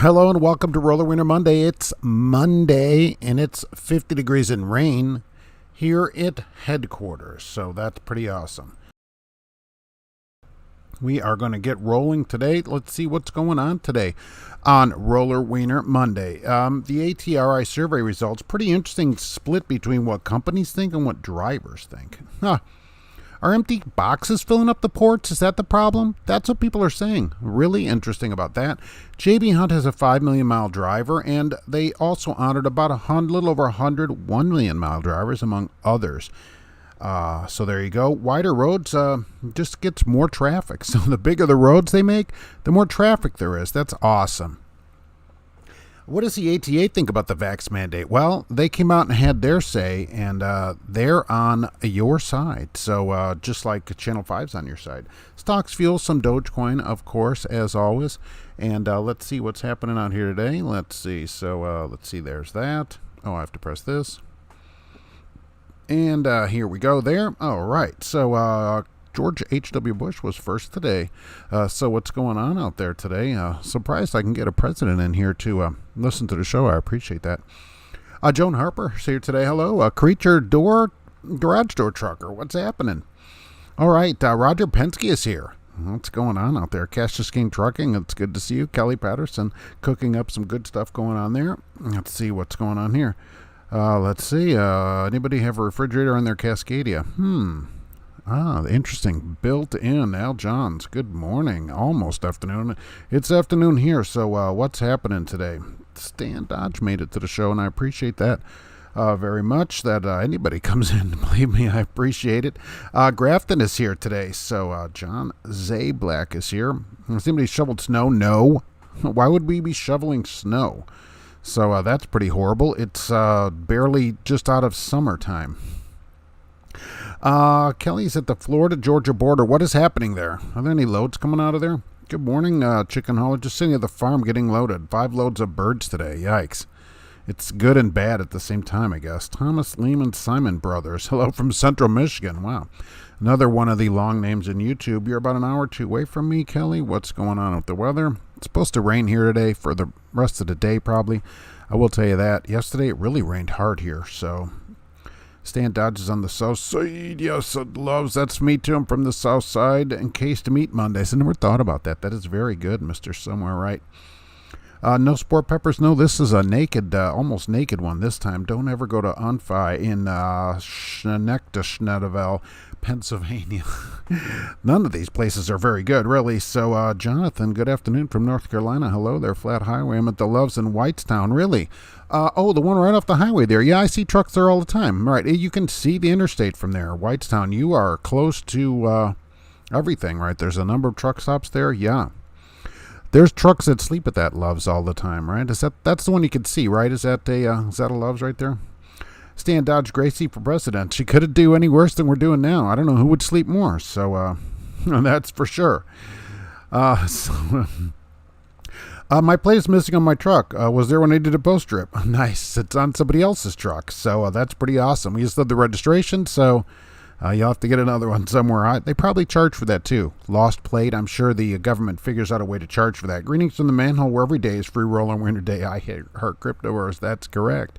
Hello and welcome to Roller Winter Monday. It's Monday and it's 50 degrees and rain here at headquarters, so that's pretty awesome. We are going to get rolling today. Let's see what's going on today on Roller Weiner Monday. The ATRI survey results, pretty interesting split between what companies think and what drivers think. Are empty boxes filling up the ports? Is that the problem? That's what people are saying. Really interesting about that. JB Hunt has a 5 million mile driver, and they also honored about a little over 100 1 million mile drivers, among others. So there you go. Wider roads just gets more traffic. So the bigger the roads they make, the more traffic there is. That's awesome. What does the ATA think about the vax mandate? Well, they came out and had their say, and they're on your side. So just like Channel 5's on your side. Stocks, fuel, some Dogecoin, of course, as always. And let's see what's happening out here today. Let's see. So let's see. There's that. Oh, I have to press this. And here we go there. All right. So George H.W. Bush was first today. So what's going on out there today? Surprised I can get a president in here to listen to the show. I appreciate that. Joan Harper's here today. Hello. Garage door trucker. What's happening? All right. Roger Penske is here. What's going on out there? Cassius King Trucking. It's good to see you. Kelly Patterson cooking up some good stuff going on there. Let's see what's going on here. Let's see. Anybody have a refrigerator on their Cascadia? Interesting. Built-in. Al Johns. Good morning. Almost afternoon. It's afternoon here, so what's happening today? Stan Dodge made it to the show, and I appreciate that very much, that anybody comes in. Believe me, I appreciate it. Grafton is here today, so John Zablack is here. Has anybody shoveled snow? No. Why would we be shoveling snow? So that's pretty horrible. It's barely just out of summertime. Kelly's at the Florida-Georgia border. What is happening there? Are there any loads coming out of there? Good morning, chicken hauler. Just sitting at the farm getting loaded. 5 loads of birds today. Yikes. It's good and bad at the same time, I guess. Thomas Lehman Simon Brothers. Hello from Central Michigan. Wow. Another one of the long names in YouTube. You're about an hour or two away from me, Kelly. What's going on with the weather? It's supposed to rain here today for the rest of the day, probably. I will tell you that. Yesterday, it really rained hard here, so... Stan Dodge is on the south side. Yes, it loves. That's me too. I'm from the south side. Encased meat Mondays. I never thought about that. That is very good, Mr. Somewhere Right. No sport peppers. No, this is a naked, almost naked one this time. Don't ever go to Unfi in Schenectady, Pennsylvania. None of these places are very good, really. So, Jonathan, good afternoon from North Carolina. Hello there, Flat Highway. I'm at the Loves in Whitestown. Really? Oh, the one right off the highway there. Yeah, I see trucks there all the time. Right, you can see the interstate from there. Whitestown, you are close to everything, right? There's a number of truck stops there. Yeah. There's trucks that sleep at that Loves all the time, right? That's the one you can see, right? Is that a Loves right there? Stan Dodge Gracie for president. She couldn't do any worse than we're doing now. I don't know who would sleep more. So that's for sure. My plate is missing on my truck. Was there when I did a post trip? Nice. It's on somebody else's truck. So that's pretty awesome. We just did the registration, so you'll have to get another one somewhere. They probably charge for that too. Lost plate. I'm sure the government figures out a way to charge for that. Greetings from the manhole where every day is free roll on Winter Day. I heart cryptoverse. That's correct.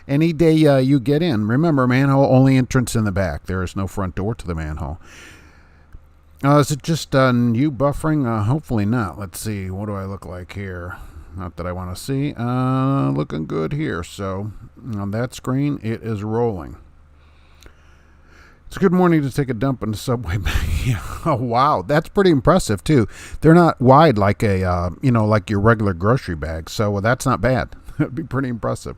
Any day you get in. Remember, manhole only entrance in the back. There is no front door to the manhole. Is it just you buffering? Hopefully not. Let's see. What do I look like here? Not that I want to see. Looking good here. So on that screen, it is rolling. It's a good morning to take a dump in the subway bag. Oh, wow. That's pretty impressive, too. They're not wide like like your regular grocery bag. So that's not bad. That'd be pretty impressive.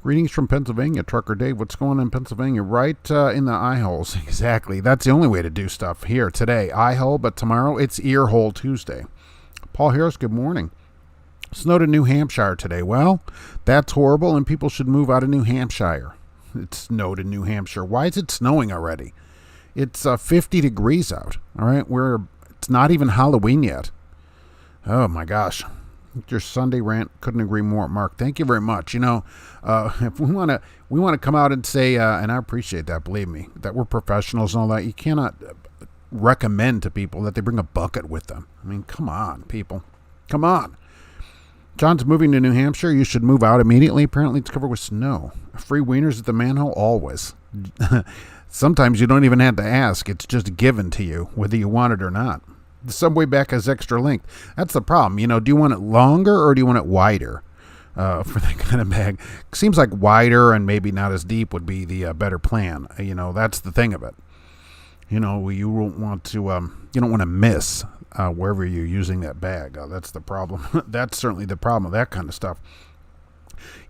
Greetings from Pennsylvania, Trucker Dave. What's going on in Pennsylvania? Right in the eye holes. Exactly. That's the only way to do stuff here today. Eye hole, but tomorrow it's ear hole Tuesday. Paul Harris, good morning. Snowed in New Hampshire today. Well, that's horrible, and people should move out of New Hampshire. It snowed in New Hampshire. Why is it snowing already? It's 50 degrees out. All right, it's not even Halloween yet. Oh my gosh. Your Sunday rant, couldn't agree more, Mark. Thank you very much. If we want to come out and say, and I appreciate that, believe me, that we're professionals and all that. You cannot recommend to people that they bring a bucket with them. I mean, come on, people, come on. John's moving to New Hampshire. You should move out immediately. Apparently it's covered with snow. Free wieners at the manhole? Always. Sometimes you don't even have to ask. It's just given to you, whether you want it or not. The subway back has extra length. That's the problem. Do you want it longer or do you want it wider for that kind of bag? Seems like wider and maybe not as deep would be the better plan. That's the thing of it. You don't want to you don't want to miss wherever you're using that bag. That's the problem. That's certainly the problem with that kind of stuff.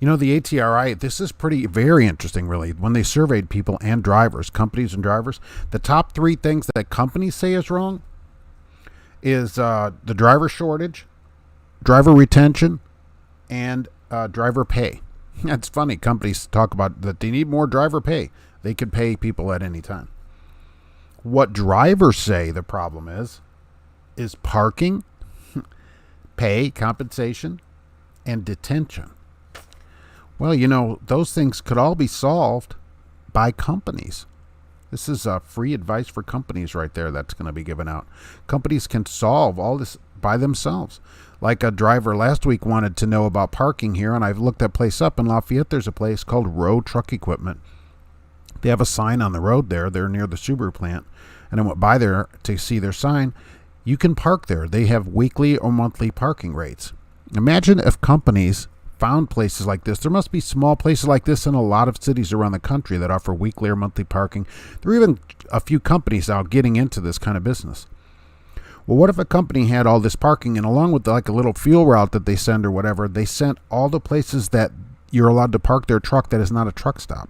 The ATRI, this is very interesting, really. When they surveyed people and drivers, companies and drivers, the top 3 things that companies say is wrong is the driver shortage, driver retention, and driver pay. That's funny. Companies talk about that they need more driver pay. They could pay people at any time. What drivers say the problem is parking, pay, compensation, and detention. Well, those things could all be solved by companies. This is free advice for companies right there that's going to be given out. Companies can solve all this by themselves. Like a driver last week wanted to know about parking here, and I've looked that place up in Lafayette. There's a place called Road Truck Equipment. They have a sign on the road there. They're near the Subaru plant. And I went by there to see their sign. You can park there. They have weekly or monthly parking rates. Imagine if companies found places like this. There must be small places like this in a lot of cities around the country that offer weekly or monthly parking. There are even a few companies out getting into this kind of business. Well, what if a company had all this parking and along with like a little fuel route that they send or whatever, they sent all the places that you're allowed to park their truck that is not a truck stop,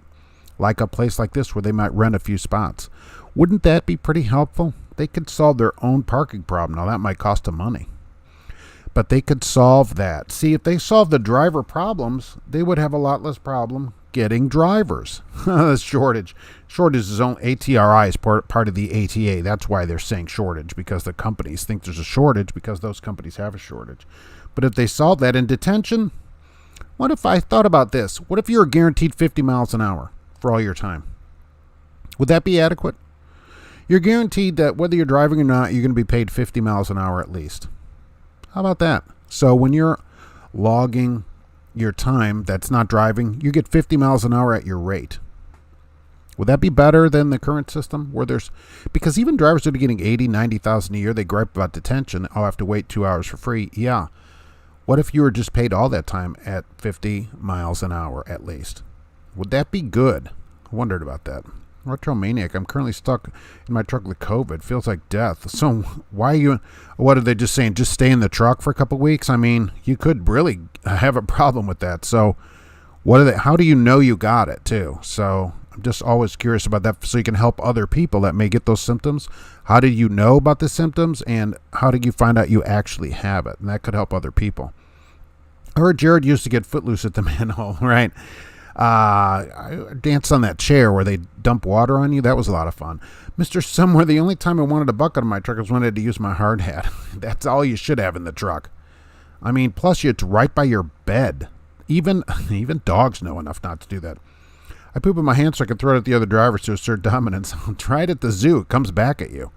like a place like this where they might rent a few spots. Wouldn't that be pretty helpful? They could solve their own parking problem. Now, that might cost them money, but they could solve that. See, if they solve the driver problems, they would have a lot less problem getting drivers. The shortage is on ATRI is part of the ATA. That's why they're saying shortage, because the companies think there's a shortage because those companies have a shortage. But if they solve that in detention, what if I thought about this? What if you're guaranteed 50 miles an hour for all your time? Would that be adequate? You're guaranteed that whether you're driving or not, you're going to be paid 50 miles an hour at least. How about that? So when you're logging your time that's not driving, you get 50 miles an hour at your rate. Would that be better than the current system because even drivers that are getting 80, 90,000 a year, they gripe about detention. I'll have to wait 2 hours for free. Yeah. What if you were just paid all that time at 50 miles an hour at least? Would that be good? I wondered about that. Retromaniac, I'm currently stuck in my truck with COVID. Feels like death. So what are they just saying? Just stay in the truck for a couple weeks? I mean, you could really have a problem with that. So how do you know you got it too? So I'm just always curious about that, so you can help other people that may get those symptoms. How did you know about the symptoms, and how did you find out you actually have it? And that could help other people. I heard Jared used to get footloose at the manhole, right? I danced on that chair where they dump water on you. That was a lot of fun. Mr. Somewhere, the only time I wanted a bucket on my truck was when I had to use my hard hat. That's all you should have in the truck. I mean, plus it's right by your bed. Even dogs know enough not to do that. I poop in my hand so I can throw it at the other drivers to assert dominance. Try it at the zoo. It comes back at you.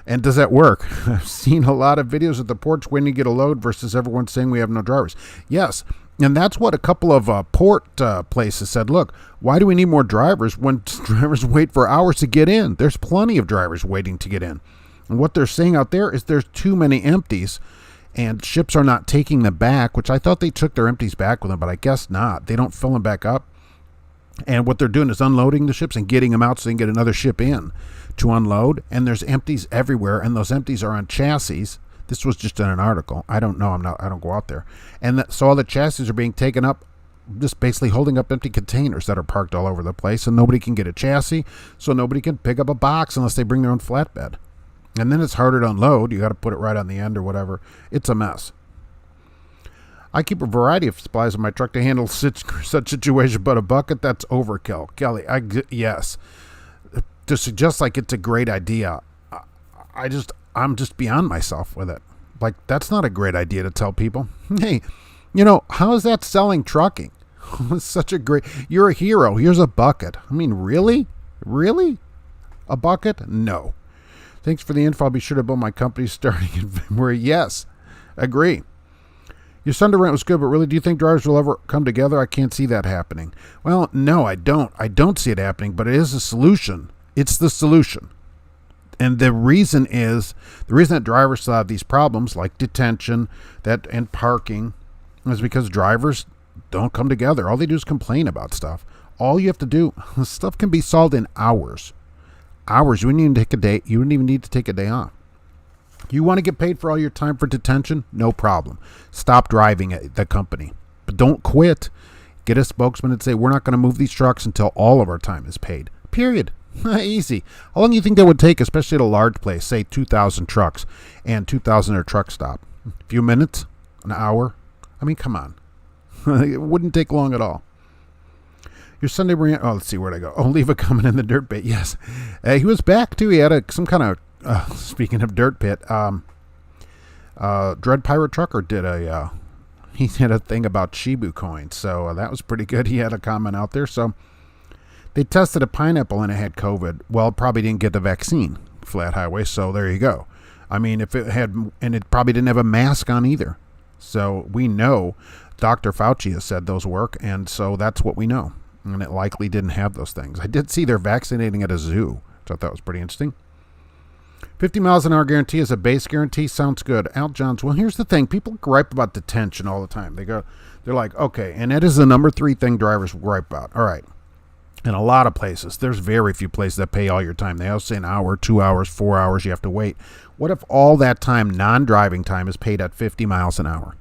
And does that work? I've seen a lot of videos at the ports when you get a load versus everyone saying we have no drivers. Yes. And that's what a couple of port places said. Look, why do we need more drivers when drivers wait for hours to get in? There's plenty of drivers waiting to get in. And what they're saying out there is there's too many empties, and ships are not taking them back, which I thought they took their empties back with them, but I guess not. They don't fill them back up. And what they're doing is unloading the ships and getting them out so they can get another ship in to unload. And there's empties everywhere, and those empties are on chassis. This was just in an article. I don't know. I don't go out there. And so all the chassis are being taken up, just basically holding up empty containers that are parked all over the place, and nobody can get a chassis, so nobody can pick up a box unless they bring their own flatbed. And then it's harder to unload. You got to put it right on the end or whatever. It's a mess. I keep a variety of supplies in my truck to handle such situation, but a bucket, that's overkill. Kelly, yes. To suggest like it's a great idea, I'm just beyond myself with it. Like, that's not a great idea to tell people, hey, how is that selling trucking? You're a hero. Here's a bucket. I mean, really? Really? A bucket? No. Thanks for the info. I'll be sure to build my company starting in February. Yes, agree. Your Sunday rant was good, but really, do you think drivers will ever come together? I can't see that happening. Well, no, I don't. I don't see it happening, but it is a solution. It's the solution. And the reason that drivers still have these problems like detention and parking is because drivers don't come together. All they do is complain about stuff. All you have to do, stuff can be solved in hours. Hours. You wouldn't even take a day. You wouldn't even need to take a day off. You want to get paid for all your time for detention? No problem. Stop driving at the company. But don't quit. Get a spokesman and say, we're not going to move these trucks until all of our time is paid. Period. Easy. How long do you think that would take, especially at a large place, say 2,000 trucks and 2,000 at a truck stop? A few minutes? An hour? I mean, come on. It wouldn't take long at all. Your Sunday rant. Oh, let's see, where'd I go? Oh, leave a comment in the dirt pit. Yes. He was back, too. He had some kind of, speaking of dirt pit, Dread Pirate Trucker he did a thing about Shibu coins. So that was pretty good. He had a comment out there. So they tested a pineapple and it had COVID. Well, it probably didn't get the vaccine, Flat Highway. So there you go. I mean, if it had, and it probably didn't have a mask on either. So we know Dr. Fauci has said those work. And so that's what we know. And it likely didn't have those things. I did see they're vaccinating at a zoo. So I thought that was pretty interesting. 50 miles an hour guarantee is a base guarantee. Sounds good. Al Johns. Well, here's the thing. People gripe about detention all the time. They're like, okay. And that is the number 3 thing drivers gripe about. All right. In a lot of places, there's very few places that pay all your time. They also say an hour, 2 hours, 4 hours, you have to wait. What if all that time, non-driving time, is paid at 50 miles an hour?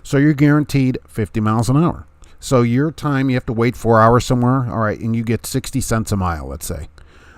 So you're guaranteed 50 miles an hour. So your time, you have to wait 4 hours somewhere, all right, and you get 60 cents a mile, let's say.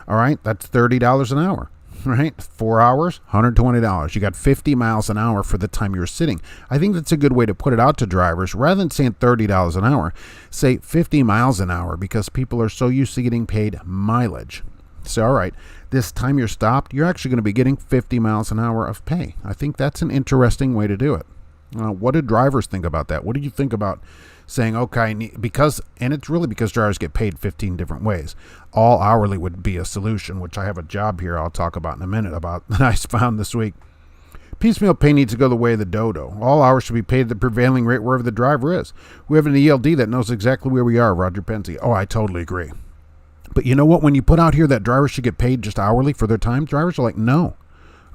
All right, that's $30 an hour, right? 4 hours, $120. You got 50 miles an hour for the time you're sitting. I think that's a good way to put it out to drivers. Rather than saying $30 an hour, say 50 miles an hour, because people are so used to getting paid mileage. So, all right, this time you're stopped, you're actually going to be getting 50 miles an hour of pay. I think that's an interesting way to do it. What do drivers think about that? What do you think about saying, okay, and it's really because drivers get paid 15 different ways. All hourly would be a solution, which I have a job here I'll talk about in a minute about that I found this week. Piecemeal pay needs to go the way of the dodo. All hours should be paid at the prevailing rate wherever the driver is. We have an ELD that knows exactly where we are, Roger Penzi. Oh, I totally agree. But you know what? When you put out here that drivers should get paid just hourly for their time, drivers are like, no,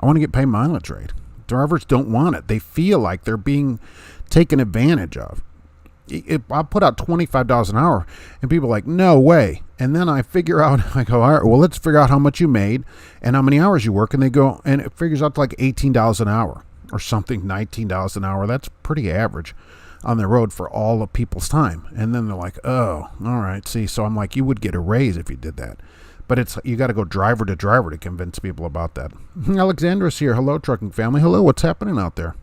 I want to get paid mileage rate. Drivers don't want it. They feel like they're being taken advantage of. I put out $25 an hour and people are like, no way. And then I figure out, I go, all right, well, let's figure out how much you made and how many hours you work. And they go, and it figures out to like $18 an hour or something, $19 an hour. That's pretty average on the road for all of people's time. And then they're like, oh, all right. See, so I'm like, you would get a raise if you did that. But you got to go driver to driver to convince people about that. Alexandra's here. Hello, trucking family. Hello, what's happening out there?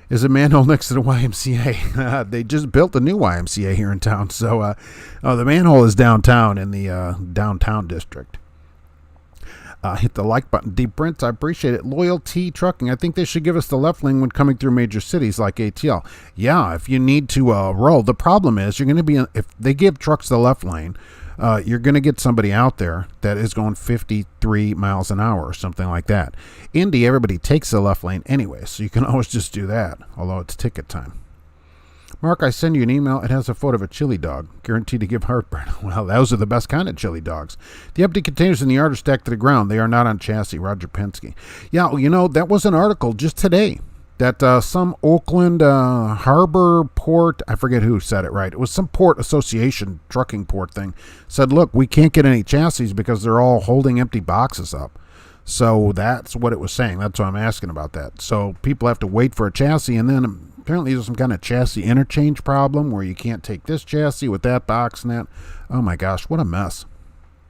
Is a manhole next to the YMCA. They just built a new YMCA here in town. So the manhole is downtown in the downtown district. Hit the like button. Deep Prince, I appreciate it. Loyalty Trucking. I think they should give us the left lane when coming through major cities like ATL. Yeah, if you need to roll. The problem is you're going to be, if they give trucks the left lane, you're going to get somebody out there that is going 53 miles an hour or something like that. Indy, everybody takes the left lane anyway, so you can always just do that, although it's ticket time. Mark, I send you an email. It has a photo of a chili dog, guaranteed to give heartburn. Well, those are the best kind of chili dogs. The empty containers in the yard are stacked to the ground. They are not on chassis. Roger Penske. Yeah, you know, that was an article just today that some Oakland harbor port, I forget who said it right. It was some port association, trucking port thing, said, look, we can't get any chassis because they're all holding empty boxes up. So that's what it was saying. That's why I'm asking about that. So people have to wait for a chassis, and then apparently there's some kind of chassis interchange problem where you can't take this chassis with that box and that. Oh my gosh, what a mess.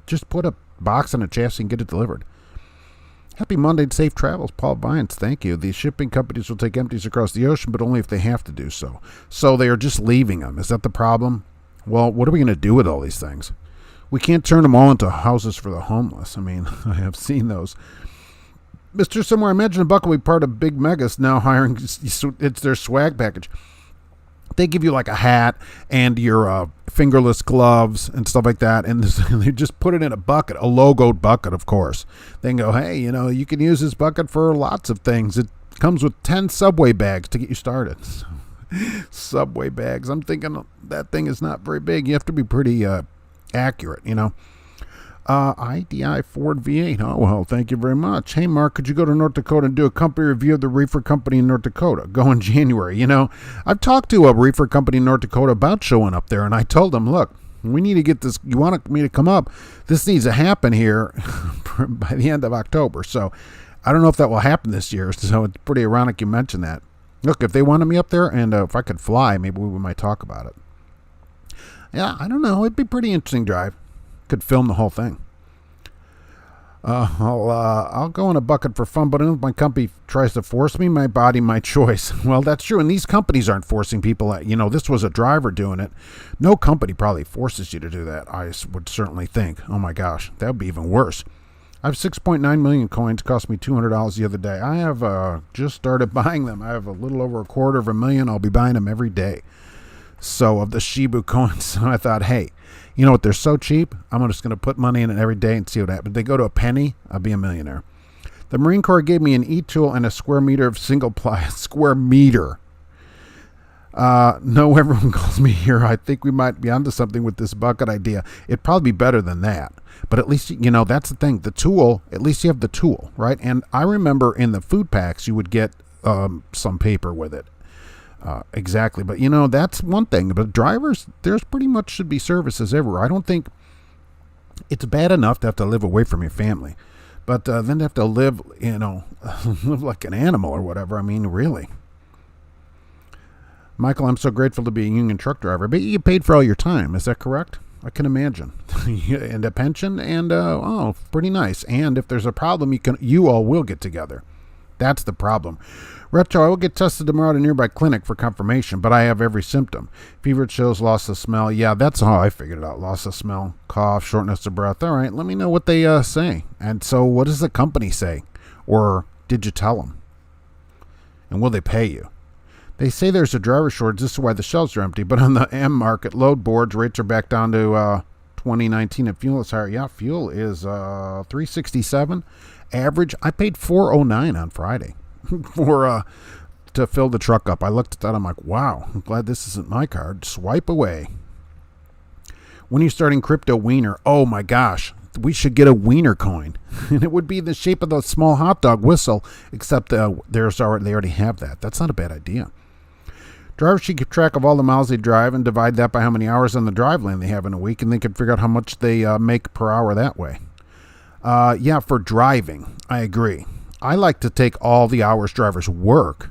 Just put a box on a chassis and get it delivered. Happy Monday and safe travels, Paul Vines. Thank you. The shipping companies will take empties across the ocean, but only if they have to do so. So they are just leaving them. Is that the problem? Well, what are we going to do with all these things? We can't turn them all into houses for the homeless. I mean, I have seen those. Mr. Somewhere, I imagine a buck will be part of Big Megas now hiring. It's their swag package. They give you like a hat and your fingerless gloves and stuff like that, and they just put it in a bucket, a logoed bucket, of course. They can go, hey, you know, you can use this bucket for lots of things. Comes with 10 Subway bags to get you started. Subway bags. I'm thinking that thing is not very big. You have to be pretty accurate, you know. IDI Ford V8. Oh, well, thank you very much. Hey, Mark, could you go to North Dakota and do a company review of the reefer company in North Dakota? Go in January. You know, I've talked to a reefer company in North Dakota about showing up there, and I told them, look, we need to get this. You want me to come up? This needs to happen here by the end of October. So I don't know if that will happen this year. So it's pretty ironic you mentioned that. Look, if they wanted me up there and if I could fly, maybe we might talk about it. Yeah, I don't know. It'd be a pretty interesting drive. Could film the whole thing. I'll go in a bucket for fun, but if my company tries to force me, my body, my choice. Well, that's true. And these companies aren't forcing people. You know, this was a driver doing it. No company probably forces you to do that. I would certainly think. Oh my gosh, that would be even worse. I have 6.9 million coins. Cost me $200 the other day. I have just started buying them. I have a little over $250,000. I'll be buying them every day. So of the Shibu coins, I thought, hey, you know what? They're so cheap. I'm just going to put money in it every day and see what happens. If they go to a penny, I'll be a millionaire. The Marine Corps gave me an e-tool and a square meter of single ply. Square meter. No, everyone calls me here. I think we might be onto something with this bucket idea. It'd probably be better than that. But at least, you know, that's the thing. The tool, at least you have the tool, right? And I remember in the food packs, you would get some paper with it. Exactly. But, you know, that's one thing. But drivers, there's pretty much should be services everywhere. I don't think it's bad enough to have to live away from your family. But then to have to live, you know, live like an animal or whatever. I mean, really. Michael, I'm so grateful to be a union truck driver. But you get paid for all your time. Is that correct? I can imagine. And a pension and, pretty nice. And if there's a problem, you all will get together. That's the problem. Retro, I will get tested tomorrow at a nearby clinic for confirmation, but I have every symptom. Fever, chills, loss of smell. Yeah, that's how I figured it out. Loss of smell, cough, shortness of breath. All right, let me know what they say. And so what does the company say? Or did you tell them? And will they pay you? They say there's a driver shortage. This is why the shelves are empty. But on the M market, load boards, rates are back down to 2019, and fuel is higher. Yeah, fuel is $3.67. Average, I paid $4.09 on Friday for to fill the truck up. I looked at that. I'm like, wow, I'm glad this isn't my card. Swipe away. When are you starting crypto Weiner? Oh my gosh, we should get a Weiner coin, and it would be the shape of the small hot dog whistle, except they already have that. That's not a bad idea. Drivers should keep track of all the miles they drive and divide that by how many hours on the drive lane they have in a week, and they can figure out how much they make per hour that way. Yeah, for driving, I agree. I like to take all the hours drivers work,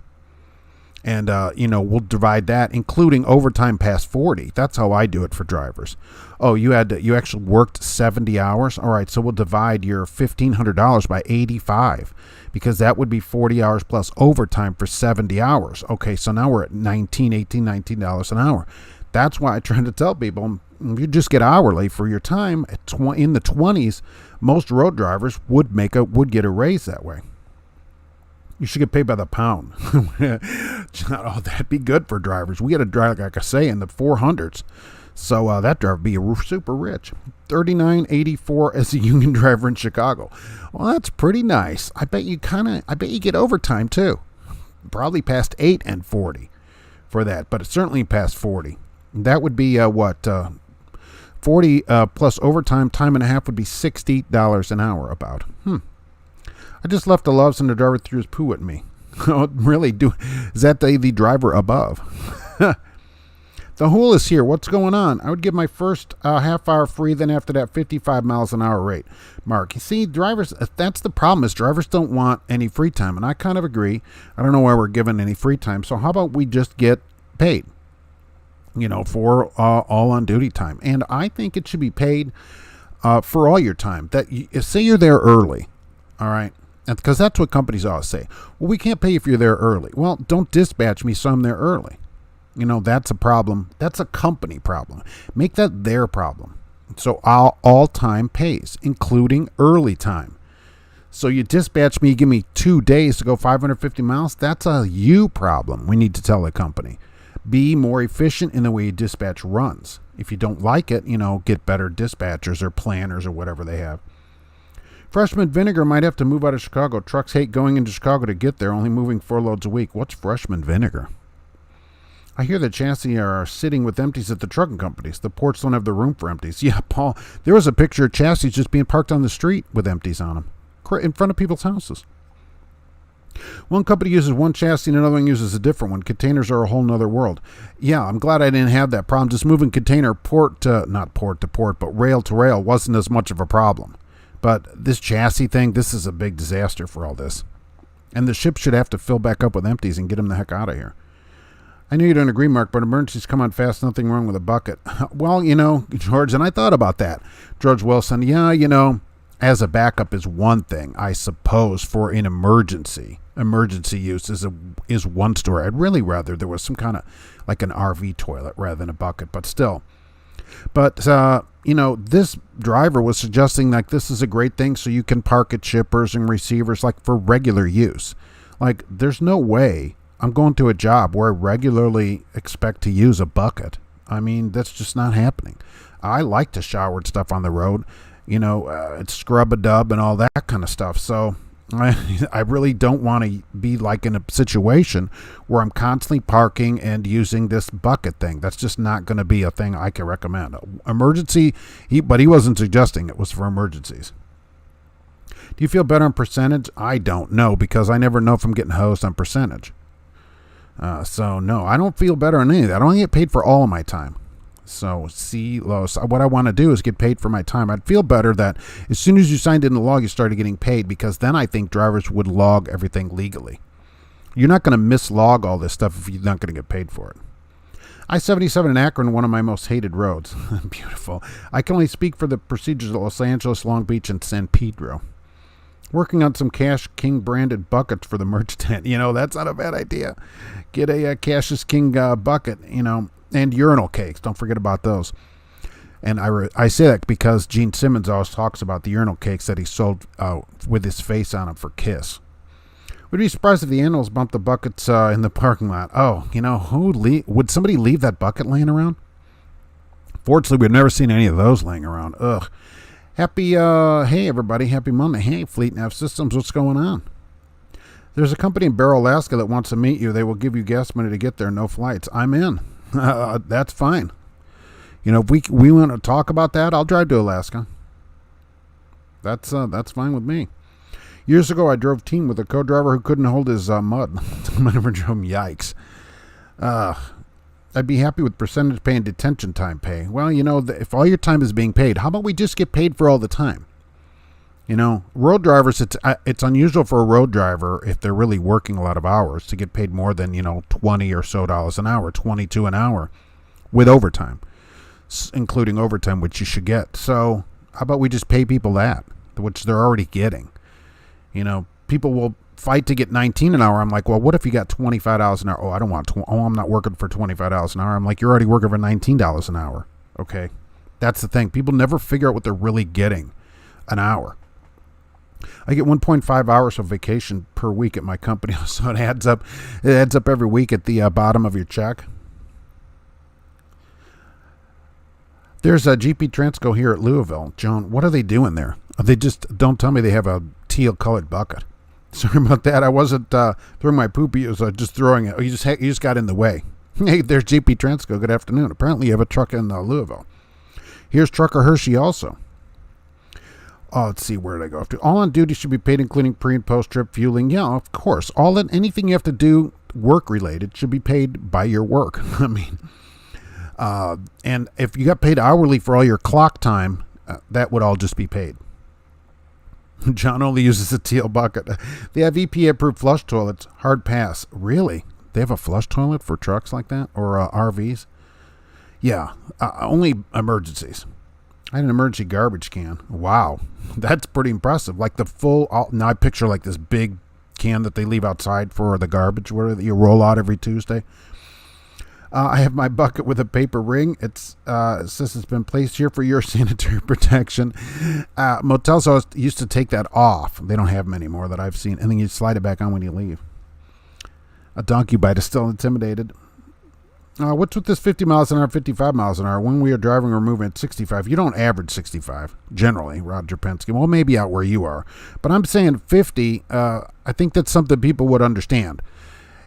and we'll divide that, including overtime past 40. That's how I do it for drivers. Oh, you actually worked 70 hours. All right, so we'll divide your $1,500 by 85, because that would be 40 hours plus overtime for 70 hours. Okay, so now we're at $19 an hour. That's why I try to tell people, if you just get hourly for your time in the 20s, most road drivers would get a raise that way. You should get paid by the pound. Oh, that'd be good for drivers. We got to drive, like I say, in the 400s. So that driver would be super rich. $39.84 as a union driver in Chicago. Well, that's pretty nice. I bet you get overtime too. Probably past 8 and 40 for that, but it's certainly past 40. That would be 40 plus overtime, time and a half would be $60 an hour about. I just left the loves and the driver threw his poo at me. Really? Is that the driver above? The Hool is here. What's going on? I would give my first half hour free, then after that 55 miles an hour rate. Mark, you see, drivers, that's the problem, is drivers don't want any free time, and I kind of agree. I don't know why we're given any free time, so how about we just get paid, for all on duty time? And I think it should be paid for all your time. Say you're there early, all right? Because that's what companies always say. Well, we can't pay you if you're there early. Well, don't dispatch me so I'm there early. That's a problem. That's a company problem. Make that their problem. So all time pays, including early time. So you dispatch me, you give me 2 days to go 550 miles. That's a you problem. We need to tell the company. Be more efficient in the way you dispatch runs. If you don't like it, get better dispatchers or planners or whatever they have. Freshman vinegar might have to move out of Chicago. Trucks hate going into Chicago to get there, only moving 4 loads a week. What's freshman vinegar? I hear the chassis are sitting with empties at the trucking companies. The ports don't have the room for empties. Yeah, Paul, there was a picture of chassis just being parked on the street with empties on them in front of people's houses. One company uses one chassis and another one uses a different one. Containers are a whole nother world. Yeah, I'm glad I didn't have that problem. Just moving container not port to port, but rail to rail wasn't as much of a problem. But this chassis thing, this is a big disaster for all this. And the ship should have to fill back up with empties and get them the heck out of here. I know you don't agree, Mark, but emergencies come on fast. Nothing wrong with a bucket. Well, George, and I thought about that. George Wilson, as a backup is one thing, I suppose, for an emergency. Emergency use is one story. I'd really rather there was some kind of like an RV toilet rather than a bucket, but still. But, this driver was suggesting like this is a great thing so you can park at shippers and receivers like for regular use. Like there's no way I'm going to a job where I regularly expect to use a bucket. I mean, that's just not happening. I like to shower and stuff on the road. It's scrub-a-dub and all that kind of stuff. So I really don't want to be like in a situation where I'm constantly parking and using this bucket thing. That's just not going to be a thing I can recommend. Emergency, but he wasn't suggesting it was for emergencies. Do you feel better on percentage? I don't know because I never know if I'm getting hosed on percentage. So no, I don't feel better on any of that. I don't get paid for all of my time. So what I want to do is get paid for my time. I'd feel better that as soon as you signed in the log, you started getting paid because then I think drivers would log everything legally. You're not going to mislog all this stuff if you're not going to get paid for it. I-77 in Akron, one of my most hated roads. Beautiful. I can only speak for the procedures at Los Angeles, Long Beach, and San Pedro. Working on some Cash King branded buckets for the merch tent. That's not a bad idea. Get a Cassius King bucket, and urinal cakes. Don't forget about those. And I say that because Gene Simmons always talks about the urinal cakes that he sold with his face on them for Kiss. Would be surprised if the animals bumped the buckets in the parking lot. Oh, would somebody leave that bucket laying around? Fortunately, we've never seen any of those laying around. Ugh. Hey everybody, happy Monday. Hey, Fleet Nav Systems, what's going on? There's a company in Barrow, Alaska that wants to meet you. They will give you gas money to get there, no flights. I'm in. That's fine. If we want to talk about that, I'll drive to Alaska. That's fine with me. Years ago, I drove team with a co-driver who couldn't hold his mud. I never drove him. Yikes. I'd be happy with percentage pay and detention time pay. Well, if all your time is being paid, how about we just get paid for all the time? Road drivers, it's unusual for a road driver, if they're really working a lot of hours, to get paid more than, $20 or so an hour, $22 an hour with overtime, including overtime, which you should get. So how about we just pay people that, which they're already getting? People will fight to get $19 an hour. I'm like, well, what if you got $25 an hour? Oh, I don't want I'm not working for $25 an hour. I'm like, you're already working for $19 an hour. Okay. That's the thing. People never figure out what they're really getting an hour. I get 1.5 hours of vacation per week at my company, so it adds up. It adds up every week at the bottom of your check. There's a GP Transco here at Louisville. John, what are they doing there? They just don't tell me they have a teal-colored bucket. Sorry about that. I wasn't throwing my poop. I was just throwing it. You just got in the way. Hey, there's GP Transco. Good afternoon. Apparently, you have a truck in Louisville. Here's Trucker Hershey also. Oh, let's see, where did I go? All on duty should be paid, including pre- and post-trip fueling. Yeah, of course. Anything you have to do work-related should be paid by your work. I mean, and if you got paid hourly for all your clock time, that would all just be paid. John only uses a teal bucket. They have EPA-approved flush toilets. Hard pass. Really? They have a flush toilet for trucks like that? Or RVs? Yeah, only emergencies. I had an emergency garbage can. Wow, that's pretty impressive. Like the full, now I picture like this big can that they leave outside for the garbage, where you roll out every Tuesday. I have my bucket with a paper ring. It says it's been placed here for your sanitary protection. Motels used to take that off. They don't have them anymore that I've seen. And then you slide it back on when you leave. A donkey bite is still intimidated. What's with this 50 miles an hour, 55 miles an hour? When we are driving or moving at 65, you don't average 65, generally, Roger Penske. Well, maybe out where you are. But I'm saying 50, I think that's something people would understand.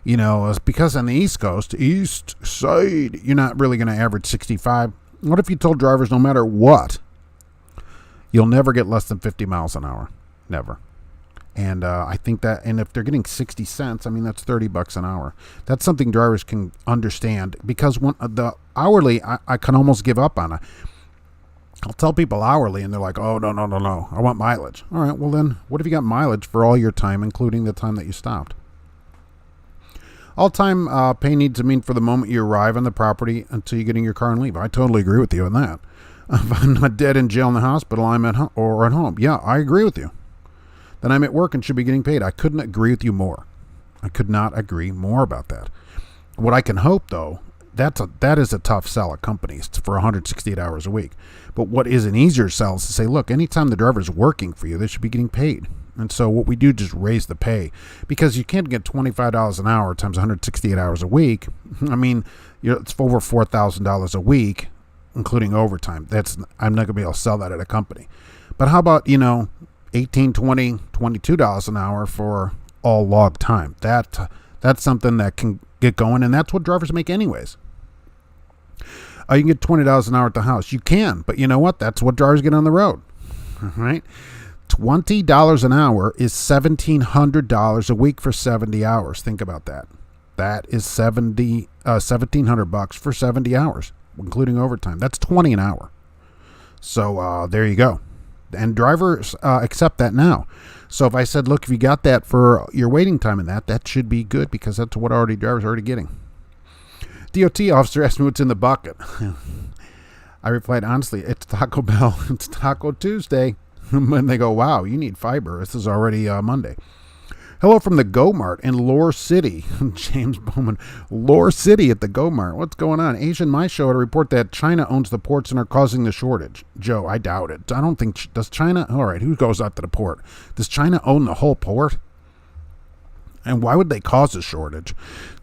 You know, it's because on the East Coast, East Side, you're not really going to average 65. What if you told drivers no matter what, you'll never get less than 50 miles an hour? Never. And I think that, and if they're getting 60 cents, I mean, that's $30 an hour. That's something drivers can understand, because the hourly, I can almost give up on it. I'll tell people hourly, and they're like, oh, no, I want mileage. All right, well then, what if you got mileage for all your time, including the time that you stopped? All time pay needs to mean for the moment you arrive on the property until you get in your car and leave. I totally agree with you on that. If I'm not dead in jail in the hospital, I'm at home or at home. Yeah, I agree with you. Then I'm at work and should be getting paid. I couldn't agree with you more. I could not agree more about that. What I can hope, though, that is a tough sell at companies for 168 hours a week. But what is an easier sell is to say, look, anytime the driver's working for you, they should be getting paid. And so what we do is just raise the pay, because you can't get $25 an hour times 168 hours a week. I mean, it's over $4,000 a week, including overtime. I'm not going to be able to sell that at a company. But how about, $18, $20, $22 an hour for all log time? That's something that can get going, and that's what drivers make anyways. You can get $20 an hour at the house. You can, but you know what? That's what drivers get on the road. All right? $20 an hour is $1,700 a week for 70 hours. Think about that. That is $1,700 for 70 hours, including overtime. That's $20 an hour. So there you go. And drivers accept that now. So if I said, look, if you got that for your waiting time and that should be good, because that's what drivers are already getting. DOT officer asked me what's in the bucket. I replied, honestly, it's Taco Bell. It's Taco Tuesday. And they go, wow, you need fiber. This is already Monday. Hello from the Go Mart in Lore City. James Bowman. Lore City at the Go Mart. What's going on? Asian My Show had a report that China owns the ports and are causing the shortage. Joe, I doubt it. I don't think... Does China... All right, who goes out to the port? Does China own the whole port? And why would they cause a shortage?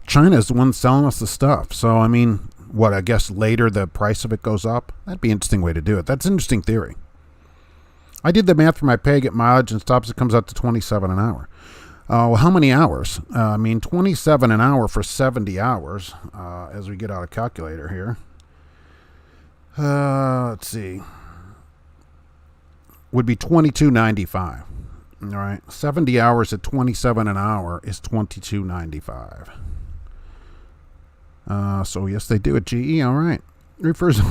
China is the one selling us the stuff. So, I mean, I guess later the price of it goes up? That'd be an interesting way to do it. That's an interesting theory. I did the math for my pay, get mileage and stops. It comes out to $27 an hour. Well, how many hours? 27 an hour for 70 hours, as we get out a calculator here. Let's see. Would be $22.95. All right. 70 hours at 27 an hour is $22.95. So, yes, they do at GE. All right. Refers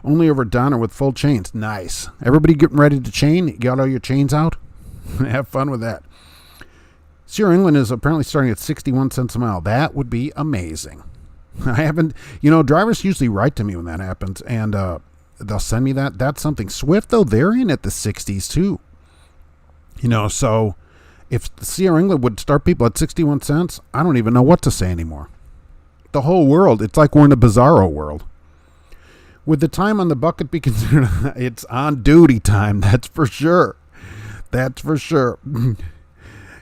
only over Donner with full chains. Nice. Everybody getting ready to chain? You got all your chains out? Have fun with that. Sierra England is apparently starting at 61 cents a mile. That would be amazing. I haven't, drivers usually write to me when that happens, and they'll send me that. That's something. Swift, though, they're in at the 60s too. So if Sierra England would start people at 61 cents, I don't even know what to say anymore. The whole world, it's like we're in a bizarro world. Would the time on the bucket be considered? It's on duty time, that's for sure. That's for sure.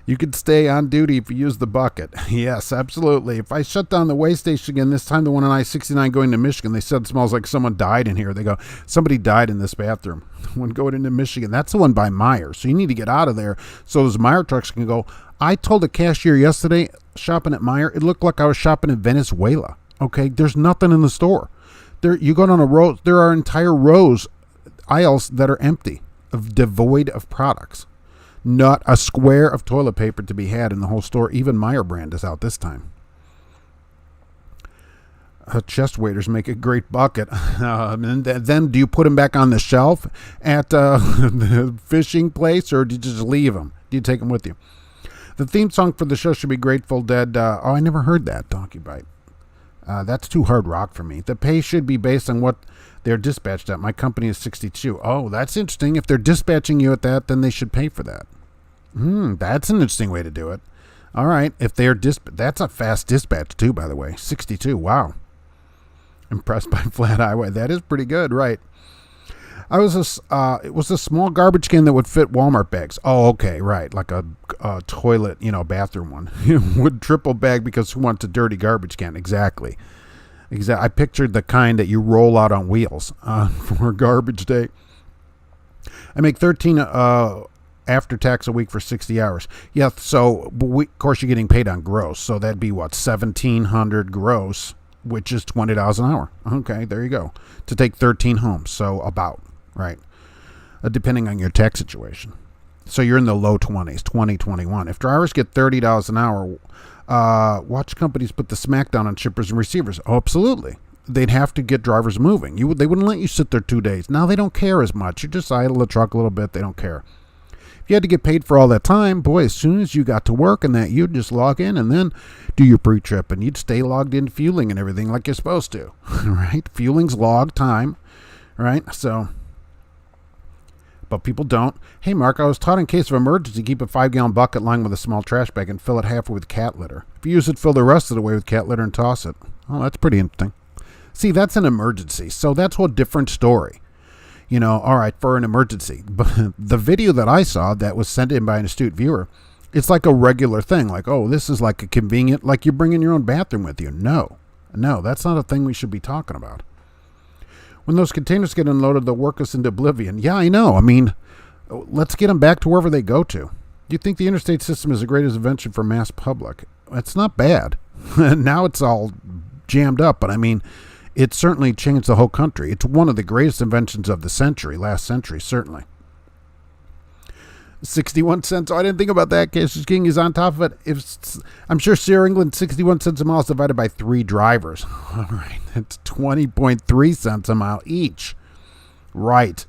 You could stay on duty if you use the bucket. Yes, absolutely. If I shut down the way station again, this time the one on I-69 going to Michigan, they said it smells like someone died in here. They go, somebody died in this bathroom. One going into Michigan. That's the one by Meyer. So you need to get out of there so those Meyer trucks can go. I told a cashier yesterday, shopping at Meyer, it looked like I was shopping in Venezuela. Okay, there's nothing in the store. You go down a row, there are entire aisles that are empty, devoid of products. Not a square of toilet paper to be had in the whole store. Even Meyer brand is out this time. Chest waders make a great bucket. And then do you put them back on the shelf at the fishing place, or do you just leave them? Do you take them with you? The theme song for the show should be Grateful Dead. I never heard that, Donkey Bite. That's too hard rock for me. The pay should be based on what they're dispatched at. My company is 62. Oh, that's interesting. If they're dispatching you at that, then they should pay for that. That's an interesting way to do it. All right. If they're that's a fast dispatch too, by the way. 62. Wow. Impressed by Flat Highway. That is pretty good, right? It was a small garbage can that would fit Walmart bags. Oh, okay, right. Like a toilet, bathroom one. Would triple bag because who wants a dirty garbage can? Exactly. Exactly. I pictured the kind that you roll out on wheels for garbage day. I make 13 after tax a week for 60 hours. Yeah, so of course you're getting paid on gross, so that'd be what, 1,700 gross, which is $20 an hour. Okay, there you go. To take 13 homes, so about, right? Depending on your tax situation. So you're in the low 20s, 20, 21. If drivers get $30 an hour, watch companies put the smackdown on shippers and receivers. Oh, absolutely. They'd have to get drivers moving. They wouldn't let you sit there 2 days. Now they don't care as much. You just idle the truck a little bit. They don't care. If you had to get paid for all that time, boy, as soon as you got to work and that, you'd just log in and then do your pre-trip, and you'd stay logged in fueling and everything like you're supposed to, right? Fueling's log time, right? So, but people don't. Hey, Mark, I was taught in case of emergency, keep a 5-gallon bucket lined with a small trash bag and fill it halfway with cat litter. If you use it, fill the rest of the way with cat litter and toss it. Oh, that's pretty interesting. See, that's an emergency, so that's a different story. You know, all right, for an emergency. But the video that I saw that was sent in by an astute viewer, it's like a regular thing. Like, oh, this is like a convenient, like you're bringing your own bathroom with you. No, that's not a thing we should be talking about. When those containers get unloaded, they'll work us into oblivion. Yeah, I know. I mean, let's get them back to wherever they go to. Do you think the interstate system is the greatest invention for mass public? It's not bad. Now it's all jammed up, but I mean, it certainly changed the whole country. It's one of the greatest inventions of the century, last century, certainly. 61 cents. Oh, I didn't think about that. Cash King is on top of it. I'm sure Sierra England, 61 cents a mile is divided by 3 drivers. All right, that's 20.3 cents a mile each. Right.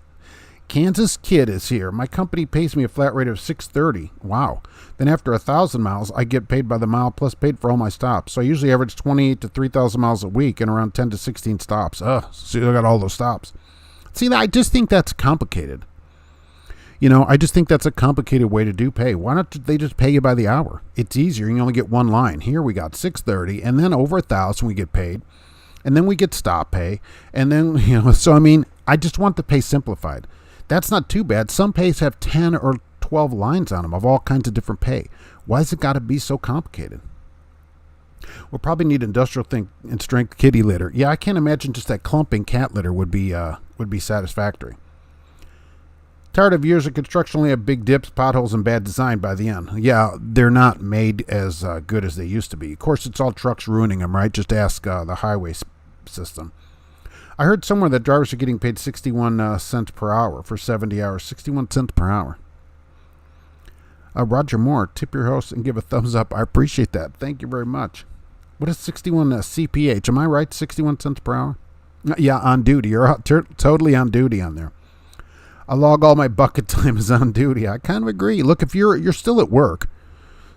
Kansas Kid is here. My company pays me a flat rate of $6.30. Wow. Then after 1,000 miles, I get paid by the mile plus paid for all my stops. So I usually average 28 to 3,000 miles a week and around 10 to 16 stops. So I got all those stops. See, I just think that's complicated. You know, I just think that's a complicated way to do pay. Why don't they just pay you by the hour? It's easier. You only get one line. Here we got $6.30, and then over 1,000 we get paid, and then we get stop pay, and then, you know, so I mean, I just want the pay simplified. That's not too bad. Some pays have 10 or 12 lines on them of all kinds of different pay. Why has it got to be so complicated? We'll probably need industrial and strength kitty litter. Yeah, I can't imagine just that clumping cat litter would be satisfactory. Tired of years of construction only have big dips, potholes, and bad design by the end. Yeah, they're not made as good as they used to be. Of course, it's all trucks ruining them, right? Just ask the highway system. I heard somewhere that drivers are getting paid 61 cents per hour for 70 hours. 61 cents per hour. Roger Moore, tip your host and give a thumbs up. I appreciate that. Thank you very much. What is 61 CPH? Am I right? 61 cents per hour? Yeah, on duty. You're totally on duty on there. I log all my bucket time as on duty. I kind of agree. Look, if you're still at work,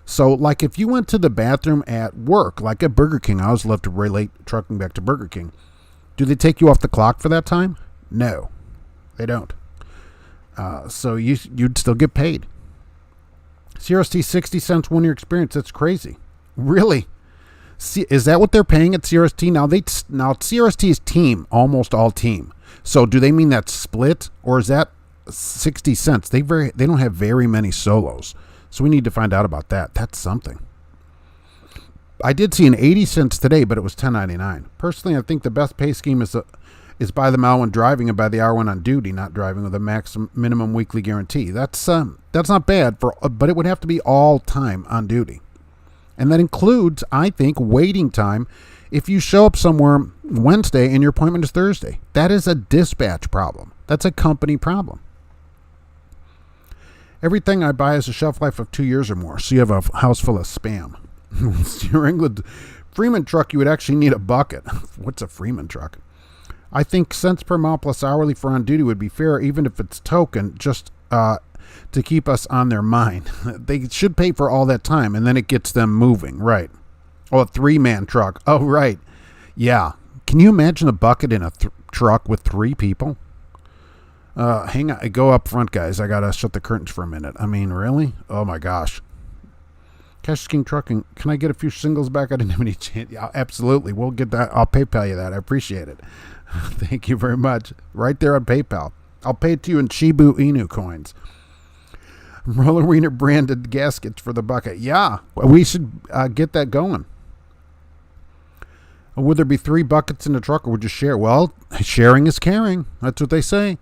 so like if you went to the bathroom at work, like at Burger King, I always love to relate trucking back to Burger King. Do they take you off the clock for that time? No, they don't. So you'd still get paid. CRST 60 cents 1 year experience. That's crazy. Really? See, is that what they're paying at CRST? Now CRST is team, almost all team. So do they mean that's split, or is that 60 cents? They don't have very many solos. So we need to find out about that. That's something. I did see an 80 cents today, but it was $10.99. Personally, I think the best pay scheme is by the mile when driving and by the hour when on duty, not driving, with a minimum weekly guarantee. That's not bad, but it would have to be all time on duty. And that includes, I think, waiting time. If you show up somewhere Wednesday and your appointment is Thursday, that is a dispatch problem. That's a company problem. Everything I buy has a shelf life of 2 years or more, so you have a house full of spam. Your England Freeman truck, you would actually need a bucket. What's a Freeman truck? I think cents per mile plus hourly for on duty would be fair, even if it's token, just to keep us on their mind. They should pay for all that time, and then it gets them moving, right? Oh, a 3-man truck. Oh, right. Yeah. Can you imagine a bucket in a truck with 3 people? Hang on. Go up front, guys. I got to shut the curtains for a minute. I mean, really? Oh, my gosh. Cash King Trucking, can I get a few singles back? I didn't have any chance. Yeah, absolutely. We'll get that. I'll PayPal you that. I appreciate it. Thank you very much. Right there on PayPal. I'll pay it to you in Shibu Inu coins. Roller Wiener branded gaskets for the bucket. Yeah, we should get that going. Would there be 3 buckets in the truck, or would you share? Well, sharing is caring. That's what they say.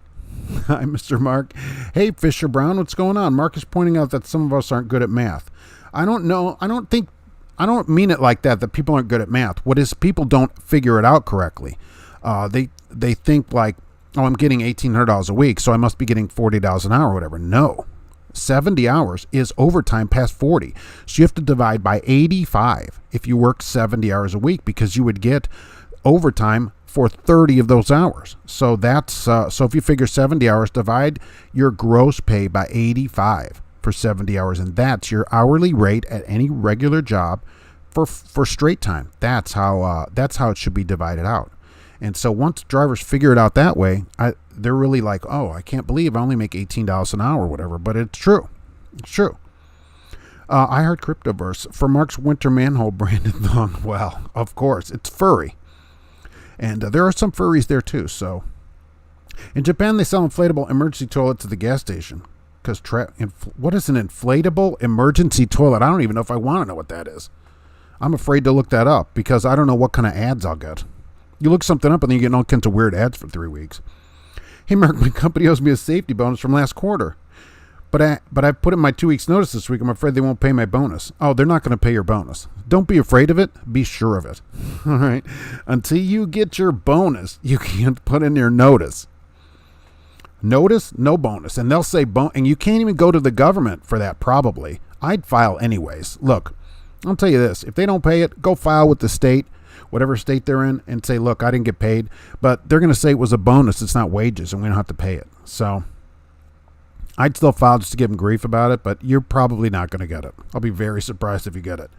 Hi, Mr. Mark. Hey, Fisher Brown, what's going on? Mark is pointing out that some of us aren't good at math. I don't know. I don't mean it like that people aren't good at math. What is, people don't figure it out correctly. They think like, oh, I'm getting $1,800 a week, so I must be getting $40 an hour or whatever. No. 70 hours is overtime past 40. So you have to divide by 85 if you work 70 hours a week, because you would get overtime for 30 of those hours. So that's so if you figure 70 hours, divide your gross pay by 85 for 70 hours, and that's your hourly rate at any regular job for straight time. That's how it should be divided out. And so once drivers figure it out that way, they're really like, oh, I can't believe I only make $18 an hour or whatever. But it's true. It's true. I heard Cryptoverse for Mark's winter manhole branded thong. Well, of course, it's furry. And there are some furries there too. So in Japan, they sell inflatable emergency toilets at the gas station. Because what is an inflatable emergency toilet? I don't even know if I want to know what that is. I'm afraid to look that up because I don't know what kind of ads I'll get. You look something up and then you get all kinds of weird ads for 3 weeks. Hey, Mark, my company owes me a safety bonus from last quarter. But I put in my 2 weeks notice this week. I'm afraid they won't pay my bonus. Oh, they're not going to pay your bonus. Don't be afraid of it. Be sure of it. All right. Until you get your bonus, you can't put in your notice. Notice, no bonus. And they'll say, and you can't even go to the government for that probably. I'd file anyways. Look, I'll tell you this. If they don't pay it, go file with the state, whatever state they're in, and say, look, I didn't get paid. But they're going to say it was a bonus. It's not wages, and we don't have to pay it. So I'd still file just to give them grief about it, but you're probably not going to get it. I'll be very surprised if you get it.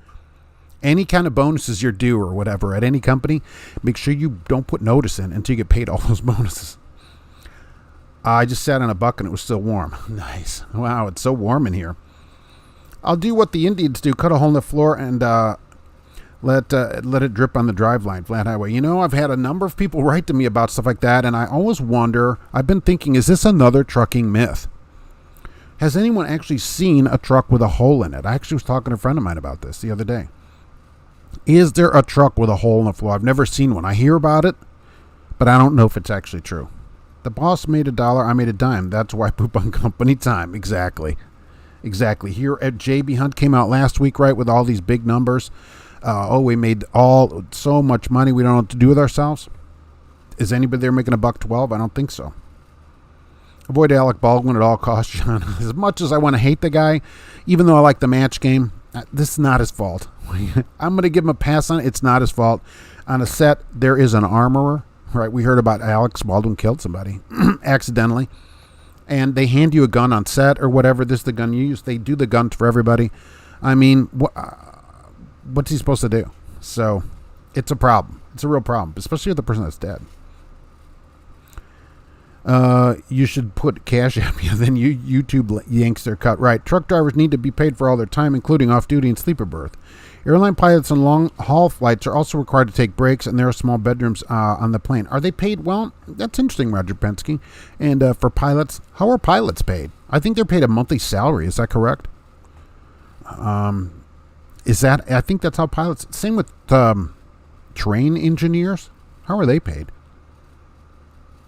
Any kind of bonuses you're due or whatever at any company, make sure you don't put notice in until you get paid all those bonuses. I just sat on a bucket and it was still warm. Nice. Wow, it's so warm in here. I'll do what the Indians do, cut a hole in the floor and let it drip on the driveline, flat highway. You know, I've had a number of people write to me about stuff like that, and I always wonder, I've been thinking, is this another trucking myth? Has anyone actually seen a truck with a hole in it? I actually was talking to a friend of mine about this the other day. Is there a truck with a hole in the floor? I've never seen one. I hear about it, but I don't know if it's actually true. The boss made $1, I made a dime. That's why I poop on company time. Exactly. Here at JB Hunt came out last week, right, with all these big numbers. We made so much money we don't know what to do with ourselves. Is anybody there making $1.12? I don't think so. Avoid Alec Baldwin at all costs, John. As much as I want to hate the guy, even though I like the match game, this is not his fault. I'm going to give him a pass on it. It's not his fault. On a set, there is an armorer. Right, we heard about Alex Baldwin killed somebody accidentally, and they hand you a gun on set or whatever. This is the gun you use. They do the guns for everybody. I mean, what's he supposed to do? So it's a problem. It's a real problem, especially with the person that's dead. You should put Cash App. Then YouTube yanks their cut. Right, truck drivers need to be paid for all their time, including off-duty and sleeper berth. Airline pilots on long-haul flights are also required to take breaks, and there are small bedrooms on the plane. Are they paid well? That's interesting, Roger Penske. And for pilots, how are pilots paid? I think they're paid a monthly salary. Is that correct? I think that's how pilots... Same with train engineers. How are they paid?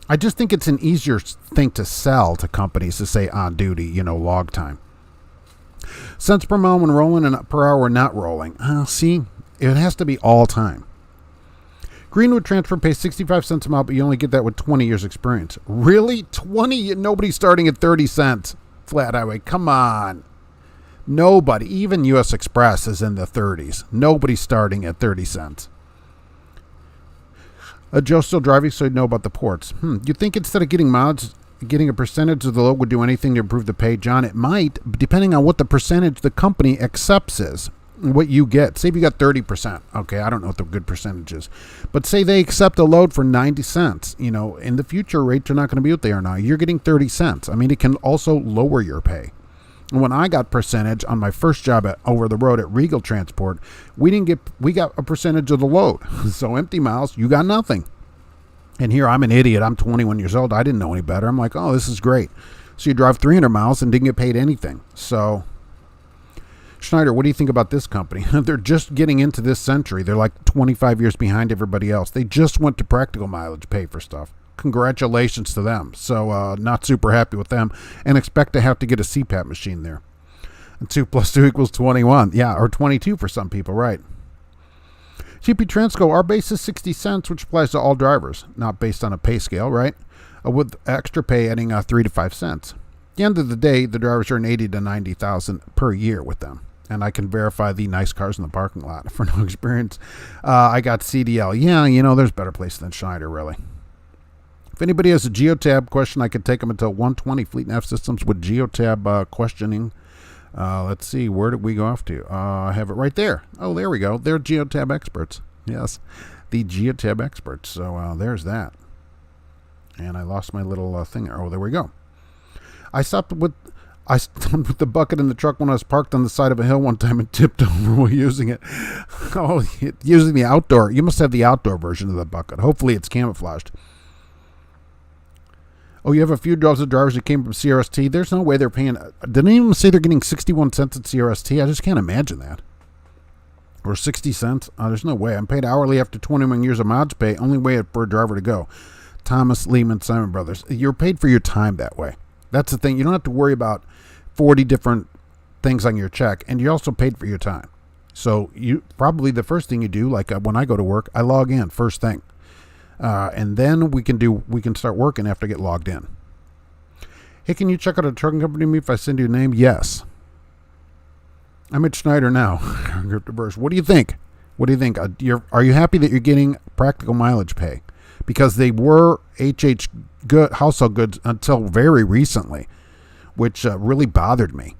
I just think it's an easier thing to sell to companies to say on duty, log time. Cents per mile when rolling and per hour when not rolling. See, it has to be all time. Greenwood Transfer pays 65 cents a mile, but you only get that with 20 years experience. Really? 20? Nobody's starting at 30 cents. Flat highway. Come on. Nobody. Even U.S. Express is in the 30s. Nobody's starting at 30 cents. Joe's still driving, so he'd know about the ports. You think instead of getting miles, getting a percentage of the load would do anything to improve the pay? John, it might, depending on what the percentage the company accepts is. What you get. Say if you got 30%. Okay, I don't know what the good percentage is. But say they accept a load for 90 cents. In the future, rates are not going to be what they are now. You're getting 30 cents. I mean, it can also lower your pay. And when I got percentage on my first job over the road at Regal Transport, we got a percentage of the load. So empty miles, you got nothing. And here I'm an idiot. I'm 21 years old. I didn't know any better. I'm like, oh, this is great. So you drive 300 miles and didn't get paid anything. So Schneider, what do you think about this company? They're just getting into this century. They're like 25 years behind everybody else. They just went to practical mileage pay for stuff. Congratulations to them. So not super happy with them, and expect to have to get a CPAP machine there. And 2 + 2 = 21. Yeah, or 22 for some people, right? GP Transco, our base is 60 cents, which applies to all drivers, not based on a pay scale, right? With extra pay adding 3 to 5 cents. At the end of the day, the drivers earn 80 to 90,000 per year with them. And I can verify the nice cars in the parking lot for no experience. I got CDL. Yeah, there's better place than Schneider, really. If anybody has a Geotab question, I could take them until 1:20. Fleet Nav Systems with Geotab questioning. Let's see, where did we go off to? I have it right there. Oh, there we go. They're Geotab experts. Yes, the Geotab experts. So there's that. And I lost my little thing. Oh, there we go. I stopped with the bucket in the truck when I was parked on the side of a hill one time and tipped over while using it. Oh, using the outdoor. You must have the outdoor version of the bucket. Hopefully it's camouflaged. Oh, you have a few drivers that came from CRST. There's no way they're paying. Didn't even say they're getting 61 cents at CRST. I just can't imagine that. Or 60 cents. There's no way. I'm paid hourly after 21 years of mileage pay. Only way for a driver to go. Thomas, Lehman, Simon Brothers. You're paid for your time that way. That's the thing. You don't have to worry about 40 different things on your check, and you're also paid for your time. So you probably the first thing you do, like when I go to work, I log in first thing, and then we can start working after I get logged in. Hey, can you check out a trucking company to me if I send you a name? Yes. I'm at Schneider now. What do you think? What do you think? Are you happy that you're getting practical mileage pay? Because they were household goods until very recently, which really bothered me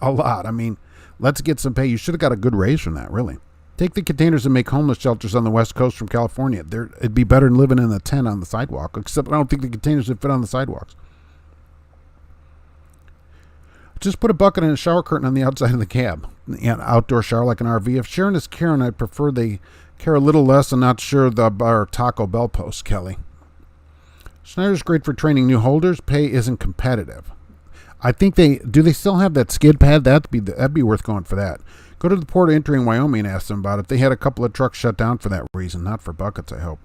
a lot. I mean, let's get some pay. You should have got a good raise from that, really. Take the containers and make homeless shelters on the West Coast from California. It'd be better than living in a tent on the sidewalk, except I don't think the containers would fit on the sidewalks. Just put a bucket and a shower curtain on the outside of the cab. An outdoor shower like an RV. If Sharon is Karen, I'd prefer they care a little less and not sure our Taco Bell post, Kelly. Schneider's great for training new holders. Pay isn't competitive. I think they still have that skid pad? That'd be worth going for that. Go to the port of entry in Wyoming and ask them about it. They had a couple of trucks shut down for that reason, not for buckets, I hope.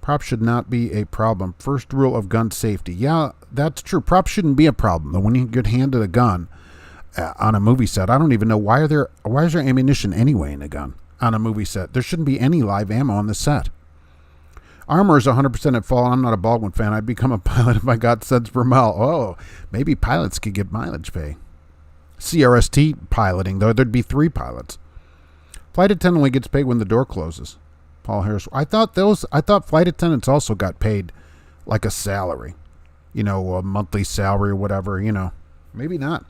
Props should not be a problem. First rule of gun safety. Yeah, that's true. Props shouldn't be a problem. Though when you get handed a gun on a movie set, I don't even know why is there ammunition anyway in a gun on a movie set. There shouldn't be any live ammo on the set. Armor is 100% at fault. I'm not a Baldwin fan. I'd become a pilot if I got cents per mile. Oh, maybe pilots could get mileage pay. CRST piloting, though, there'd be 3 pilots. Flight attendant only gets paid when the door closes. Paul Harris. I thought flight attendants also got paid like a salary. A monthly salary or whatever, Maybe not.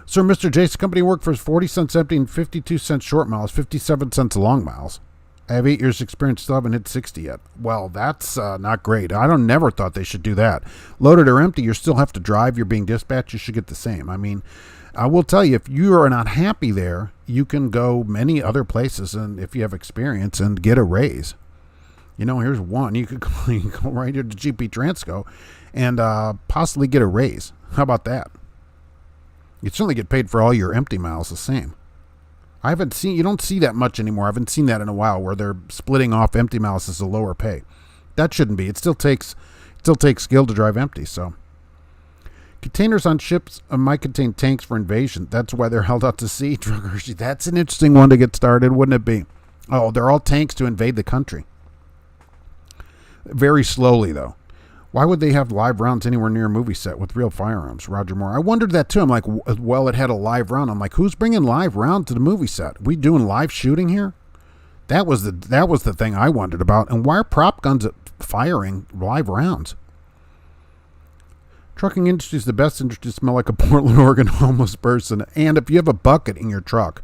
Sir, Mr. Jason Company worked for 40 cents empty and 52 cents short miles, 57 cents long miles. I have 8 years experience, still haven't hit 60 yet. Well, that's not great. I never thought they should do that. Loaded or empty, you still have to drive. You're being dispatched. You should get the same. I mean, I will tell you, if you are not happy there, you can go many other places, and if you have experience, and get a raise. Here's one. You could go right here to GP Transco and possibly get a raise. How about that? You'd certainly get paid for all your empty miles the same. You don't see that much anymore. I haven't seen that in a while where they're splitting off empty miles as a lower pay. That shouldn't be. It still takes skill to drive empty. So containers on ships might contain tanks for invasion. That's why they're held out to sea. That's an interesting one to get started, wouldn't it be? Oh, they're all tanks to invade the country. Very slowly, though. Why would they have live rounds anywhere near a movie set with real firearms? Roger Moore. I wondered that too. I'm like, well, it had a live round. I'm like, who's bringing live round to the movie set? We doing live shooting here? That was the thing I wondered about. And why are prop guns firing live rounds? Trucking industry is the best industry to smell like a Portland, Oregon homeless person. And if you have a bucket in your truck,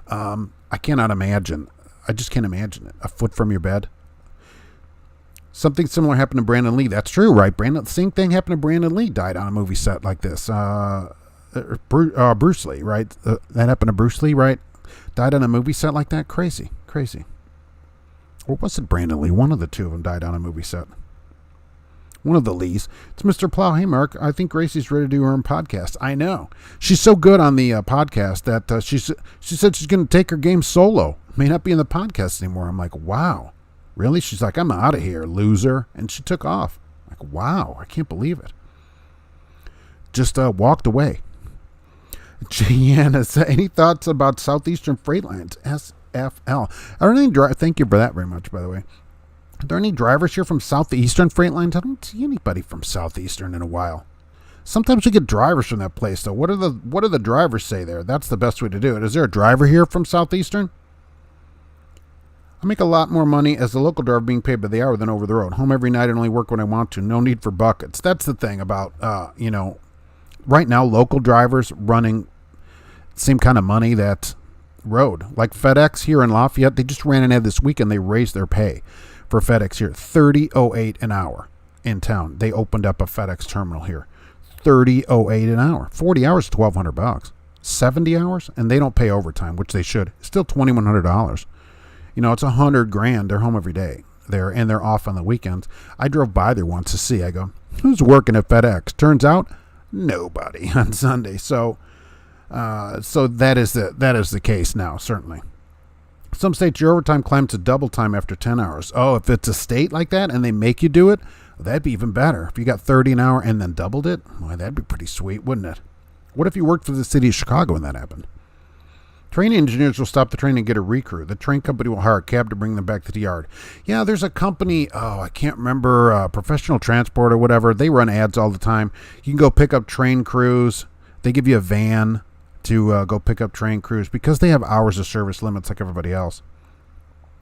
I cannot imagine. I just can't imagine it. A foot from your bed. Something similar happened to Brandon Lee. That's true, right? Same thing happened to Brandon Lee. Died on a movie set like this. Bruce Lee, right? That happened to Bruce Lee, right? Died on a movie set like that. Crazy. Or was it Brandon Lee? One of the two of them died on a movie set. one of the Lees. It's Mr. Plow. Hey, Mark, I think Gracie's ready to do her own podcast. I know. She's so good on the podcast that she said she's going to take her game solo. May not be in the podcast anymore. I'm like, wow. Really? She's like, I'm out of here, loser. And she took off. I'm like, wow, I can't believe it. Just walked away. Gianna, any thoughts about Southeastern Freight Lines, SFL? Thank you for that very much, by the way. Are there any drivers here from Southeastern Freight Lines? I don't see anybody from Southeastern in a while. Sometimes we get drivers from that place, though. What do the drivers say there? That's the best way to do it. Is there a driver here from Southeastern? I make a lot more money as a local driver being paid by the hour than over the road. Home every night and only work when I want to. No need for buckets. That's the thing about, right now, local drivers running same kind of money that road. Like FedEx here in Lafayette, they just ran an ad this weekend. They raised their pay for FedEx here. $30.08 an hour in town. They opened up a FedEx terminal here. $30.08 an hour. 40 hours, $1,200. 70 hours, and they don't pay overtime, which they should. Still $2,100. It's $100,000. They're home every day there, and they're off on the weekends. I drove by there once to see. I go, who's working at FedEx? Turns out, nobody on Sunday. So that is the case now, certainly. Some states, your overtime climbs to double time after 10 hours. Oh, if it's a state like that and they make you do it, that'd be even better. If you got 30 an hour and then doubled it, well, that'd be pretty sweet, wouldn't it? What if you worked for the city of Chicago and that happened? Train engineers will stop the train and get a recrew. The train company will hire a cab to bring them back to the yard. Yeah, there's a company, I can't remember, Professional Transport or whatever. They run ads all the time. You can go pick up train crews. They give you a van to go pick up train crews because they have hours of service limits like everybody else.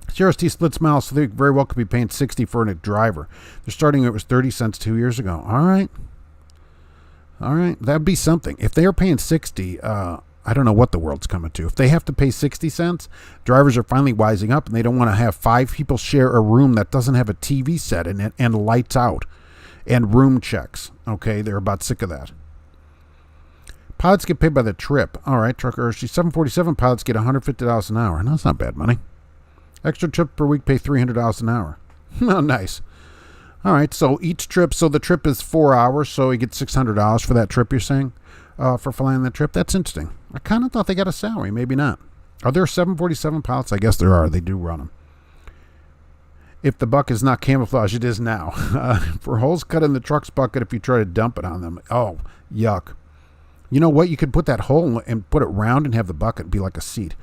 CRST splits miles, so they very well could be paying $60 for a driver. They're starting it was 30 cents 2 years ago. All right, that'd be something. If they are paying 60, I don't know what the world's coming to. If they have to pay 60 cents, drivers are finally wising up and they don't want to have 5 people share a room that doesn't have a TV set in it and lights out and room checks. Okay, they're about sick of that. Pilots get paid by the trip. All right, trucker, she's 747 pilots get $150 an hour. No, that's not bad money. Extra trip per week pay $300 an hour. Oh, nice. All right, so each trip, so the trip is 4 hours, so you get $600 for that trip, you're saying, for flying the trip? That's interesting. I kind of thought they got a salary. Maybe not. Are there 747 pilots? I guess there are. They do run them. If the bucket is not camouflage, it is now. For holes cut in the truck's bucket if you try to dump it on them. Oh, yuck. You know what? You could put that hole and put it round and have the bucket be like a seat.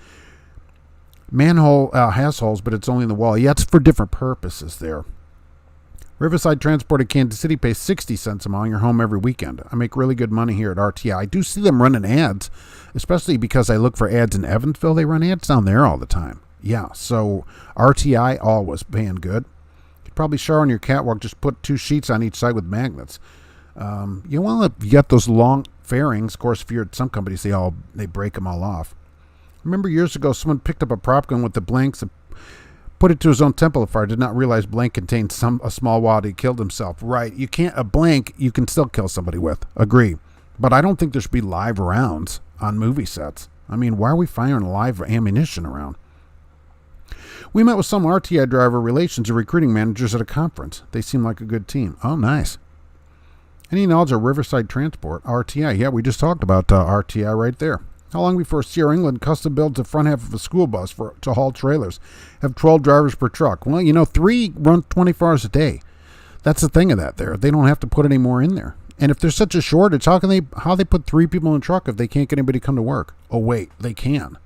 Manhole has holes, but it's only in the wall. Yeah, it's for different purposes there. Riverside Transport in Kansas City pays 60 cents a mile. You're home every weekend. I make really good money here at RTI. I do see them running ads, especially because I look for ads in Evansville. They run ads down there all the time. Yeah, so RTI always paying good. You could probably shower on your catwalk. Just put 2 sheets on each side with magnets. You want to get those long fairings. Of course, if you're at some companies, they break them all off. Remember years ago, someone picked up a prop gun with the blanks and put it to his own temple fire. Did not realize blank contained a small wad. He killed himself. Right. A blank you can still kill somebody with. Agree. But I don't think there should be live rounds on movie sets. I mean, why are we firing live ammunition around? We met with some RTI driver relations and recruiting managers at a conference. They seem like a good team. Oh, nice. Any knowledge of Riverside Transport? RTI. Yeah, we just talked about RTI right there. How long before Sierra England custom builds the front half of a school bus to haul trailers? Have 12 drivers per truck. Well, 3 run 24 hours a day. That's the thing of that there. They don't have to put any more in there. And if there's such a shortage, how they put 3 people in a truck if they can't get anybody to come to work? Oh, wait, they can.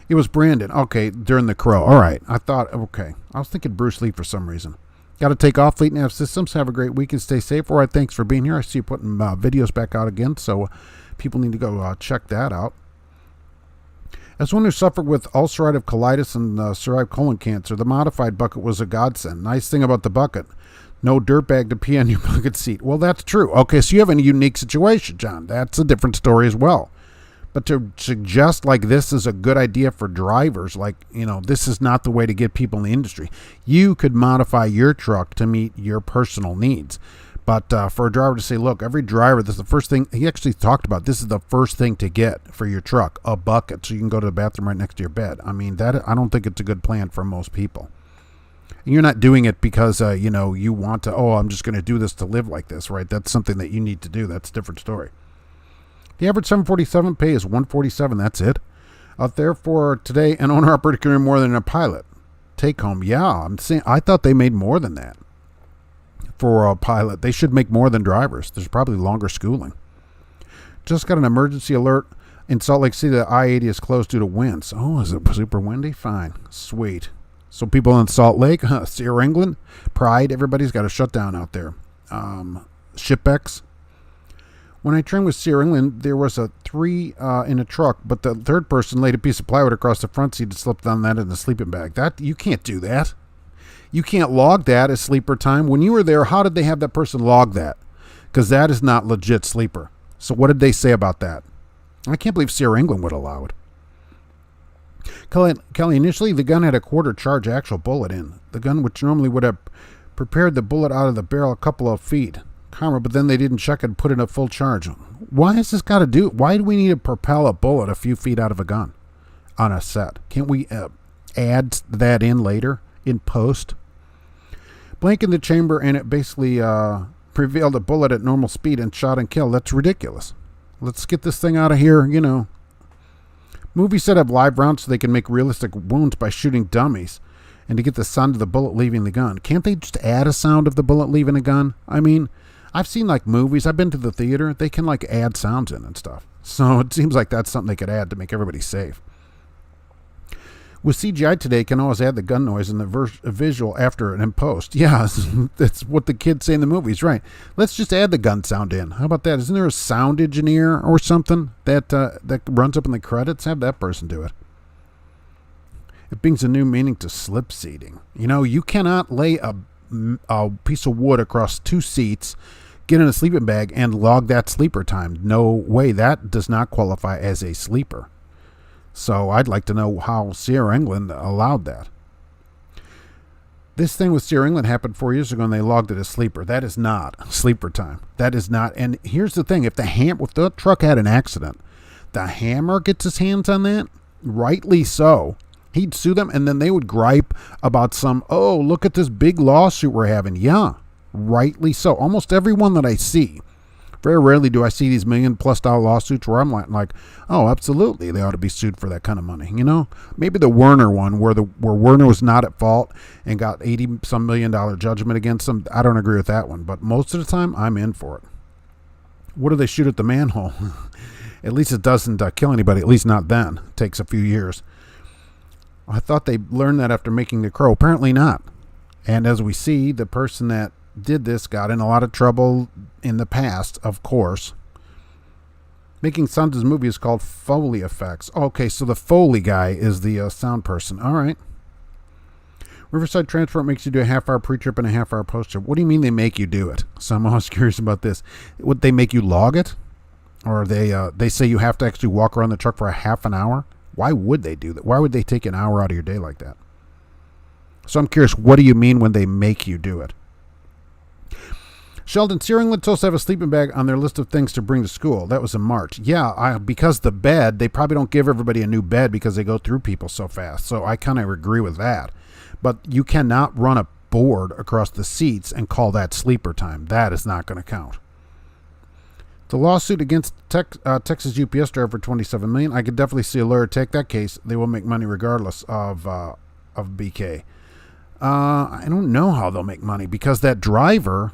It was Brandon. Okay, during the Crow. All right. I was thinking Bruce Lee for some reason. Got to take off. Fleet Nav Systems. Have a great week and stay safe. All right, thanks for being here. I see you putting videos back out again, so people need to go check that out. As one who suffered with ulcerative colitis and survived colon cancer, the modified bucket was a godsend. Nice thing about the bucket, no dirtbag to pee on your bucket seat. Well, that's true. Okay, so you have a unique situation, John. That's a different story as well. But to suggest like this is a good idea for drivers, this is not the way to get people in the industry. You could modify your truck to meet your personal needs. But for a driver to say, look, every driver, this is the first thing, he actually talked about, this is the first thing to get for your truck, a bucket, so you can go to the bathroom right next to your bed. I mean, I don't think it's a good plan for most people. And you're not doing it because, you want to, I'm just going to do this to live like this, right? That's something that you need to do. That's a different story. The average 747 pay is $147. That's it. Therefore, today, an owner-operator can earn more than a pilot. Take home, I thought they made more than that. For a pilot, they should make more than drivers. There's probably longer schooling. Just got an emergency alert in Salt Lake City. The I-80 is closed due to winds. Oh, is it super windy? Fine. Sweet. So people in Salt Lake, Sierra England, Pride, everybody's got to shut down out there. Shipex. When I trained with Sierra England, there was a 3 in a truck, but the third person laid a piece of plywood across the front seat and slipped on that in the sleeping bag. That you can't do that. You can't log that as sleeper time. When you were there, how did they have that person log that? Because that is not legit sleeper. So what did they say about that? I can't believe Sierra England would allow it. Kelly, initially the gun had a quarter charge actual bullet in. The gun, which normally would have prepared the bullet out of the barrel a couple of feet. But then they didn't check and put in a full charge. Why has this got to do? Why do we need to propel a bullet a few feet out of a gun on a set? Can't we add that in later in post? Blank in the chamber, and it basically prevailed a bullet at normal speed and shot and killed. That's ridiculous. Let's get this thing out of here, Movies set up live rounds so they can make realistic wounds by shooting dummies and to get the sound of the bullet leaving the gun. Can't they just add a sound of the bullet leaving a gun? I mean, I've seen movies. I've been to the theater. They can add sounds in and stuff. So it seems like that's something they could add to make everybody safe. With CGI today, can always add the gun noise and the visual after it in post. Yeah, that's what the kids say in the movies, right? Let's just add the gun sound in. How about that? Isn't there a sound engineer or something that runs up in the credits? Have that person do it. It brings a new meaning to slip seating. You cannot lay a piece of wood across 2 seats, get in a sleeping bag, and log that sleeper time. No way. That does not qualify as a sleeper. So I'd like to know how Sierra England allowed that. This thing with Sierra England happened 4 years ago, and they logged it as sleeper. That is not sleeper time. That is not. And here's the thing: if the truck had an accident, the hammer gets his hands on that, rightly so. He'd sue them, and then they would gripe about look at this big lawsuit we're having. Yeah, rightly so. Almost everyone that I see, very rarely do I see these $1 million+ lawsuits where I'm like, oh, absolutely, they ought to be sued for that kind of money. Maybe the Werner one where Werner was not at fault and got $80-some million judgment against them. I don't agree with that one, but most of the time, I'm in for it. What do they shoot at the manhole? At least it doesn't kill anybody. At least not then. It takes a few years. I thought they learned that after making The Crow. Apparently not. And as we see, the person that did this got in a lot of trouble in the past, of course. Making sound as movie is called Foley effects. Okay, so the Foley guy is the sound person. All right. Riverside Transport makes you do a half-hour pre-trip and a half-hour post-trip. What do you mean they make you do it? So I'm always curious about this. Would they make you log it? Or they say you have to actually walk around the truck for a half an hour? Why would they do that? Why would they take an hour out of your day like that? So I'm curious, what do you mean when they make you do it? Sheldon, Sierra England told us to have a sleeping bag on their list of things to bring to school. That was in March. Yeah, because the bed, they probably don't give everybody a new bed because they go through people so fast. So I kind of agree with that. But you cannot run a board across the seats and call that sleeper time. That is not going to count. The lawsuit against Texas UPS driver for $27 million. I could definitely see a lawyer take that case. They will make money regardless of BK. I don't know how they'll make money because that driver,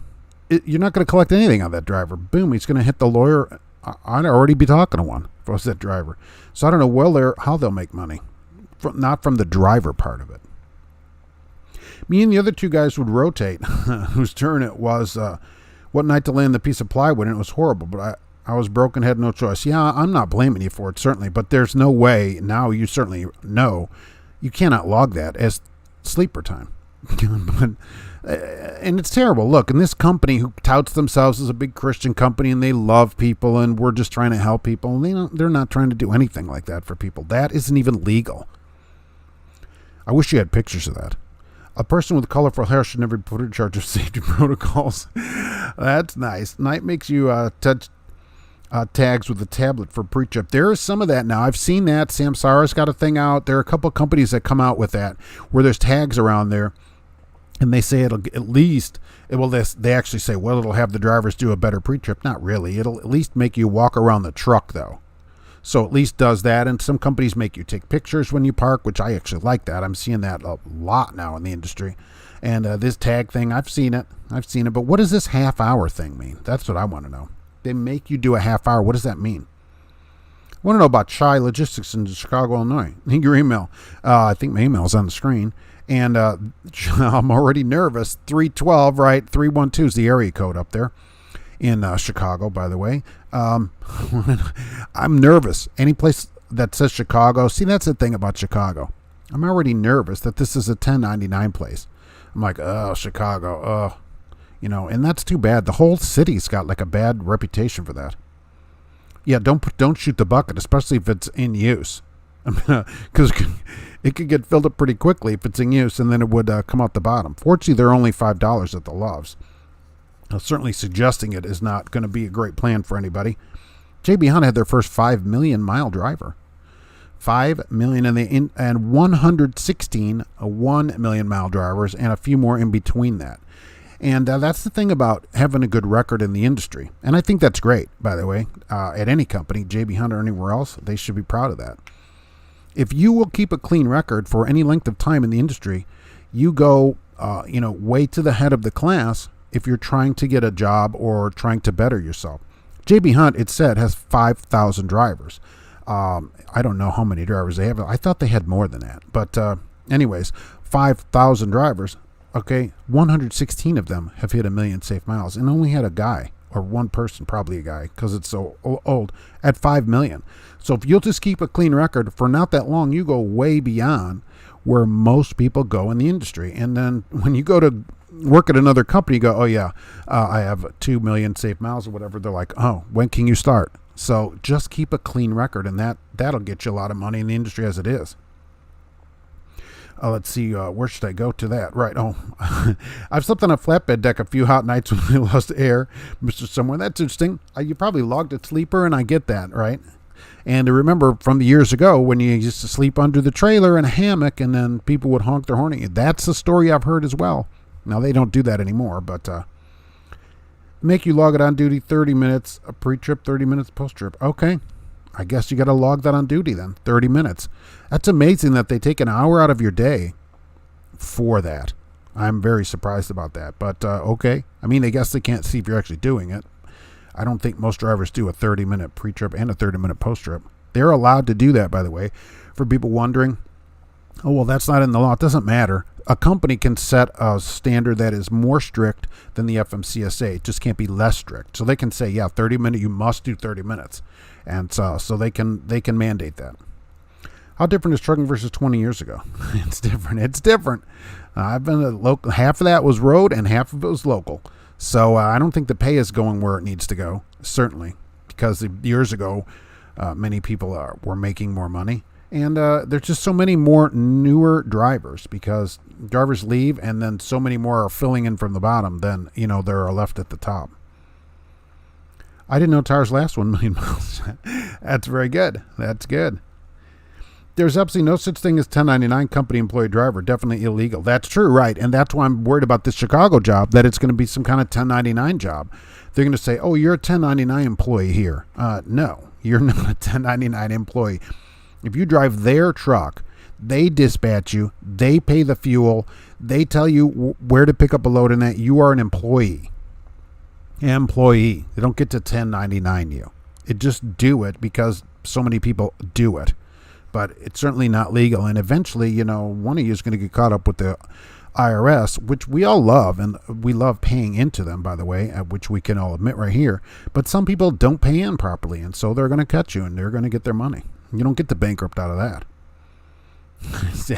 you're not going to collect anything on that driver. Boom, he's going to hit the lawyer. I'd already be talking to one if I was that driver. So I don't know how they'll make money, not from the driver part of it. Me and the other 2 guys would rotate, whose turn it was. What night to land the piece of plywood, and it was horrible, but I was broken, had no choice. Yeah, I'm not blaming you for it, certainly, but there's no way, now you certainly know, you cannot log that as sleeper time. And it's terrible. Look, and this company who touts themselves as a big Christian company, and they love people, and we're just trying to help people, and they're not trying to do anything like that for people. That isn't even legal. I wish you had pictures of that. A person with colorful hair should never be put in charge of safety protocols. That's nice. Knight makes you touch tags with a tablet for pre-trip. There is some of that now. I've seen that. Samsara's got a thing out. There are a couple of companies that come out with that where there's tags around there And they say it'll at least, they actually say, well, it'll have the drivers do a better pre-trip. Not really. It'll at least make you walk around the truck, though. So at least does that. And some companies make you take pictures when you park, which I actually like that. I'm seeing that a lot now in the industry. And this tag thing, I've seen it. But what does this half-hour thing mean? That's what I want to know. They make you do a half hour. What does that mean? I want to know about Chai Logistics in Chicago, Illinois. I think your email. I think my email is on the screen. And I'm already nervous. 312, right? 312 is the area code up there in Chicago, by the way. I'm nervous. Any place that says Chicago. See, that's the thing about Chicago. I'm already nervous that this is a 1099 place. I'm like, oh, Chicago. And that's too bad. The whole city's got like a bad reputation for that. Yeah, don't shoot the bucket, especially if it's in use. Because it could get filled up pretty quickly if it's in use, and then it would come out the bottom. Fortunately, they're only $5 at the Loves. Certainly suggesting it is not going to be a great plan for anybody. J.B. Hunt had their first 5 million mile driver. 5 million and 116 1 million mile drivers, and a few more in between that. And that's the thing about having a good record in the industry. And I think that's great, by the way. At any company, J.B. Hunt or anywhere else, they should be proud of that. If you will keep a clean record for any length of time in the industry, you go, way to the head of the class if you're trying to get a job or trying to better yourself. J.B. Hunt, it said, has 5,000 drivers. I don't know how many drivers they have. I thought they had more than that. But anyways, 5,000 drivers. Okay, 116 of them have hit 1 million safe miles, and only had a guy, or one person, probably a guy, because it's so old, at 5 million. So if you'll just keep a clean record for not that long, you go way beyond where most people go in the industry. And then when you go to work at another company, you go, oh yeah, I have 2 million safe miles or whatever. They're like, oh, when can you start? So just keep a clean record, and that'll get you a lot of money in the industry as it is. Let's see, where should I go to that? Right, I've slept on a flatbed deck a few hot nights when we lost air, Mr. Somewhere. That's interesting. You probably logged a sleeper, and I get that, right? And I remember from the years ago when you used to sleep under the trailer in a hammock, and then people would honk their horn at you. That's a story I've heard as well. Now, they don't do that anymore, but make you log it on duty 30 minutes, a pre-trip, 30 minutes post-trip. Okay. I guess you got to log that on duty then, 30 minutes. That's amazing that they take an hour out of your day for that. I'm very surprised about that, but okay. I mean, I guess they can't see if you're actually doing it. I don't think most drivers do a 30-minute pre-trip and a 30-minute post-trip. They're allowed to do that, by the way. For people wondering, oh, well, that's not in the law. It doesn't matter. A company can set a standard that is more strict than the FMCSA. It just can't be less strict. So they can say, yeah, 30 minutes, you must do 30 minutes. And so they can mandate that. How different is trucking versus 20 years ago? It's different. I've been a local. Half of that was road and half of it was local. So I don't think the pay is going where it needs to go, certainly, because years ago, many people were making more money. And there's just so many more newer drivers because drivers leave, and then so many more are filling in from the bottom than, there are left at the top. I didn't know tires last 1 million miles. That's very good. That's good. There's absolutely no such thing as 1099 company employee driver. Definitely illegal. That's true, right? And that's why I'm worried about this Chicago job, that it's going to be some kind of 1099 job. They're going to say, oh, you're a 1099 employee here. No, you're not a 1099 employee. If you drive their truck, they dispatch you, they pay the fuel, they tell you where to pick up a load in that, you are an employee. Employee. They don't get to 1099 you. It just do it because so many people do it. But it's certainly not legal. And eventually, one of you is going to get caught up with the IRS, which we all love, and we love paying into them, by the way, which we can all admit right here. But some people don't pay in properly, and so they're going to cut you, and they're going to get their money. You don't get the bankrupt out of that.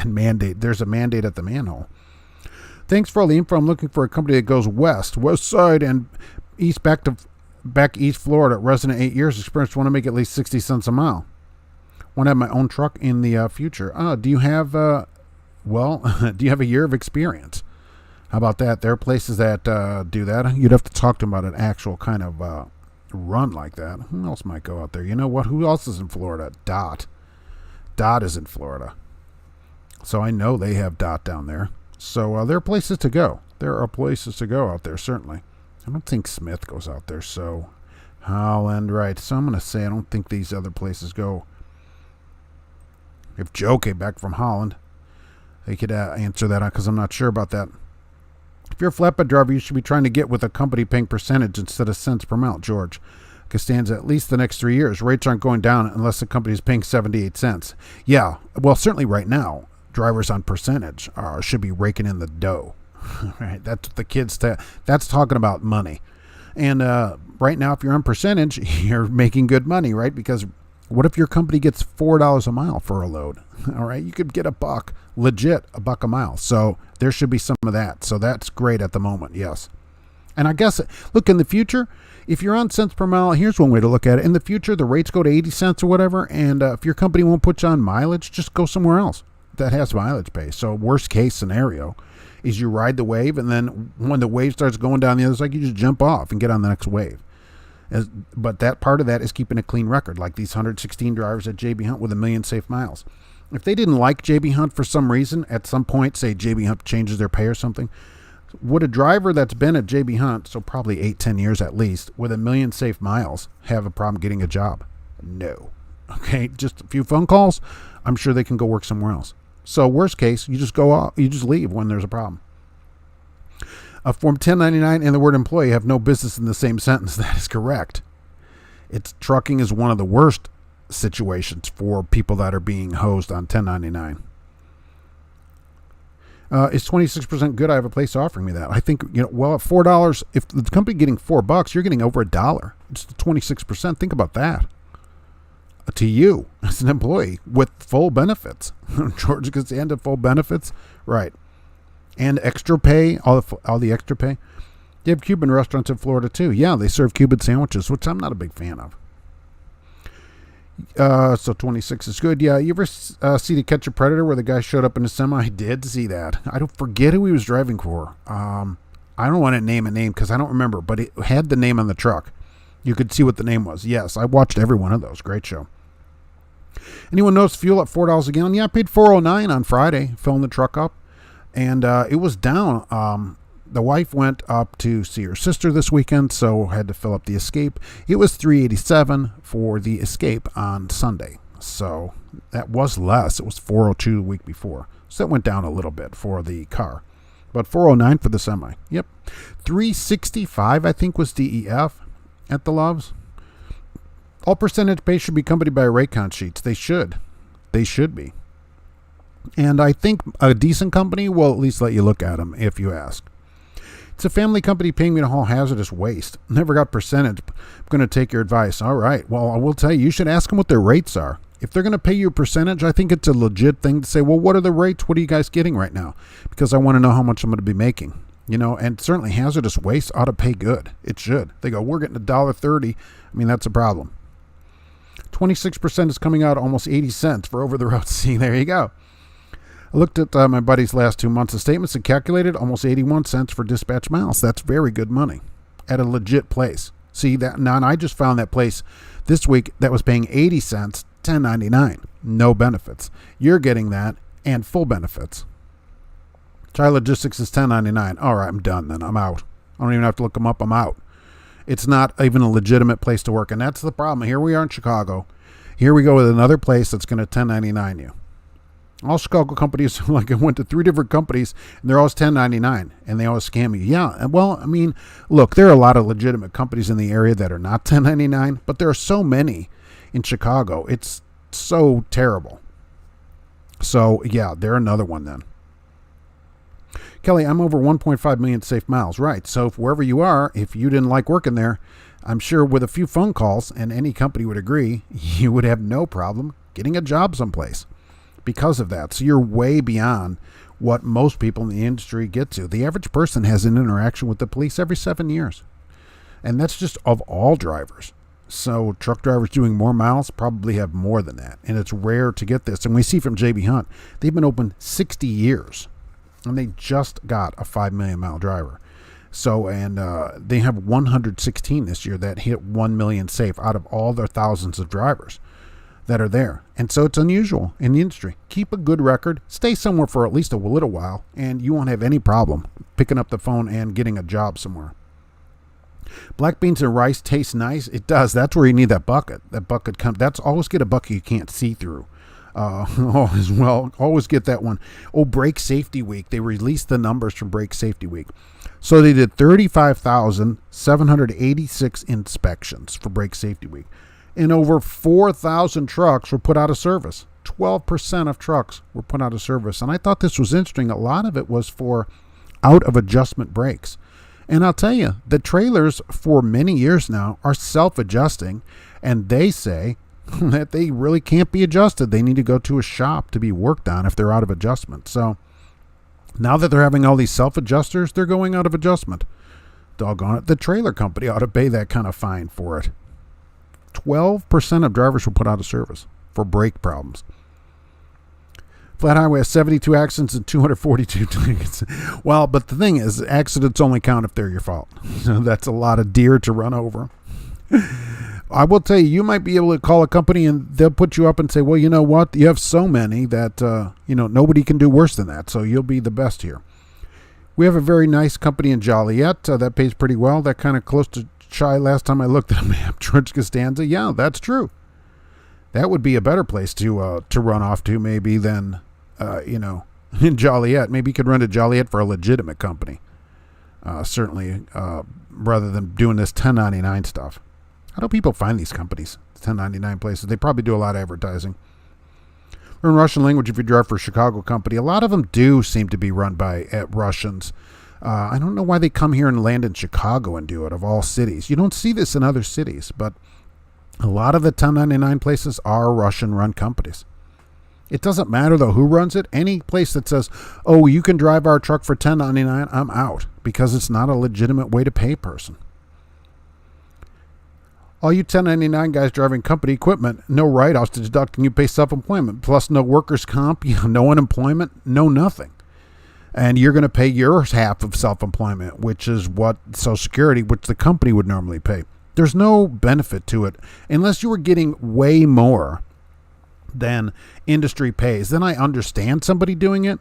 And mandate. There's a mandate at the manhole. Thanks for all the info. I'm looking for a company that goes west side, and east back east Florida. Resident 8 years experience. Want to make at least 60 cents a mile. Want to have my own truck in the future. Do you have do you have a year of experience? How about that? There are places that do that. You'd have to talk to them about an actual kind of run like that. Who else might go out there? You know what? Who else is in Florida? Dot is in Florida. So I know they have Dot down there. So there are places to go. There are places to go out there, certainly. I don't think Smith goes out there, so Holland, right. So I'm going to say I don't think these other places go. If Joe came back from Holland, they could answer that because I'm not sure about that. If you're a flatbed driver, you should be trying to get with a company paying percentage instead of cents per mile, George. Costanza, at least the next 3 years. Rates aren't going down unless the company is paying 78 cents. Yeah, well, certainly right now, drivers on percentage should be raking in the dough. Right, that's what the kids. That's talking about money. And right now, if you're on percentage, you're making good money, right? Because what if your company gets $4 a mile for a load? All right, you could get $1, legit $1 a mile. So there should be some of that. So that's great at the moment, yes. And I guess, look, in the future, if you're on cents per mile, here's one way to look at it. In the future, the rates go to 80 cents or whatever, and if your company won't put you on mileage, just go somewhere else that has mileage pay. So worst case scenario is you ride the wave, and then when the wave starts going down the other side, you just jump off and get on the next wave. But that part of that is keeping a clean record, like these 116 drivers at JB Hunt with 1 million safe miles. If they didn't like JB Hunt for some reason, at some point, say JB Hunt changes their pay or something, would a driver that's been at JB Hunt, so probably 8-10 years at least, with 1 million safe miles, have a problem getting a job? No. Okay, just a few phone calls, I'm sure they can go work somewhere else. So worst case, you just go off, you just leave when there's a problem. Form 1099 and the word employee have no business in the same sentence. That is correct. Trucking is one of the worst situations for people that are being hosed on 1099. Is 26% good? I have a place offering me that. I think, well, at $4, if the company getting $4, you're getting over $1. It's 26%. Think about that. To you as an employee with full benefits. George gets the end of full benefits. Right. And extra pay, all the extra pay. They have Cuban restaurants in Florida too. Yeah, they serve Cuban sandwiches, which I'm not a big fan of. So 26 is good. Yeah, you ever see To Catch a Predator where the guy showed up in a semi? I did see that. I don't forget who he was driving for. I don't want to name a name because I don't remember, but it had the name on the truck. You could see what the name was. Yes, I watched every one of those. Great show. Anyone notice fuel at $4 a gallon? Yeah, I paid $4.09 on Friday, filling the truck up, and it was down. The wife went up to see her sister this weekend, so had to fill up the Escape. It was $3.87 for the Escape on Sunday, so that was less. It was $4.02 the week before, so that went down a little bit for the car, but $4.09 for the semi. Yep, $3.65 I think was DEF at the Loves. All percentage pay should be accompanied by rate count sheets. They should be. And I think a decent company will at least let you look at them if you ask. It's a family company paying me to haul hazardous waste. Never got percentage. I'm going to take your advice. All right. Well, I will tell you, you should ask them what their rates are. If they're going to pay you a percentage, I think it's a legit thing to say, well, what are the rates? What are you guys getting right now? Because I want to know how much I'm going to be making. And certainly hazardous waste ought to pay good. It should. They go, we're getting $1.30. I mean, that's a problem. 26% is coming out almost 80 cents for over the road. See, there you go. I looked at my buddy's last 2 months of statements and calculated almost 81 cents for dispatch miles. That's very good money at a legit place. See that now, and I just found that place this week that was paying 80 cents, $10.99, no benefits. You're getting that and full benefits. Child Logistics is $10.99. All right, I'm done then. I'm out. I don't even have to look them up. I'm out. It's not even a legitimate place to work, and that's the problem. Here we are in Chicago. Here we go with another place that's going to 1099 you. All Chicago companies, like I went to 3 different companies, and they're always 1099, and they always scam you. Yeah, well, I mean, look, there are a lot of legitimate companies in the area that are not 1099, but there are so many in Chicago. It's so terrible. So, yeah, they're another one then. Kelly, I'm over 1.5 million safe miles. Right. So if wherever you are, if you didn't like working there, I'm sure with a few phone calls, and any company would agree, you would have no problem getting a job someplace because of that. So you're way beyond what most people in the industry get to. The average person has an interaction with the police every 7 years. And that's just of all drivers. So truck drivers doing more miles probably have more than that. And it's rare to get this. And we see from JB Hunt, they've been open 60 years. And they just got a 5 million mile driver. So, and they have 116 this year that hit 1 million safe out of all their thousands of drivers. that are there. And so it's unusual in the industry. Keep a good record, stay somewhere for at least a little while, and you won't have any problem picking up the phone and getting a job somewhere. Black beans and rice taste nice. It does. That's where you need that bucket. That bucket that's always get a bucket you can't see through. As well, always get that one. Brake Safety Week. They released the numbers from Brake Safety Week. So they did 35,786 inspections for Brake Safety Week. And over 4,000 trucks were put out of service. 12% of trucks were put out of service. And I thought this was interesting. A lot of it was for out of adjustment brakes. And I'll tell you, the trailers for many years now are self-adjusting, and they say that they really can't be adjusted. They need to go to a shop to be worked on if they're out of adjustment. So now that they're having all these self-adjusters, they're going out of adjustment. Doggone it. The trailer company ought to pay that kind of fine for it. 12% of drivers were put out of service for brake problems. Flat Highway has 72 accidents and 242 tickets. Well, but the thing is, accidents only count if they're your fault. So that's a lot of deer to run over. I will tell you, you might be able to call a company and they'll put you up and say, well, you know what? You have so many that, nobody can do worse than that. So you'll be the best here. We have a very nice company in Joliet that pays pretty well. That kind of close to shy last time I looked at a map. George Costanza. Yeah, that's true. That would be a better place to run off to maybe than, in Joliet. Maybe you could run to Joliet for a legitimate company. Certainly, rather than doing this 1099 stuff. How do people find these companies, 1099 places? They probably do a lot of advertising. Learn Russian language if you drive for a Chicago company. A lot of them do seem to be run by Russians. I don't know why they come here and land in Chicago and do it, of all cities. You don't see this in other cities, but a lot of the 1099 places are Russian-run companies. It doesn't matter, though, who runs it. Any place that says, oh, you can drive our truck for $10.99, I'm out, because it's not a legitimate way to pay a person. All you 1099 guys driving company equipment, no write-offs to deduct, and you pay self-employment, plus no workers' comp, no unemployment, no nothing. And you're going to pay your half of self-employment, which is what Social Security, which the company would normally pay. There's no benefit to it unless you were getting way more than industry pays. Then I understand somebody doing it.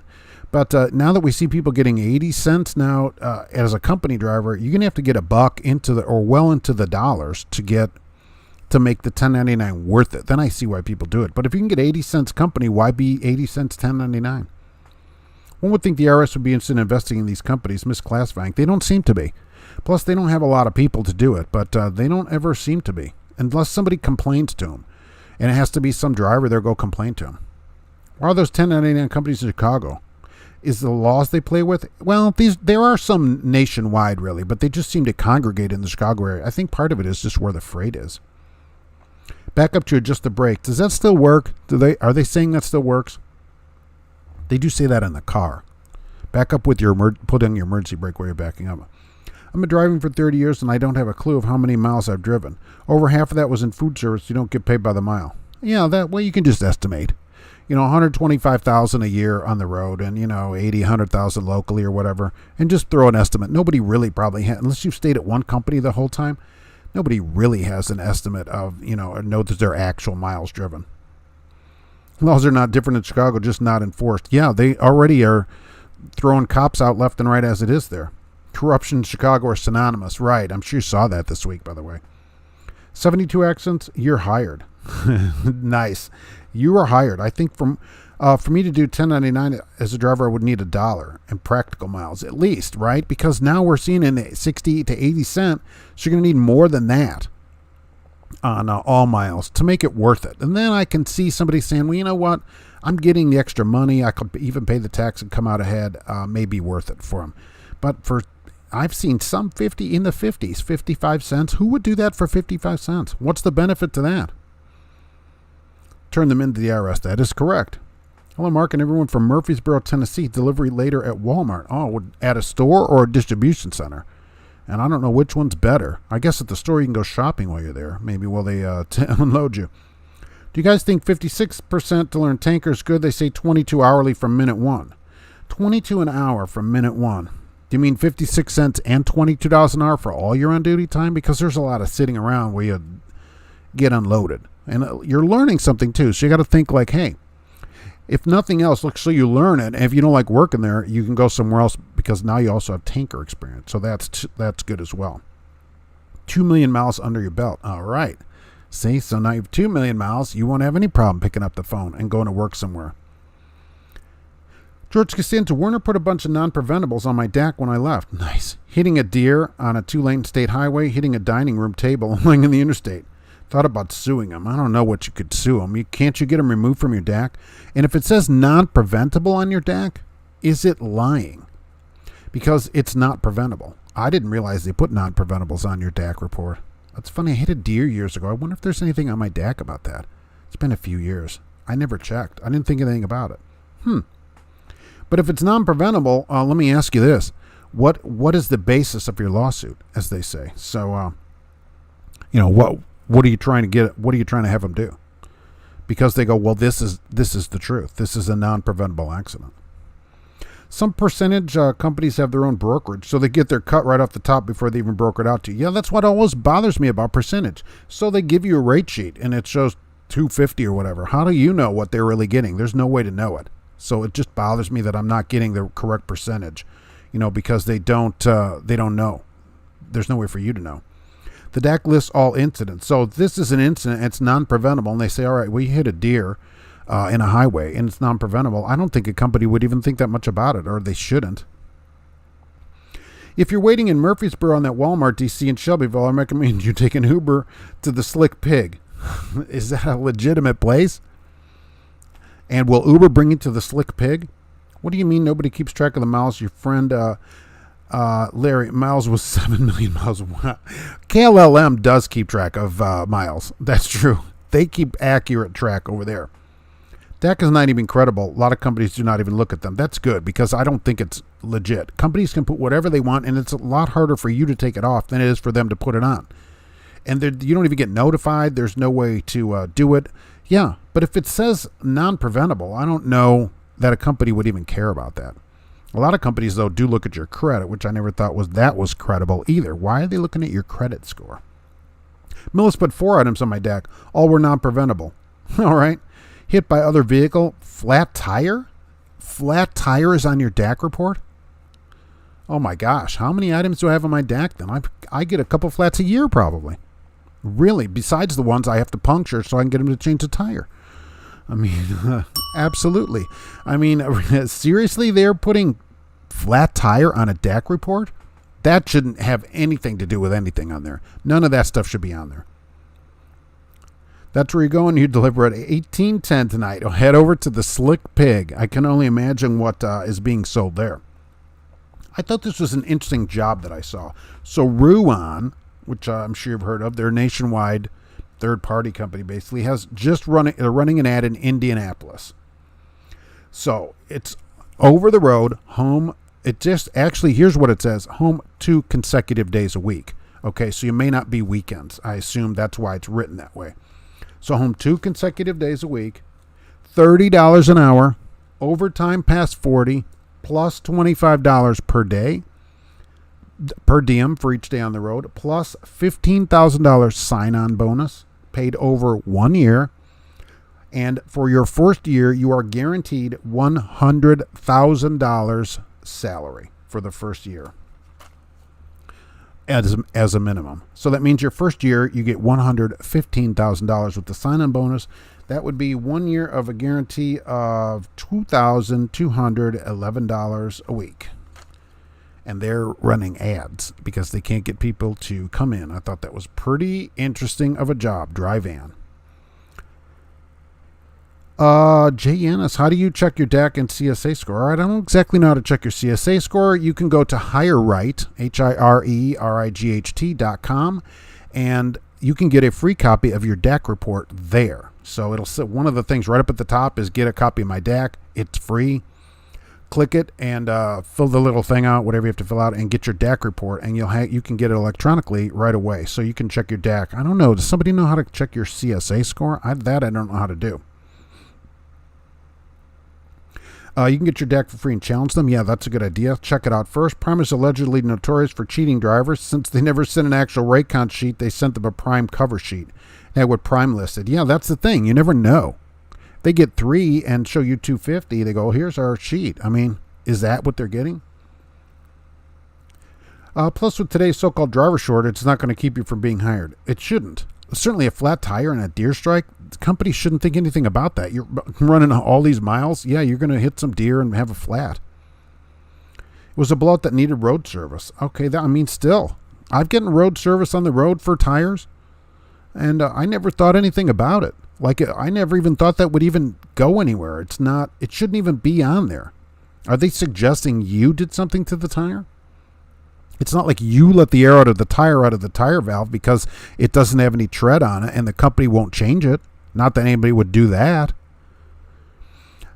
But now that we see people getting 80 cents now as a company driver, you're going to have to get $1 into the dollars to make the 1099 worth it. Then I see why people do it. But if you can get 80 cents company, why be 80 cents 1099? One would think the IRS would be interested in investing in these companies, misclassifying. They don't seem to be. Plus, they don't have a lot of people to do it, but they don't ever seem to be. Unless somebody complains to them. And it has to be some driver, they'll go complain to them. Why are those 1099 companies in Chicago? Is the laws they play with? Well, there are some nationwide, really, but they just seem to congregate in the Chicago area. I think part of it is just where the freight is. Back up to adjust the brake. Does that still work? Are they saying that still works? They do say that in the car. Back up with put in your emergency brake while you're backing up. I've been driving for 30 years and I don't have a clue of how many miles I've driven. Over half of that was in food service. You don't get paid by the mile. Yeah, that way you can just estimate. 125,000 a year on the road and, 80, 100,000 locally or whatever. And just throw an estimate. Nobody really probably unless you've stayed at one company the whole time, nobody really has an estimate of, or knows their actual miles driven. Laws are not different in Chicago, just not enforced. Yeah, they already are throwing cops out left and right as it is there. Corruption in Chicago are synonymous. Right, I'm sure you saw that this week, by the way. 72 accidents, you're hired. Nice. You are hired. I think for me to do 1099 as a driver, I would need $1 in practical miles at least, right? Because now we're seeing in 60 to 80 cents, so you're going to need more than that on all miles to make it worth it. And then I can see somebody saying, well, you know what? I'm getting the extra money. I could even pay the tax and come out ahead. May be worth it for them. But I've seen some 50 in the 50s, 55 cents. Who would do that for 55 cents? What's the benefit to that? Turn them into the IRS. That is correct. Hello, Mark, and everyone from Murfreesboro, Tennessee. Delivery later at Walmart. Oh, at a store or a distribution center? And I don't know which one's better. I guess at the store you can go shopping while you're there. Maybe while they unload you. Do you guys think 56% to learn tanker is good? They say 22 hourly from minute one. 22 an hour from minute one. Do you mean 56 cents and $22 an hour for all your on-duty time? Because there's a lot of sitting around where get unloaded. And you're learning something too. So you got to think like, hey, if nothing else, look, so you learn it. And if you don't like working there, you can go somewhere else because now you also have tanker experience. So that's good as well. 2 million miles under your belt. All right. See, so now you have 2 million miles. You won't have any problem picking up the phone and going to work somewhere. George Costanza, Werner put a bunch of non-preventables on my DAC when I left. Nice. Hitting a deer on a 2-lane state highway, hitting a dining room table lying in the interstate. Thought about suing him. I don't know what you could sue him. Can't you get him removed from your DAC? And if it says non-preventable on your DAC, is it lying? Because it's not preventable. I didn't realize they put non-preventables on your DAC report. That's funny. I hit a deer years ago. I wonder if there's anything on my DAC about that. It's been a few years. I never checked. I didn't think anything about it. But if it's non-preventable, let me ask you this. What is the basis of your lawsuit, as they say? So, what are you trying to get? What are you trying to have them do? Because they go, well, this is the truth. This is a non-preventable accident. Some percentage companies have their own brokerage, so they get their cut right off the top before they even broker it out to you. Yeah, that's what always bothers me about percentage. So they give you a rate sheet, and it shows $250 or whatever. How do you know what they're really getting? There's no way to know it. So it just bothers me that I'm not getting the correct percentage, because they don't know. There's no way for you to know. The DAC lists all incidents. So this is an incident, it's non-preventable, and they say, all right, we hit a deer in a highway, and it's non-preventable. I don't think a company would even think that much about it, or they shouldn't. If you're waiting in Murfreesboro on that Walmart DC in Shelbyville, I recommend you take an Uber to the Slick Pig. Is that a legitimate place? And will Uber bring you to the Slick Pig? What do you mean nobody keeps track of the miles? Your friend Larry, miles was 7 million miles. KLLM does keep track of miles. That's true. They keep accurate track over there. DAC is not even credible. A lot of companies do not even look at them. That's good because I don't think it's legit. Companies can put whatever they want, and it's a lot harder for you to take it off than it is for them to put it on. And you don't even get notified. There's no way to do it. Yeah, but if it says non-preventable, I don't know that a company would even care about that. A lot of companies, though, do look at your credit, which I never thought was credible either. Why are they looking at your credit score? Millis put 4 items on my DAC. All were non-preventable. All right. Hit by other vehicle. Flat tire? Flat tire is on your DAC report? Oh, my gosh. How many items do I have on my DAC then? I get a couple flats a year probably. Really, besides the ones I have to puncture so I can get them to change the tire. I mean, absolutely. I mean, seriously, they're putting flat tire on a DAC report? That shouldn't have anything to do with anything on there. None of that stuff should be on there. That's where you're going. You deliver at 1810 tonight. Head over to the Slick Pig. I can only imagine what is being sold there. I thought this was an interesting job that I saw. So Ruan, which I'm sure you've heard of, they're a nationwide third-party company, basically, they're running an ad in Indianapolis. So it's over the road, home. It just actually, here's what it says: home 2 consecutive days a week. Okay, so you may not be weekends. I assume that's why it's written that way. So home 2 consecutive days a week, $30 an hour, overtime past 40, plus $25 per day, per diem for each day on the road, plus $15,000 sign-on bonus paid over 1 year. And for your first year, you are guaranteed $100,000 salary for the first year as a minimum. So that means your first year, you get $115,000 with the sign-on bonus. That would be 1 year of a guarantee of $2,211 a week. And they're running ads because they can't get people to come in. I thought that was pretty interesting of a job. Dry van. Jay Yanis, how do you check your DAC and CSA score? All right, I don't exactly know how to check your CSA score. You can go to HireRight, HireRight.com, and you can get a free copy of your DAC report there. So it'll say one of the things right up at the top is get a copy of my DAC. It's free. Click it and fill the little thing out, whatever you have to fill out, and get your DAC report, and you can get it electronically right away. So you can check your DAC. I don't know. Does somebody know how to check your CSA score? I don't know how to do. You can get your DAC for free and challenge them. Yeah, that's a good idea. Check it out first. Prime is allegedly notorious for cheating drivers. Since they never sent an actual Raycon sheet, they sent them a Prime cover sheet. That what Prime listed. Yeah, that's the thing. You never know. They get 3 and show you 250. They go, here's our sheet. I mean, is that what they're getting? Plus, with today's so-called driver shortage, it's not going to keep you from being hired. It shouldn't. Certainly a flat tire and a deer strike, the company shouldn't think anything about that. You're running all these miles. Yeah, you're going to hit some deer and have a flat. It was a blowout that needed road service. Okay, still. I've gotten road service on the road for tires, and I never thought anything about it. I never even thought that would even go anywhere. It shouldn't even be on there. Are they suggesting you did something to the tire? It's not like you let the air out of the tire valve because it doesn't have any tread on it and the company won't change it. Not that anybody would do that.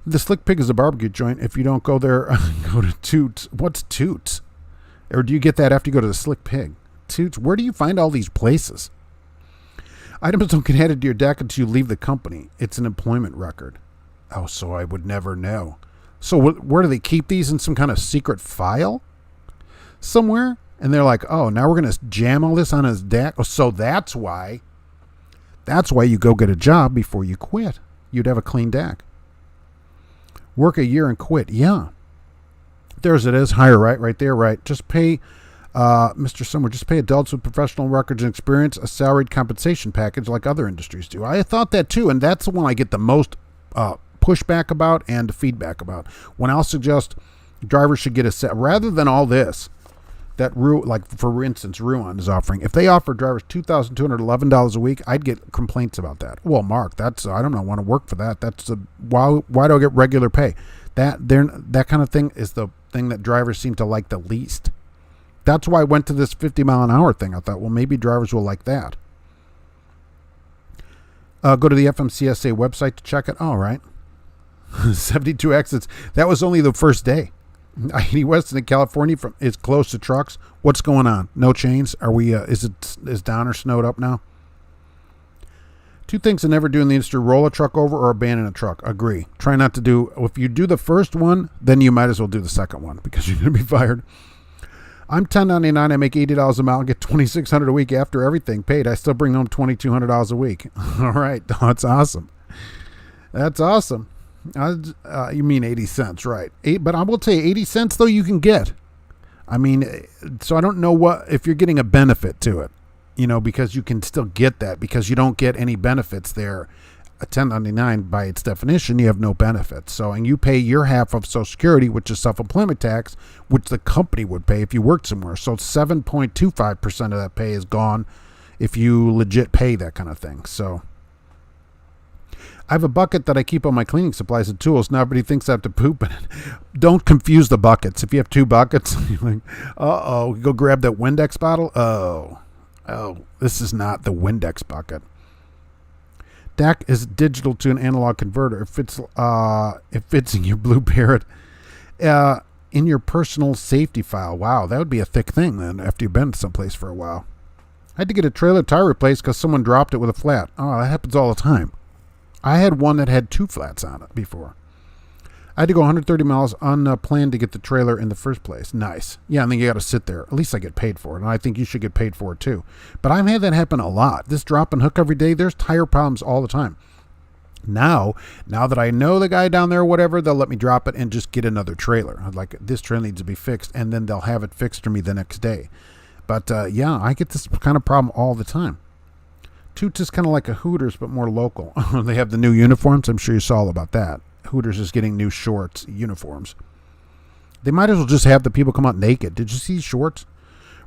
The Slick Pig is a barbecue joint. If you don't go there, go to Toots. What's Toots? Or do you get that after you go to the Slick Pig? Toots, where do you find all these places? Items don't get added to your deck until you leave the company. It's an employment record. Oh, so I would never know. So where do they keep these? In some kind of secret file? Somewhere? And they're like, oh, now we're going to jam all this on his deck. Oh, so that's why you go get a job before you quit. You'd have a clean deck. Work a year and quit. Yeah. There's it is. Hire, right there, right. Just pay, Mr. Summer, just pay adults with professional records and experience a salaried compensation package like other industries do. I thought that too, and that's the one I get the most pushback about and feedback about. When I'll suggest drivers should get rather than all this, that like for instance, Ruan is offering. If they offer drivers $2,211 a week, I'd get complaints about that. Well, Mark, that's I don't know, want to work for that. That's why do I get regular pay? That kind of thing is the thing that drivers seem to like the least. That's why I went to this 50 mile an hour thing. I thought, well, maybe drivers will like that. Go to the FMCSA website to check it. All right. 72 exits. That was only the first day. I-80 West in California is closed to trucks. What's going on? No chains? Are we? Is down or snowed up now? 2 things to never do in the industry: roll a truck over or abandon a truck. Agree. Try not to do. If you do the first one, then you might as well do the second one because you're going to be fired. I'm 1099. I make $80 a mile and get $2,600 a week after everything paid. I still bring home $2,200 a week. All right, that's awesome. That's awesome. You mean 80 cents, right? But I will tell you, 80 cents though you can get. I mean, so I don't know if you're getting a benefit to it, because you can still get that because you don't get any benefits there. A 1099 by its definition, you have no benefits. So, and you pay your half of Social Security, which is self-employment tax, which the company would pay if you worked somewhere. So 7.25% of that pay is gone if you legit pay that kind of thing. So I have a bucket that I keep on my cleaning supplies and tools. Now everybody thinks I have to poop in it. Don't confuse the buckets. If you have 2 buckets, you're like, uh-oh, go grab that Windex bottle. Oh, this is not the Windex bucket. DAC is digital to an analog converter. It fits in your Blue Parrot in your personal safety file. Wow, that would be a thick thing then after you've been someplace for a while. I had to get a trailer tire replaced because someone dropped it with a flat. Oh, that happens all the time. I had one that had 2 flats on it before. I had to go 130 miles unplanned to get the trailer in the first place. Nice. Yeah, and then you got to sit there. At least I get paid for it, and I think you should get paid for it too. But I've had that happen a lot. This drop and hook every day, there's tire problems all the time. Now that I know the guy down there or whatever, they'll let me drop it and just get another trailer. I'm like, this trailer needs to be fixed, and then they'll have it fixed for me the next day. But yeah, I get this kind of problem all the time. Toots is kind of like a Hooters, but more local. They have the new uniforms. I'm sure you saw all about that. Hooters is getting new shorts, uniforms. They might as well just have the people come out naked. Did you see shorts?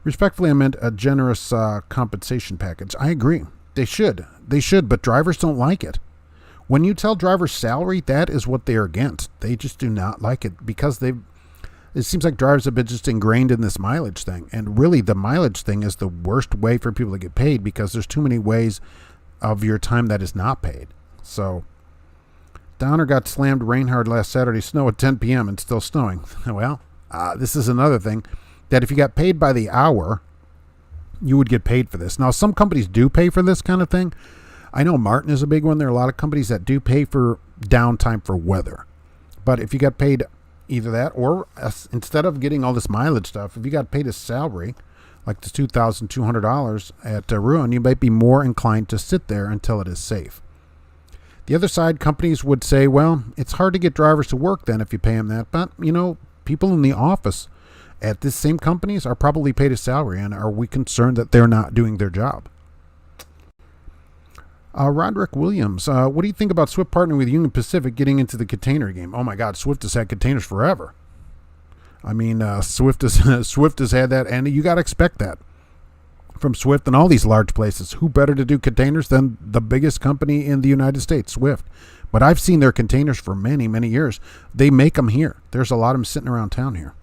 Respectfully, I meant a generous compensation package. I agree. They should, but drivers don't like it. When you tell drivers salary, that is what they're against. They just do not like it because it seems like drivers have been just ingrained in this mileage thing. And really, the mileage thing is the worst way for people to get paid because there's too many ways of your time that is not paid. So, Downer got slammed rain hard last Saturday, snow at 10 p.m. and still snowing. Well, this is another thing that if you got paid by the hour, you would get paid for this. Now, some companies do pay for this kind of thing. I know Martin is a big one. There are a lot of companies that do pay for downtime for weather. But if you got paid either that or instead of getting all this mileage stuff, if you got paid a salary, like the $2,200 at Ruin, you might be more inclined to sit there until it is safe. The other side, companies would say, well, it's hard to get drivers to work then if you pay them that. But, people in the office at this same companies are probably paid a salary, and are we concerned that they're not doing their job? Roderick Williams, what do you think about Swift partnering with Union Pacific getting into the container game? Oh my God, Swift has had containers forever. I mean, Swift has had that, and you got to expect that from Swift and all these large places. Who better to do containers than the biggest company in the United States, Swift? But I've seen their containers for many, many years. They make them here. There's a lot of them sitting around town here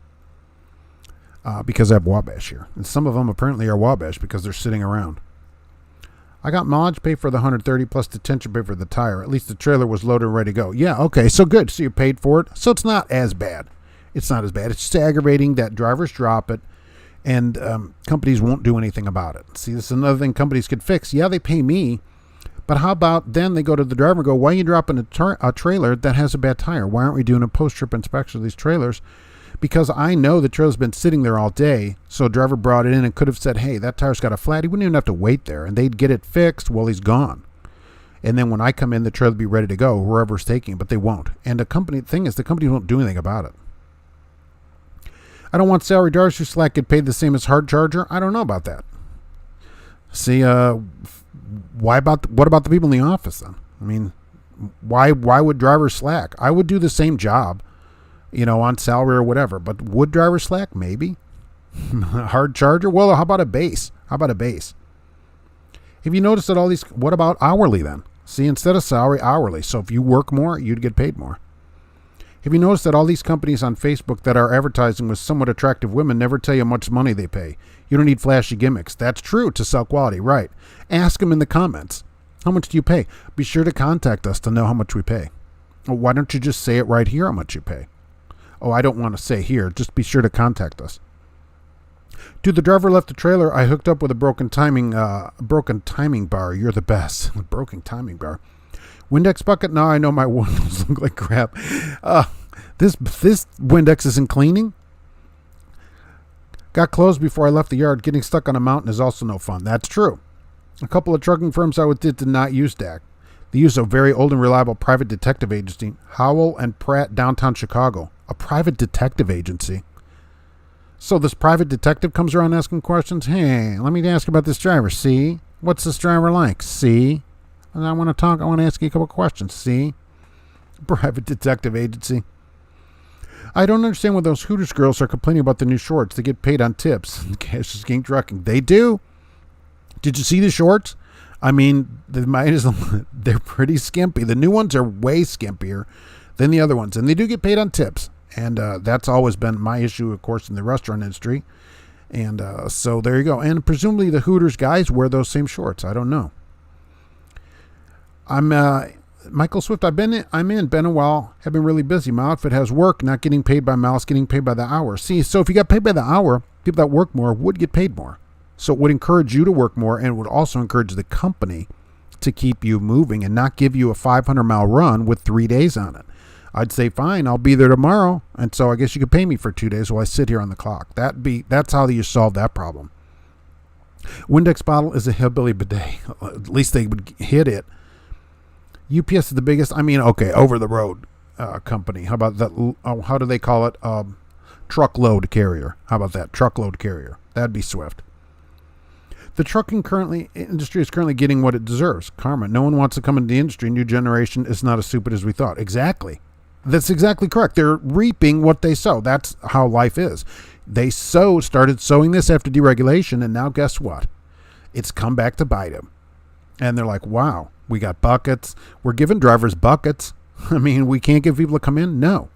because I have Wabash here. And some of them apparently are Wabash because they're sitting around. I got mileage pay for the 130 plus detention pay for the tire. At least the trailer was loaded and ready to go. Yeah, okay, so good. So you paid for it. So it's not as bad. It's not as bad. It's just aggravating that drivers drop it and companies won't do anything about it. See, this is another thing companies could fix. Yeah, they pay me, but how about then they go to the driver and go, why are you dropping a trailer that has a bad tire? Why aren't we doing a post-trip inspection of these trailers? Because I know the trailer's been sitting there all day, so a driver brought it in and could have said, hey, that tire's got a flat. He wouldn't even have to wait there, and they'd get it fixed while he's gone. And then when I come in, the trailer will be ready to go, whoever's taking it, but they won't. And the company won't do anything about it. I don't want salary drivers who slack get paid the same as hard charger. I don't know about that. See, what about the people in the office then? I mean, why would drivers slack? I would do the same job, on salary or whatever. But would drivers slack? Maybe. Hard charger? Well, how about a base? Have you noticed that all these? What about hourly then? See, instead of salary, hourly. So if you work more, you'd get paid more. Have you noticed that all these companies on Facebook that are advertising with somewhat attractive women never tell you how much money they pay? You don't need flashy gimmicks. That's true to sell quality, right? Ask them in the comments. How much do you pay? Be sure to contact us to know how much we pay. Well, why don't you just say it right here how much you pay? Oh, I don't want to say here. Just be sure to contact us. Dude, the driver left the trailer. I hooked up with a broken timing bar. You're the best. Broken timing bar. Windex bucket? Now I know my windows look like crap. This Windex isn't cleaning. Got closed before I left the yard. Getting stuck on a mountain is also no fun. That's true. A couple of trucking firms I did not use DAC. They use a very old and reliable private detective agency, Howell and Pratt, downtown Chicago. A private detective agency. So this private detective comes around asking questions. Hey, let me ask about this driver. See? What's this driver like? See? And I want to ask you a couple questions. See? Private detective agency. I don't understand why those Hooters girls are complaining about the new shorts. They get paid on tips. Cash is King Trucking. They do? Did you see the shorts? I mean, they're pretty skimpy. The new ones are way skimpier than the other ones. And they do get paid on tips. And that's always been my issue, of course, in the restaurant industry. And so there you go. And presumably the Hooters guys wear those same shorts. I don't know. I'm Michael Swift. Been a while. Have been really busy. My outfit has work, not getting paid by miles, getting paid by the hour. See, so if you got paid by the hour, people that work more would get paid more. So it would encourage you to work more, and it would also encourage the company to keep you moving and not give you a 500-mile run with 3 days on it. I'd say, fine, I'll be there tomorrow, and so I guess you could pay me for 2 days while I sit here on the clock. That's how you solve that problem. Windex bottle is a hillbilly bidet. At least they would hit it. UPS is the biggest, over the road company. How about that? How do they call it? Truckload carrier. How about that? Truckload carrier. That'd be Swift. The trucking industry is currently getting what it deserves. Karma. No one wants to come into the industry. New generation is not as stupid as we thought. Exactly. That's exactly correct. They're reaping what they sow. That's how life is. They started sowing this after deregulation, and now guess what? It's come back to bite them. And they're like, wow, we got buckets. We're giving drivers buckets. We can't give people to come in? No,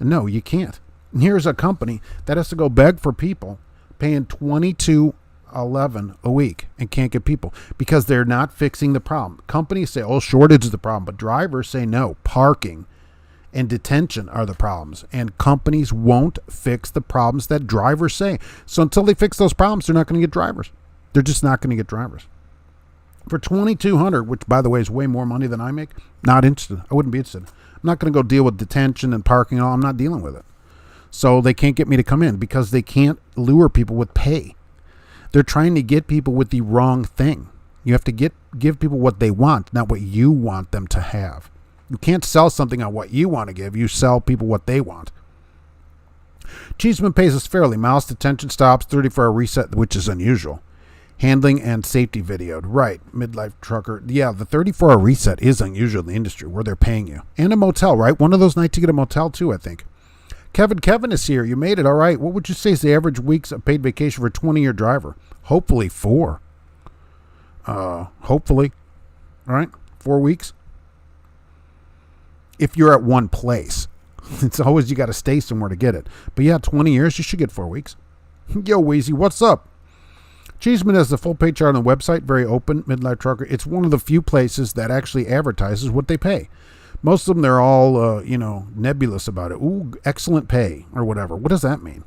you can't. And here's a company that has to go beg for people, paying $22.11 a week and can't get people because they're not fixing the problem. Companies say, shortage is the problem, but drivers say no, parking and detention are the problems, and companies won't fix the problems that drivers say. So until they fix those problems, they're not going to get drivers. They're just not going to get drivers. For $2,200, which by the way is way more money than I make, not interested. I wouldn't be interested. I'm not going to go deal with detention and parking and all. I'm not dealing with it. So they can't get me to come in because they can't lure people with pay. They're trying to get people with the wrong thing. You have to give people what they want, not what you want them to have. You can't sell something on what you want to give. You sell people what they want. Cheeseman pays us fairly. Miles, detention stops, 34-hour reset, which is unusual. Handling and safety videoed. Right. Midlife trucker. Yeah, the 34-hour reset is unusual in the industry where they're paying you. And a motel, right? One of those nights you get a motel too, I think. Kevin is here. You made it. All right. What would you say is the average weeks of paid vacation for a 20-year driver? Hopefully 4. Hopefully. All right. 4 weeks. If you're at one place. It's always you got to stay somewhere to get it. But yeah, 20 years, you should get 4 weeks. Yo, Weezy, what's up? Cheeseman has the full pay chart on the website, very open, Midlife Trucker. It's one of the few places that actually advertises what they pay. Most of them, they're all, nebulous about it. Ooh, excellent pay or whatever. What does that mean?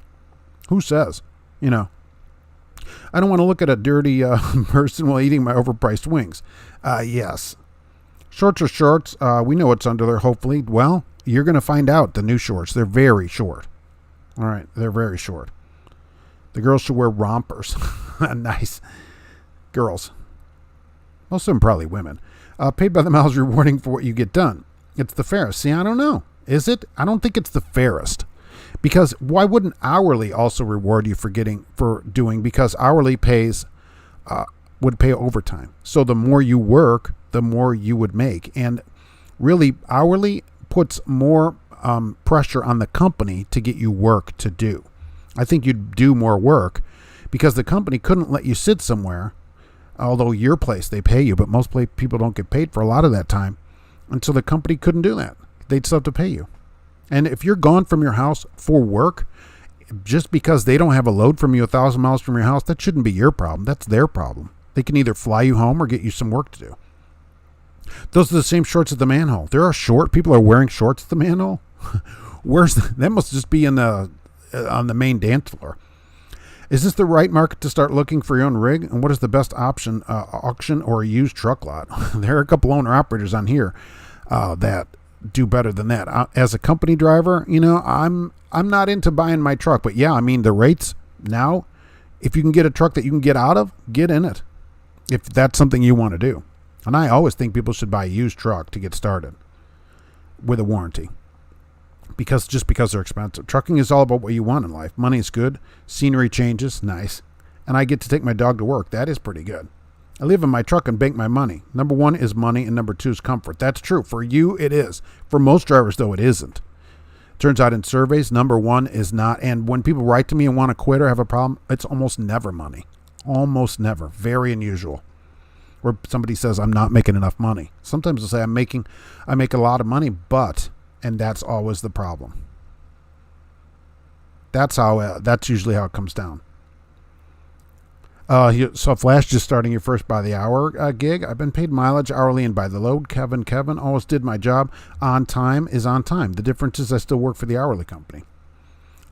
Who says? I don't want to look at a dirty person while eating my overpriced wings. Yes. Shorts are shorts. We know what's under there, hopefully. Well, you're going to find out the new shorts. They're very short. All right. They're very short. The girls should wear rompers. Nice. Girls. Most of them probably women. Paid by the miles, rewarding for what you get done. It's the fairest. See, I don't know. Is it? I don't think it's the fairest. Because why wouldn't hourly also reward you for doing? Because hourly would pay overtime. So the more you work, the more you would make. And really, hourly puts more pressure on the company to get you work to do. I think you'd do more work because the company couldn't let you sit somewhere, although your place, they pay you, but most people don't get paid for a lot of that time. And so the company couldn't do that. They'd still have to pay you. And if you're gone from your house for work, just because they don't have a load from you 1,000 miles from your house, that shouldn't be your problem. That's their problem. They can either fly you home or get you some work to do. Those are the same shorts at the manhole. There are people are wearing shorts at the manhole. That must just be on the main dance floor. Is this the right market to start looking for your own rig? And what is the best option, auction or a used truck lot? There are a couple owner operators on here that do better than that. As a company driver, I'm not into buying my truck, but yeah, I mean the rates now, if you can get a truck that you can get out of, get in it. If that's something you want to do. And I always think people should buy a used truck to get started with a warranty. Because they're expensive. Trucking is all about what you want in life. Money is good. Scenery changes. Nice. And I get to take my dog to work. That is pretty good. I live in my truck and bank my money. Number 1 is money and number 2 is comfort. That's true. For you, it is. For most drivers, though, it isn't. Turns out in surveys, number 1 is not. And when people write to me and want to quit or have a problem, it's almost never money. Almost never. Very unusual. Where somebody says, I'm not making enough money. Sometimes they'll say, I make a lot of money, but... And that's always the problem. That's usually how it comes down. So Flash just starting your first by the hour gig. I've been paid mileage hourly and by the load. Kevin always did my job. On time is on time. The difference is I still work for the hourly company.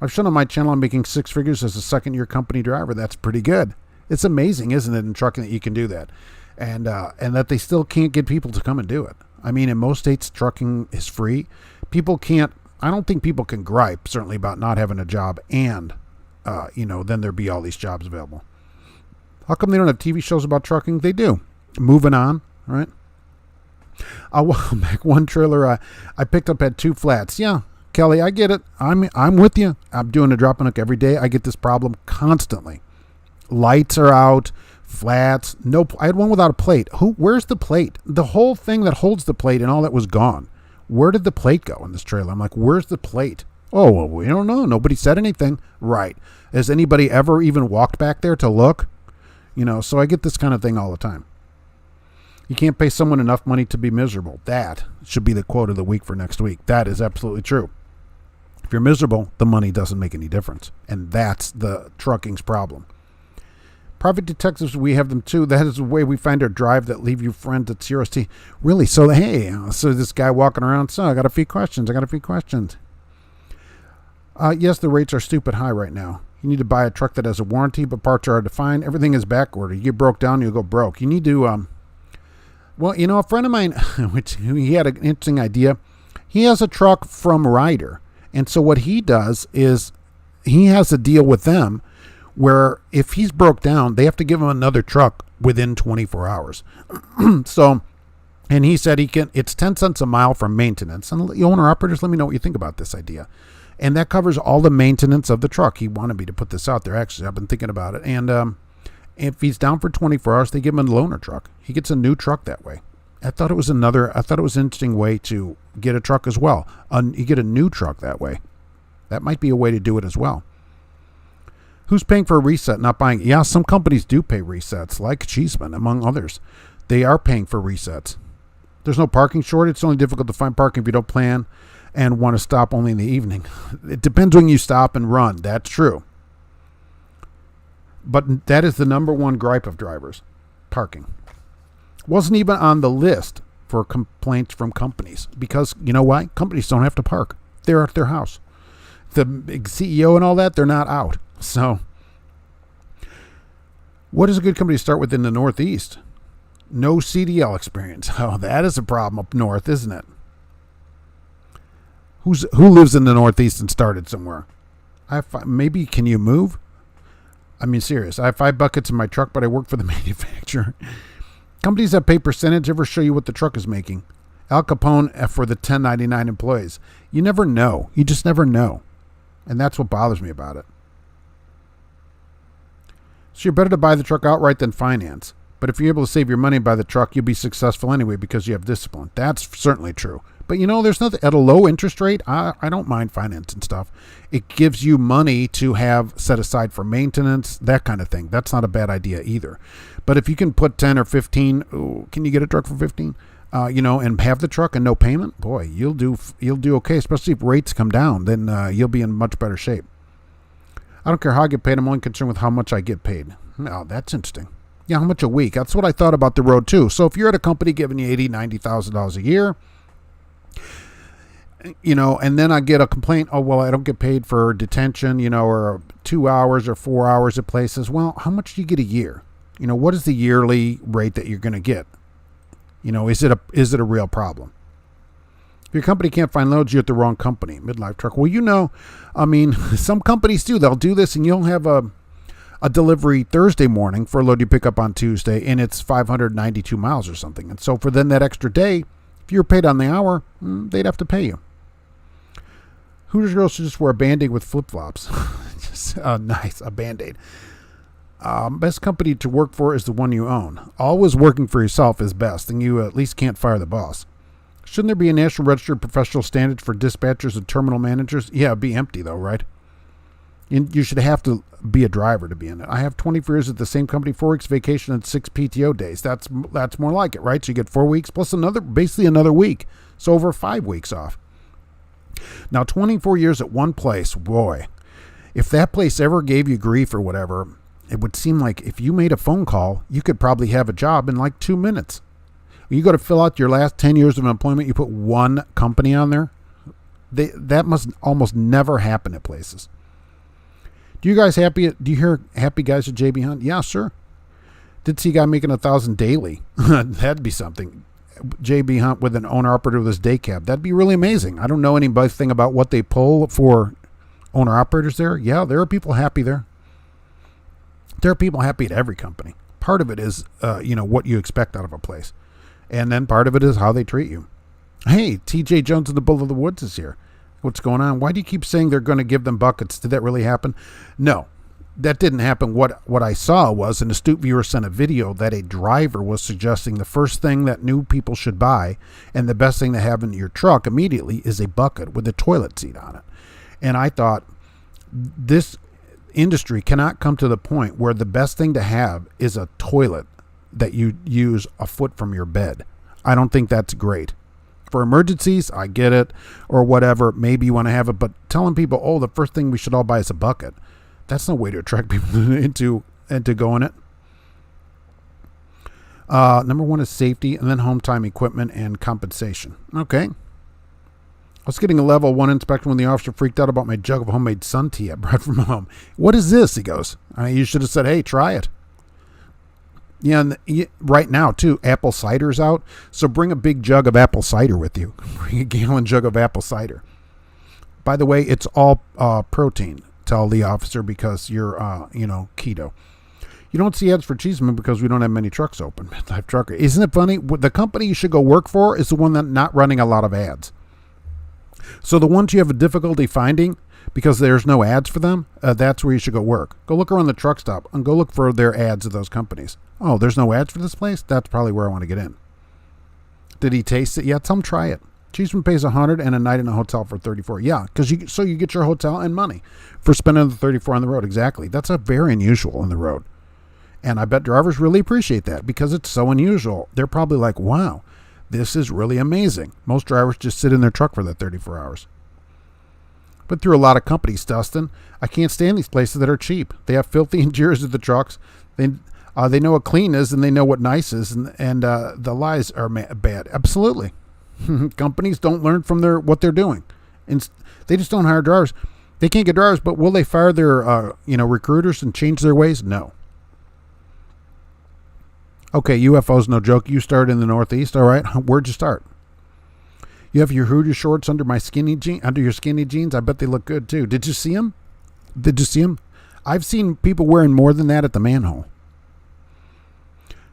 I've shown on my channel I'm making 6 figures as a second-year company driver. That's pretty good. It's amazing, isn't it, in trucking that you can do that. And that they still can't get people to come and do it. I mean, in most states, trucking is free. I don't think people can gripe, certainly, about not having a job and, then there'd be all these jobs available. How come they don't have TV shows about trucking? They do. Moving on, right? A while back, one trailer I picked up had 2 flats. Yeah, Kelly, I get it. I'm with you. I'm doing a drop and hook every day. I get this problem constantly. Lights are out. Flats. No, I had one without a plate. Where's the plate? The whole thing that holds the plate and all that was gone. Where did the plate go in this trailer? I'm like, where's the plate? Oh, well, we don't know. Nobody said anything. Right. Has anybody ever even walked back there to look? So I get this kind of thing all the time. You can't pay someone enough money to be miserable. That should be the quote of the week for next week. That is absolutely true. If you're miserable, the money doesn't make any difference. And that's the trucking's problem. Private detectives, we have them too. That is the way we find our drive that leave you friends at CRST. Really? So, hey, so this guy walking around, so I got a few questions. Yes, the rates are stupid high right now. You need to buy a truck that has a warranty, but parts are hard to find. Everything is back ordered. You get broke down, you'll go broke. You need to, a friend of mine, he had an interesting idea. He has a truck from Ryder. And so what he does is he has a deal with them where if he's broke down, they have to give him another truck within 24 hours. So, and he said it's 10 cents a mile for maintenance. And the owner operators, let me know what you think about this idea. And that covers all the maintenance of the truck. He wanted me to put this out there. Actually, I've been thinking about it. And if he's down for 24 hours, they give him a loaner truck. He gets a new truck that way. I thought it was an interesting way to get a truck as well. You get a new truck that way. That might be a way to do it as well. Who's paying for a reset, not buying it? Yeah, some companies do pay resets, like Cheeseman, among others. They are paying for resets. There's no parking shortage. It's only difficult to find parking if you don't plan and want to stop only in the evening. It depends when you stop and run. That's true. But that is the number one gripe of drivers, parking. Wasn't even on the list for complaints from companies because, you know why? Companies don't have to park. They're at their house. The big CEO and all that, they're not out. So, what is a good company to start with in the Northeast? No CDL experience. Oh, that is a problem up north, isn't it? Who lives in the Northeast and started somewhere? Maybe can you move? I mean, serious. I have 5 buckets in my truck, but I work for the manufacturer. Companies that pay percentage ever show you what the truck is making. Al Capone for the 1099 employees. You never know. You just never know. And that's what bothers me about it. So you're better to buy the truck outright than finance. But if you're able to save your money and buy the truck, you'll be successful anyway because you have discipline. That's certainly true. But there's nothing at a low interest rate. I don't mind finance and stuff. It gives you money to have set aside for maintenance, that kind of thing. That's not a bad idea either. But if you can put 10 or 15, can you get a truck for 15? And have the truck and no payment, boy, you'll do okay. Especially if rates come down, then you'll be in much better shape. I don't care how I get paid. I'm only concerned with how much I get paid. Oh, that's interesting. Yeah, how much a week? That's what I thought about the road too. So if you're at a company giving you $80,000, $90,000 a year, and then I get a complaint, oh, well, I don't get paid for detention, or 2 hours or 4 hours at places. Well, how much do you get a year? What is the yearly rate that you're going to get? Is it a real problem? If your company can't find loads, you're at the wrong company. Midlife truck. Well, some companies do. They'll do this and you'll have a delivery Thursday morning for a load you pick up on Tuesday, and it's 592 miles or something. And so for then that extra day, if you're paid on the hour, they'd have to pay you. Hooters girls should just wear a Band-Aid with flip-flops. Nice, a Band-Aid. Best company to work for is the one you own. Always working for yourself is best, and you at least can't fire the boss. Shouldn't there be a national registered professional standards for dispatchers and terminal managers? Yeah, it'd be empty though, right? You should have to be a driver to be in it. I have 24 years at the same company, 4 weeks vacation and 6 PTO days. That's more like it, right? So you get 4 weeks plus basically another week. So over 5 weeks off. Now, 24 years at one place, boy, if that place ever gave you grief or whatever, it would seem like if you made a phone call, you could probably have a job in like 2 minutes. When you go to fill out your last 10 years of employment, you put one company on there. That must almost never happen at places. Do you hear happy guys at JB Hunt? Yeah, sure. Did see a guy making 1,000 daily. That'd be something. JB Hunt with an owner-operator with his day cab. That'd be really amazing. I don't know anything about what they pull for owner-operators there. Yeah, there are people happy there. There are people happy at every company. Part of it is, what you expect out of a place. And then part of it is how they treat you. Hey, TJ Jones in the Bull of the Woods is here. What's going on? Why do you keep saying they're going to give them buckets? Did that really happen? No, that didn't happen. What I saw was an astute viewer sent a video that a driver was suggesting the first thing that new people should buy and the best thing to have in your truck immediately is a bucket with a toilet seat on it. And I thought this industry cannot come to the point where the best thing to have is a toilet that you use a foot from your bed. I don't think that's great. For emergencies, I get it, or whatever. Maybe you want to have it, but telling people, the first thing we should all buy is a bucket, that's no way to attract people into going it. Number 1 is safety, and then home time equipment and compensation. Okay. I was getting a level 1 inspection when the officer freaked out about my jug of homemade sun tea I brought from home. What is this? He goes, you should have said, hey, try it. Yeah, and right now, too, apple cider's out. So bring a big jug of apple cider with you. Bring a gallon jug of apple cider. By the way, it's all protein. tell the officer because you're, keto. You don't see ads for Cheeseman because we don't have many trucks open. Midlife Trucker. Isn't it funny? The company you should go work for is the one that's not running a lot of ads. So the ones you have a difficulty finding because there's no ads for them, that's where you should go work. Go look around the truck stop and go look for their ads of those companies. Oh, there's no ads for this place? That's probably where I want to get in. Did he taste it yet? Tell him try it. Cheeseman pays $100 and a night in a hotel for $34. Yeah, because you get your hotel and money for spending the $34 on the road. Exactly. That's a very unusual on the road. And I bet drivers really appreciate that because it's so unusual. They're probably like, wow, this is really amazing. Most drivers just sit in their truck for that 34 hours. But through a lot of companies, Dustin, I can't stand these places that are cheap. They have filthy interiors of the trucks. They know what clean is and they know what nice is, and the lies are bad. Absolutely. Companies don't learn from what they're doing. And they just don't hire drivers. They can't get drivers, but will they fire their recruiters and change their ways? No. Okay, UFO's no joke. You started in the Northeast, all right? Where'd you start? You have your Hooters shorts under your skinny jeans. I bet they look good too. Did you see them? I've seen people wearing more than that at the manhole.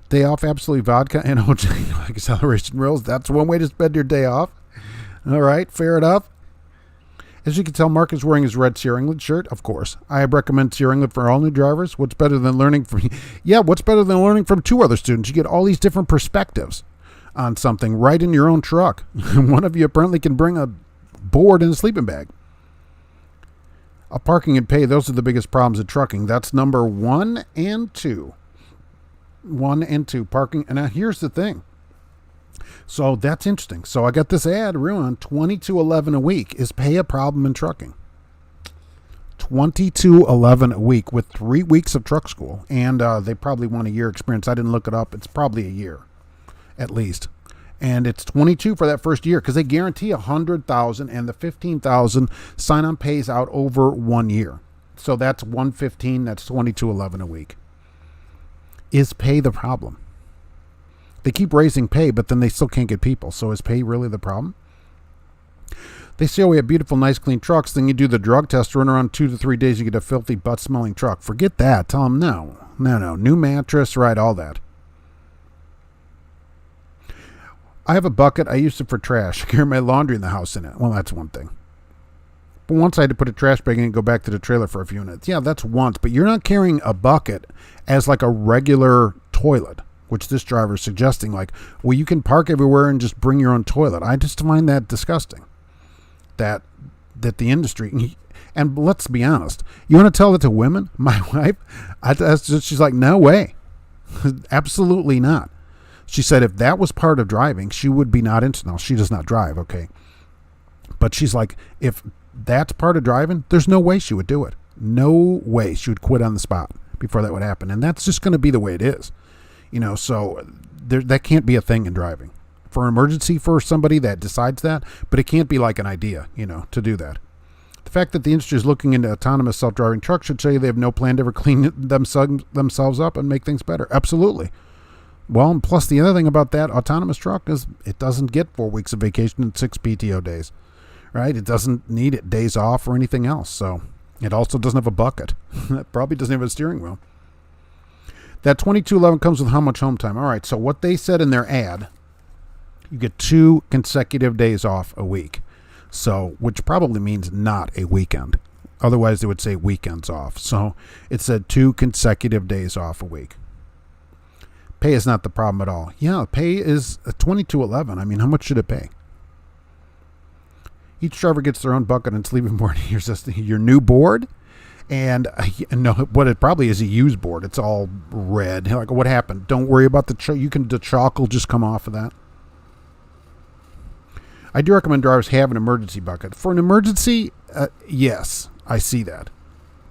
Day off, absolutely vodka and OJ acceleration rules. That's one way to spend your day off. All right, fair enough. As you can tell, Mark is wearing his red Sierra England shirt, of course. I recommend Sierra England for all new drivers. What's better than learning from two other students? You get all these different perspectives on something right in your own truck. One of you apparently can bring a board and a sleeping bag. Parking and pay, those are the biggest problems in trucking. That's number 1 and 2. 1 and 2, parking. And now here's the thing. So that's interesting. So I got this ad around $22.11 a week. Is pay a problem in trucking? $22.11 a week with 3 weeks of truck school, and they probably want a year experience. I didn't look it up. It's probably a year, at least, and it's $22 for that first year because they guarantee $100,000, and the $15,000 sign-on pays out over 1 year. So that's $115. That's $22.11 a week. Is pay the problem? They keep raising pay, but then they still can't get people. So is pay really the problem? They say, oh, we have beautiful, nice, clean trucks. Then you do the drug test, run around 2 to 3 days, you get a filthy, butt-smelling truck. Forget that. Tell them no. New mattress, right, all that. I have a bucket. I use it for trash. I carry my laundry in the house in it. Well, that's one thing. But once I had to put a trash bag in and go back to the trailer for a few minutes. Yeah, that's once. But you're not carrying a bucket as like a regular toilet, which this driver is suggesting, like, well, you can park everywhere and just bring your own toilet. I just find that disgusting. That the industry, and let's be honest, you want to tell it to women? My wife, she's like, no way. Absolutely not. She said if that was part of driving, she would be not into. Now, she does not drive, okay? But she's like, if that's part of driving, there's no way she would do it. No way she would quit on the spot before that would happen. And that's just going to be the way it is. So that can't be a thing in driving. For an emergency for somebody that decides that, but it can't be like an idea, to do that. The fact that the industry is looking into autonomous self-driving trucks should show you they have no plan to ever clean themselves up and make things better. Absolutely. Well, and plus the other thing about that autonomous truck is it doesn't get 4 weeks of vacation and 6 PTO days, right? It doesn't need it days off or anything else. So it also doesn't have a bucket. It probably doesn't have a steering wheel. That $22.11 comes with how much home time? All right, so what they said in their ad, you get 2 consecutive days off a week. So, which probably means not a weekend. Otherwise, they would say weekends off. So, it said 2 consecutive days off a week. Pay is not the problem at all. Yeah, pay is $22.11. I mean, how much should it pay? Each driver gets their own bucket and sleeping board. Here's your new board. And no, what it probably is a used board. It's all red. Like, what happened? Don't worry about the chalk will just come off of that. I do recommend drivers have an emergency bucket. For an emergency, yes, I see that.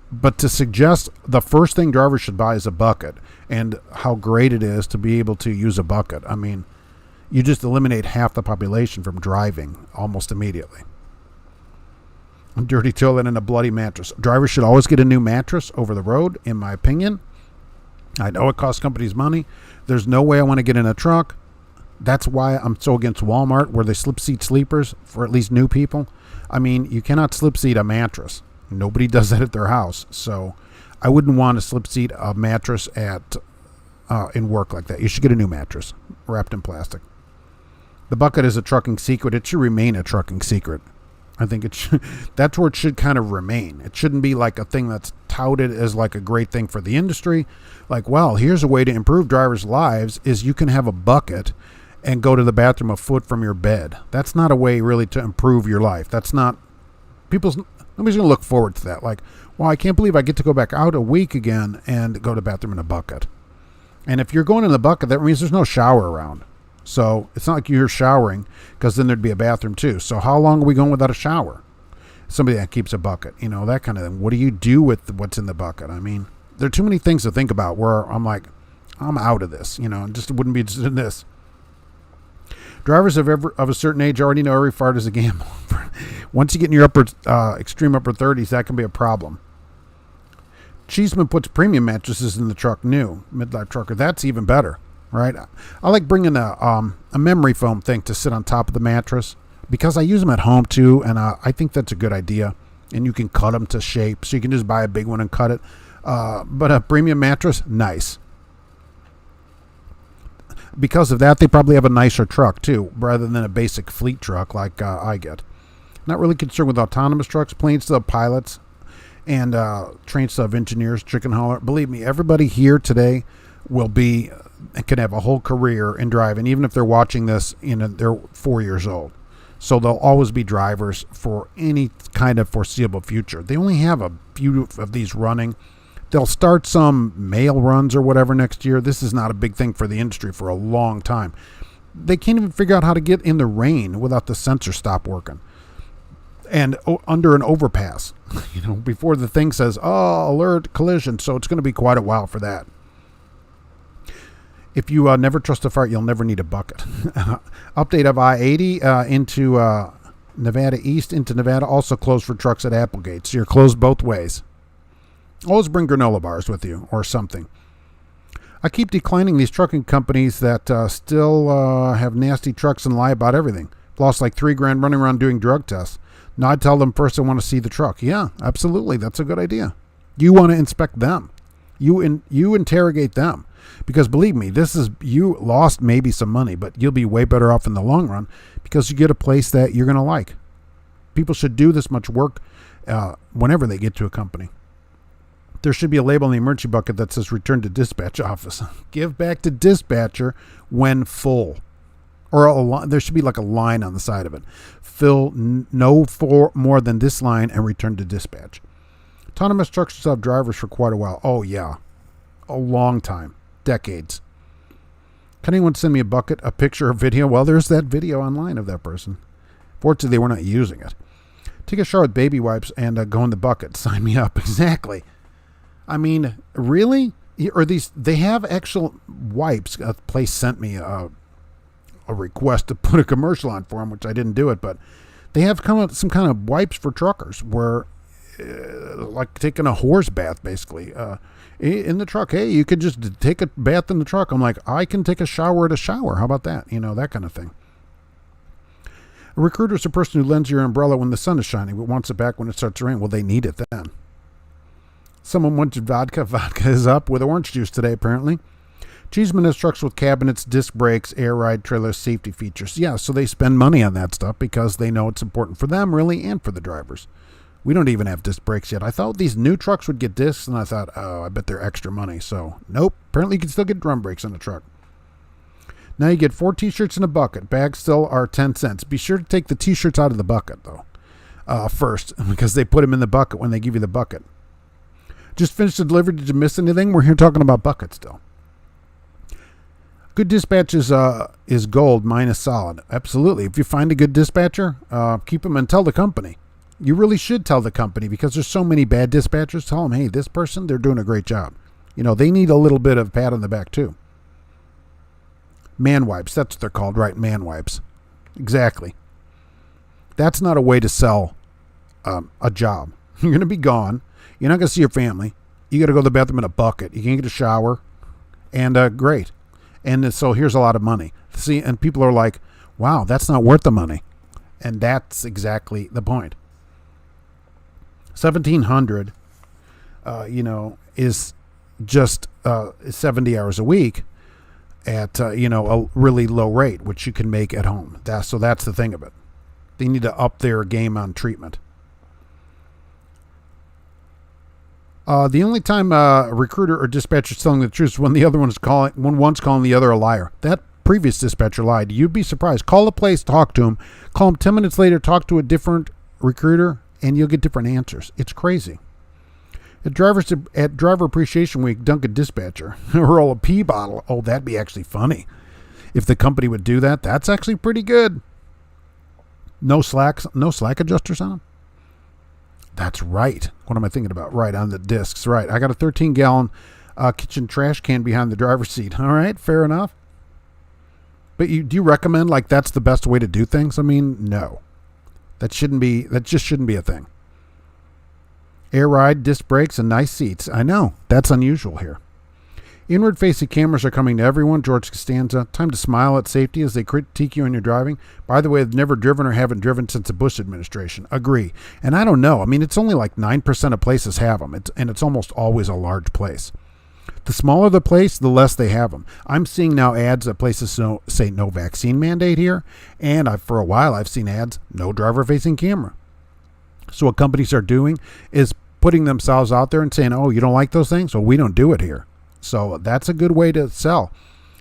But to suggest the first thing drivers should buy is a bucket and how great it is to be able to use a bucket. I mean, you just eliminate half the population from driving almost immediately. A dirty toilet and a bloody mattress. Drivers should always get a new mattress over the road, in my opinion. I know it costs companies money. There's no way I want to get in a truck. That's why I'm so against Walmart, where they slip seat sleepers for at least new people. I mean, you cannot slip seat a mattress. Nobody does that at their house. So I wouldn't want to slip seat a mattress at in work like that. You should get a new mattress wrapped in plastic. The bucket is a trucking secret. It should remain a trucking secret. I think it should, that's where it should kind of remain. It shouldn't be like a thing that's touted as like a great thing for the industry. Like, well, here's a way to improve drivers' lives is you can have a bucket and go to the bathroom a foot from your bed. That's not a way really to improve your life. That's not, nobody's going to look forward to that. Like, well, I can't believe I get to go back out a week again and go to the bathroom in a bucket. And if you're going in the bucket, that means there's no shower around. So it's not like you're showering, because then there'd be a bathroom too. So how long are we going without a shower? Somebody that keeps a bucket, that kind of thing. What do you do with what's in the bucket? I mean, there are too many things to think about where I'm like, I'm out of this, just wouldn't be interested in this. Drivers of a certain age already know every fart is a gamble. Once you get in your extreme upper 30s, that can be a problem. Cheeseman puts premium mattresses in the truck, new midlife trucker. That's even better, right? I like bringing a memory foam thing to sit on top of the mattress because I use them at home too, and I think that's a good idea. And you can cut them to shape, so you can just buy a big one and cut it. But a premium mattress, nice. Because of that, they probably have a nicer truck too, rather than a basic fleet truck like I get. Not really concerned with autonomous trucks. Planes still have pilots, and trains still have engineers, chicken hauler. Believe me, everybody here today can have a whole career in driving, even if they're watching this, they're 4 years old. So they'll always be drivers for any kind of foreseeable future. They only have a few of these running. They'll start some mail runs or whatever next year. This is not a big thing for the industry for a long time. They can't even figure out how to get in the rain without the sensor stop working. And under an overpass, before the thing says, alert, collision. So it's going to be quite a while for that. If you never trust a fart, you'll never need a bucket. Update of I-80 into Nevada East into Nevada, also closed for trucks at Applegate. So you're closed both ways. Always bring granola bars with you or something. I keep declining these trucking companies that still have nasty trucks and lie about everything. Lost like $3,000 running around doing drug tests. Now I tell them first I want to see the truck. Yeah, absolutely. That's a good idea. You want to inspect them. You interrogate them. Because believe me, you lost maybe some money, but you'll be way better off in the long run because you get a place that you're going to like. People should do this much work whenever they get to a company. There should be a label on the emergency bucket that says return to dispatch office. Give back to dispatcher when full. Or there should be like a line on the side of it. Fill no more than this line and return to dispatch. Autonomous trucks still have drivers for quite a while. Oh, yeah. A long time. Decades. Can anyone send me a bucket, a picture, or video? Well, there's that video online of that person. Fortunately, they were not using it. Take a shower with baby wipes and go in the bucket. Sign me up. Exactly. I mean, really? Or they have actual wipes. A place sent me a request to put a commercial on for them, which I didn't do it, but they have some kind of wipes for truckers where, like taking a horse bath, basically, in the truck. Hey, you could just take a bath in the truck. I'm like, I can take a shower at a shower. How about that? That kind of thing. A recruiter is a person who lends your umbrella when the sun is shining, but wants it back when it starts to rain. Well, they need it then. Someone wanted vodka. Vodka is up with orange juice today, apparently. Cheeseman has trucks with cabinets, disc brakes, air ride trailers, safety features. Yeah, so they spend money on that stuff because they know it's important for them, really, and for the drivers. We don't even have disc brakes yet. I thought these new trucks would get discs, and I thought, I bet they're extra money. So, nope. Apparently, you can still get drum brakes on the truck. Now you get 4 T-shirts in a bucket. Bags still are 10 cents. Be sure to take the T-shirts out of the bucket, though, first, because they put them in the bucket when they give you the bucket. Just finished the delivery. Did you miss anything? We're here talking about buckets still. Good dispatch is gold, mine is solid. Absolutely. If you find a good dispatcher, keep them and tell the company. You really should tell the company because there's so many bad dispatchers. Tell them, hey, this person, they're doing a great job. They need a little bit of pat on the back too. Man wipes, that's what they're called, right? Man wipes. Exactly. That's not a way to sell a job. You're going to be gone. You're not going to see your family. You got to go to the bathroom in a bucket. You can't get a shower. And great. And so here's a lot of money. See, and people are like, wow, that's not worth the money. And that's exactly the point. $1,700, is just 70 hours a week at, a really low rate, which you can make at home. So that's the thing of it. They need to up their game on treatment. The only time a recruiter or dispatcher is telling the truth is when the other one is when one's calling the other a liar. That previous dispatcher lied. You'd be surprised. Call the place, talk to him. Call him 10 minutes later, talk to a different recruiter, and you'll get different answers. It's crazy. At Driver Appreciation Week, dunk a dispatcher. Roll a pee bottle. Oh, that'd be actually funny. If the company would do that, that's actually pretty good. No slack adjusters on them? That's right. What am I thinking about? Right, on the discs. Right. I got a 13-gallon kitchen trash can behind the driver's seat. All right, fair enough. But do you recommend that's the best way to do things? I mean, no. That just shouldn't be a thing. Air ride, disc brakes, and nice seats. I know. That's unusual here. Inward-facing cameras are coming to everyone. George Costanza. Time to smile at safety as they critique you on your driving. By the way, I've never driven or haven't driven since the Bush administration. Agree. And I don't know. I mean, it's only 9% of places have them. And it's almost always a large place. The smaller the place, the less they have them. I'm seeing now ads that places say no vaccine mandate here. And for a while, I've seen ads, no driver-facing camera. So what companies are doing is putting themselves out there and saying, oh, you don't like those things? Well, we don't do it here. So that's a good way to sell.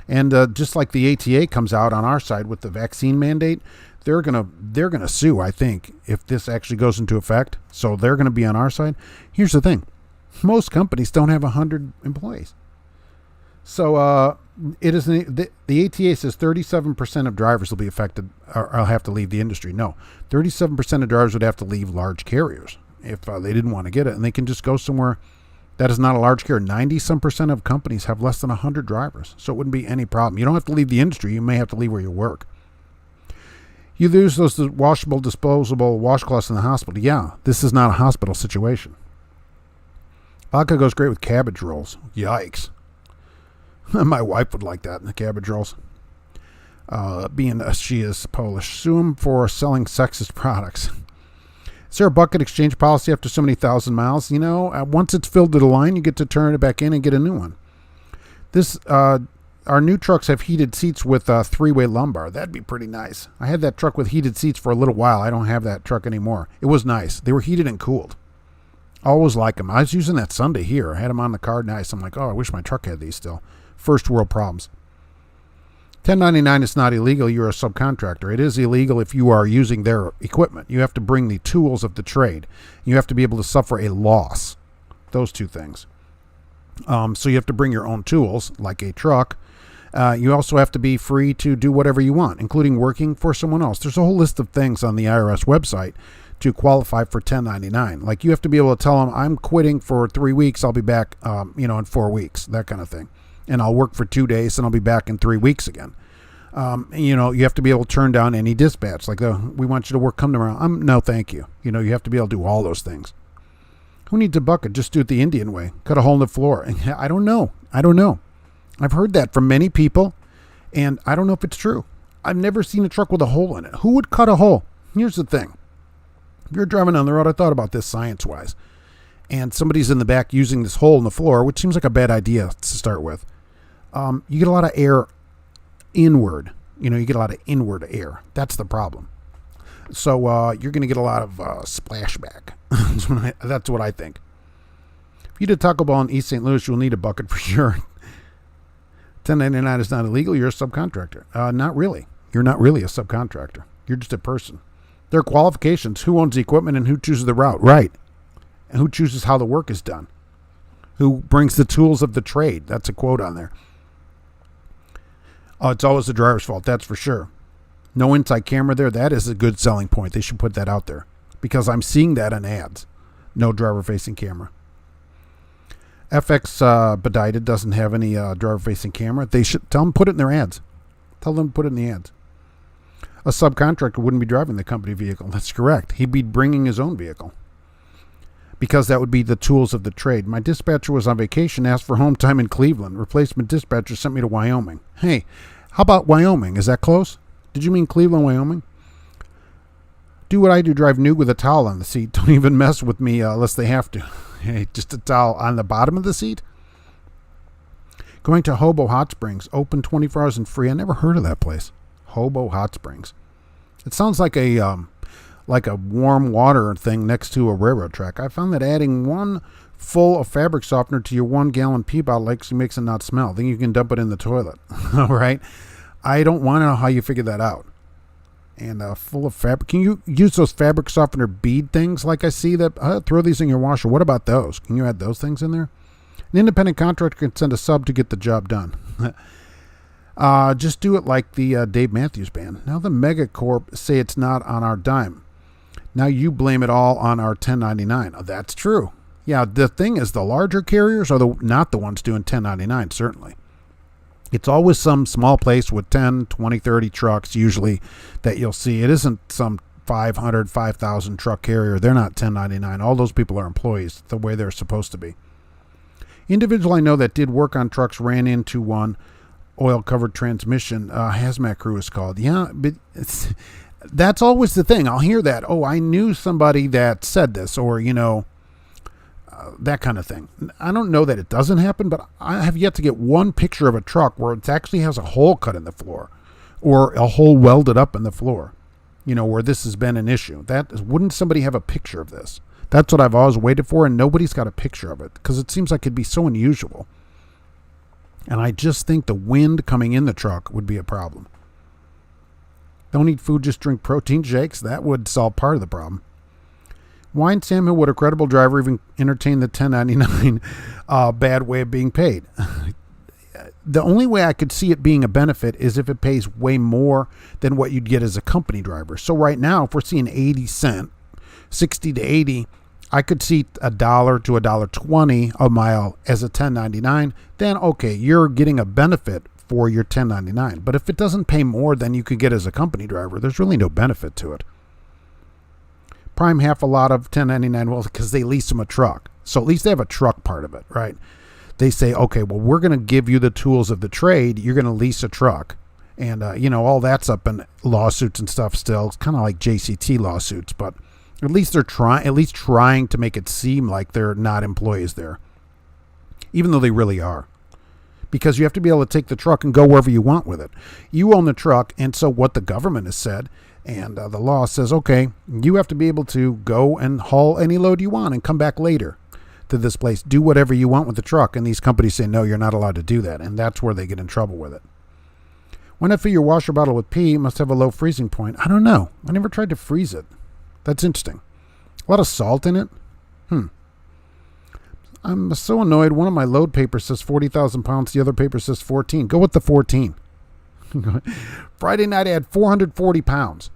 And just like the ATA comes out on our side with the vaccine mandate, they're gonna sue, I think, if this actually goes into effect. So they're going to be on our side. Here's the thing. Most companies don't have 100 employees. So it is the ATA says 37% of drivers will be affected or have to leave the industry. No, 37% of drivers would have to leave large carriers if they didn't want to get it. And they can just go somewhere that is not a large carrier. 90% of companies have less than 100 drivers. So it wouldn't be any problem. You don't have to leave the industry. You may have to leave where you work. You lose those washable, disposable washcloths in the hospital. Yeah, this is not a hospital situation. Vodka goes great with cabbage rolls. Yikes. My wife would like that in the cabbage rolls. Being she is Polish. Sue him for selling sexist products. Is there a bucket exchange policy after so many thousand miles? Once it's filled to the line, you get to turn it back in and get a new one. Our new trucks have heated seats with a three-way lumbar. That'd be pretty nice. I had that truck with heated seats for a little while. I don't have that truck anymore. It was nice. They were heated and cooled. I always like them. I was using that Sunday here. I had them on the car nice. I'm like, oh, I wish my truck had these still. First world problems. 1099 is not illegal. You're a subcontractor. It is illegal if you are using their equipment. You have to bring the tools of the trade. You have to be able to suffer a loss. Those two things. So you have to bring your own tools, like a truck. You also have to be free to do whatever you want, including working for someone else. There's a whole list of things on the IRS website to qualify for 1099. Like you have to be able to tell them, I'm quitting for 3 weeks. I'll be back, in 4 weeks, that kind of thing. And I'll work for 2 days and I'll be back in 3 weeks again. You have to be able to turn down any dispatch. Like, we want you to work, come tomorrow. No, thank you. You have to be able to do all those things. Who needs a bucket? Just do it the Indian way. Cut a hole in the floor. I don't know. I've heard that from many people, and I don't know if it's true. I've never seen a truck with a hole in it. Who would cut a hole? Here's the thing. If you're driving on the road, I thought about this science-wise, and somebody's in the back using this hole in the floor, which seems like a bad idea to start with. You get a lot of air inward. You get a lot of inward air. That's the problem. So you're going to get a lot of splashback. That's what I think. If you did Taco Bell in East St. Louis, you'll need a bucket for sure. 1099 is not illegal. You're a subcontractor. Not really. You're not really a subcontractor. You're just a person. There are qualifications. Who owns the equipment and who chooses the route? Right. And who chooses how the work is done? Who brings the tools of the trade? That's a quote on there. Oh, it's always the driver's fault. That's for sure. No inside camera there. That is a good selling point. They should put that out there because I'm seeing that in ads. No driver-facing camera. FX Bedited doesn't have any driver-facing camera. They should tell them to put it in their ads. Tell them to put it in the ads. A subcontractor wouldn't be driving the company vehicle. That's correct. He'd be bringing his own vehicle because that would be the tools of the trade. My dispatcher was on vacation, asked for home time in Cleveland. Replacement dispatcher sent me to Wyoming. Hey, how about Wyoming? Is that close? Did you mean Cleveland, Wyoming? Do what I do, drive nude with a towel on the seat. Don't even mess with me unless they have to. Hey, just a towel on the bottom of the seat. Going to Hobo Hot Springs, open 24 hours and free. I never heard of that place. Hobo Hot Springs. It sounds like a warm water thing next to a railroad track. I found that adding one full of fabric softener to your 1 gallon pee bottle actually makes it not smell. Then you can dump it in the toilet. All right. I don't want to know how you figured that out. And full of fabric. Can you use those fabric softener bead things like I see that? Throw these in your washer. What about those? Can you add those things in there? An independent contractor can send a sub to get the job done. Just do it like the Dave Matthews Band. Now the megacorp say it's not on our dime. Now you blame it all on our 1099. Oh, that's true. Yeah, the thing is the larger carriers are not the ones doing 1099, certainly. It's always some small place with 10, 20, 30 trucks usually that you'll see. It isn't some 500, 5,000 truck carrier. They're not 1099. All those people are employees the way they're supposed to be. Individual I know that did work on trucks ran into one oil-covered transmission. Hazmat crew is called. Yeah, but that's always the thing. I'll hear that. Oh, I knew somebody that said this, or, that kind of thing. I don't know that it doesn't happen, but I have yet to get one picture of a truck where it actually has a hole cut in the floor or a hole welded up in the floor, where this has been an issue. Wouldn't somebody have a picture of this? That's what I've always waited for, and nobody's got a picture of it because it seems like it'd be so unusual. And I just think the wind coming in the truck would be a problem. Don't eat food, just drink protein shakes. That would solve part of the problem. Why in Sam Hill would a credible driver even entertain the 1099 bad way of being paid? The only way I could see it being a benefit is if it pays way more than what you'd get as a company driver. So right now, if we're seeing 80 cents, 60 to 80, I could see $1 to $1.20 a mile as a 1099. Then, okay, you're getting a benefit for your 1099. But if it doesn't pay more than you could get as a company driver, there's really no benefit to it. Prime half a lot of 1099, well, because they lease them a truck. So at least they have a truck part of it, right? They say, okay, well, we're going to give you the tools of the trade. You're going to lease a truck. And, all that's up in lawsuits and stuff still. It's kind of like JCT lawsuits, but at least they're trying to make it seem like they're not employees there, even though they really are. Because you have to be able to take the truck and go wherever you want with it. You own the truck, and so what the government has said, and the law says, okay, you have to be able to go and haul any load you want and come back later to this place. Do whatever you want with the truck. And these companies say, no, you're not allowed to do that. And that's where they get in trouble with it. When I fill your washer bottle with pee, it must have a low freezing point. I don't know. I never tried to freeze it. That's interesting. A lot of salt in it. I'm so annoyed. One of my load papers says 40,000 pounds. The other paper says 14. Go with the 14. Friday night I had 440 pounds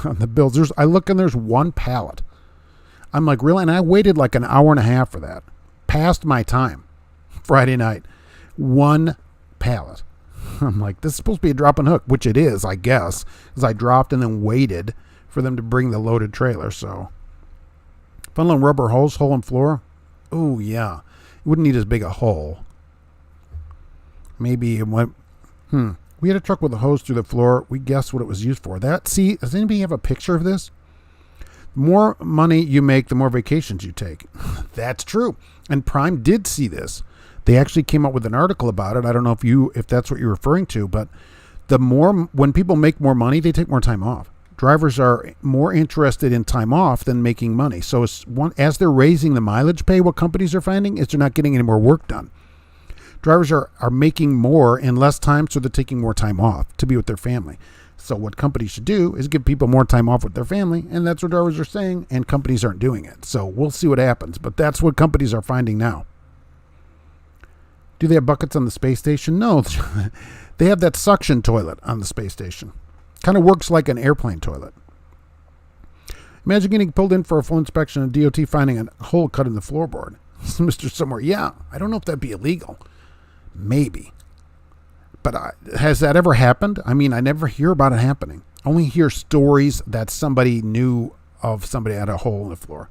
on the bills. I look and there's one pallet. I'm like, really? And I waited like an hour and a half for that. Past my time. Friday night. One pallet. I'm like, this is supposed to be a drop and hook, which it is, I guess, because I dropped and then waited for them to bring the loaded trailer. So, funnel and rubber hose, hole in floor. Oh, yeah. It wouldn't need as big a hole. Maybe it went, We had a truck with a hose through the floor. We guessed what it was used for. Does anybody have a picture of this? The more money you make, the more vacations you take. That's true. And Prime did see this. They actually came up with an article about it. I don't know if that's what you're referring to, but when people make more money, they take more time off. Drivers are more interested in time off than making money. So as they're raising the mileage pay, what companies are finding is they're not getting any more work done. Drivers are making more in less time, so they're taking more time off to be with their family. So what companies should do is give people more time off with their family, and that's what drivers are saying, and companies aren't doing it. So we'll see what happens, but that's what companies are finding now. Do they have buckets on the space station? No. They have that suction toilet on the space station. Kind of works like an airplane toilet. Imagine getting pulled in for a full inspection and DOT finding a hole cut in the floorboard. Mr. Somewhere, yeah, I don't know if that'd be illegal. Maybe. But has that ever happened? I mean, I never hear about it happening. I only hear stories that somebody knew of somebody had a hole in the floor.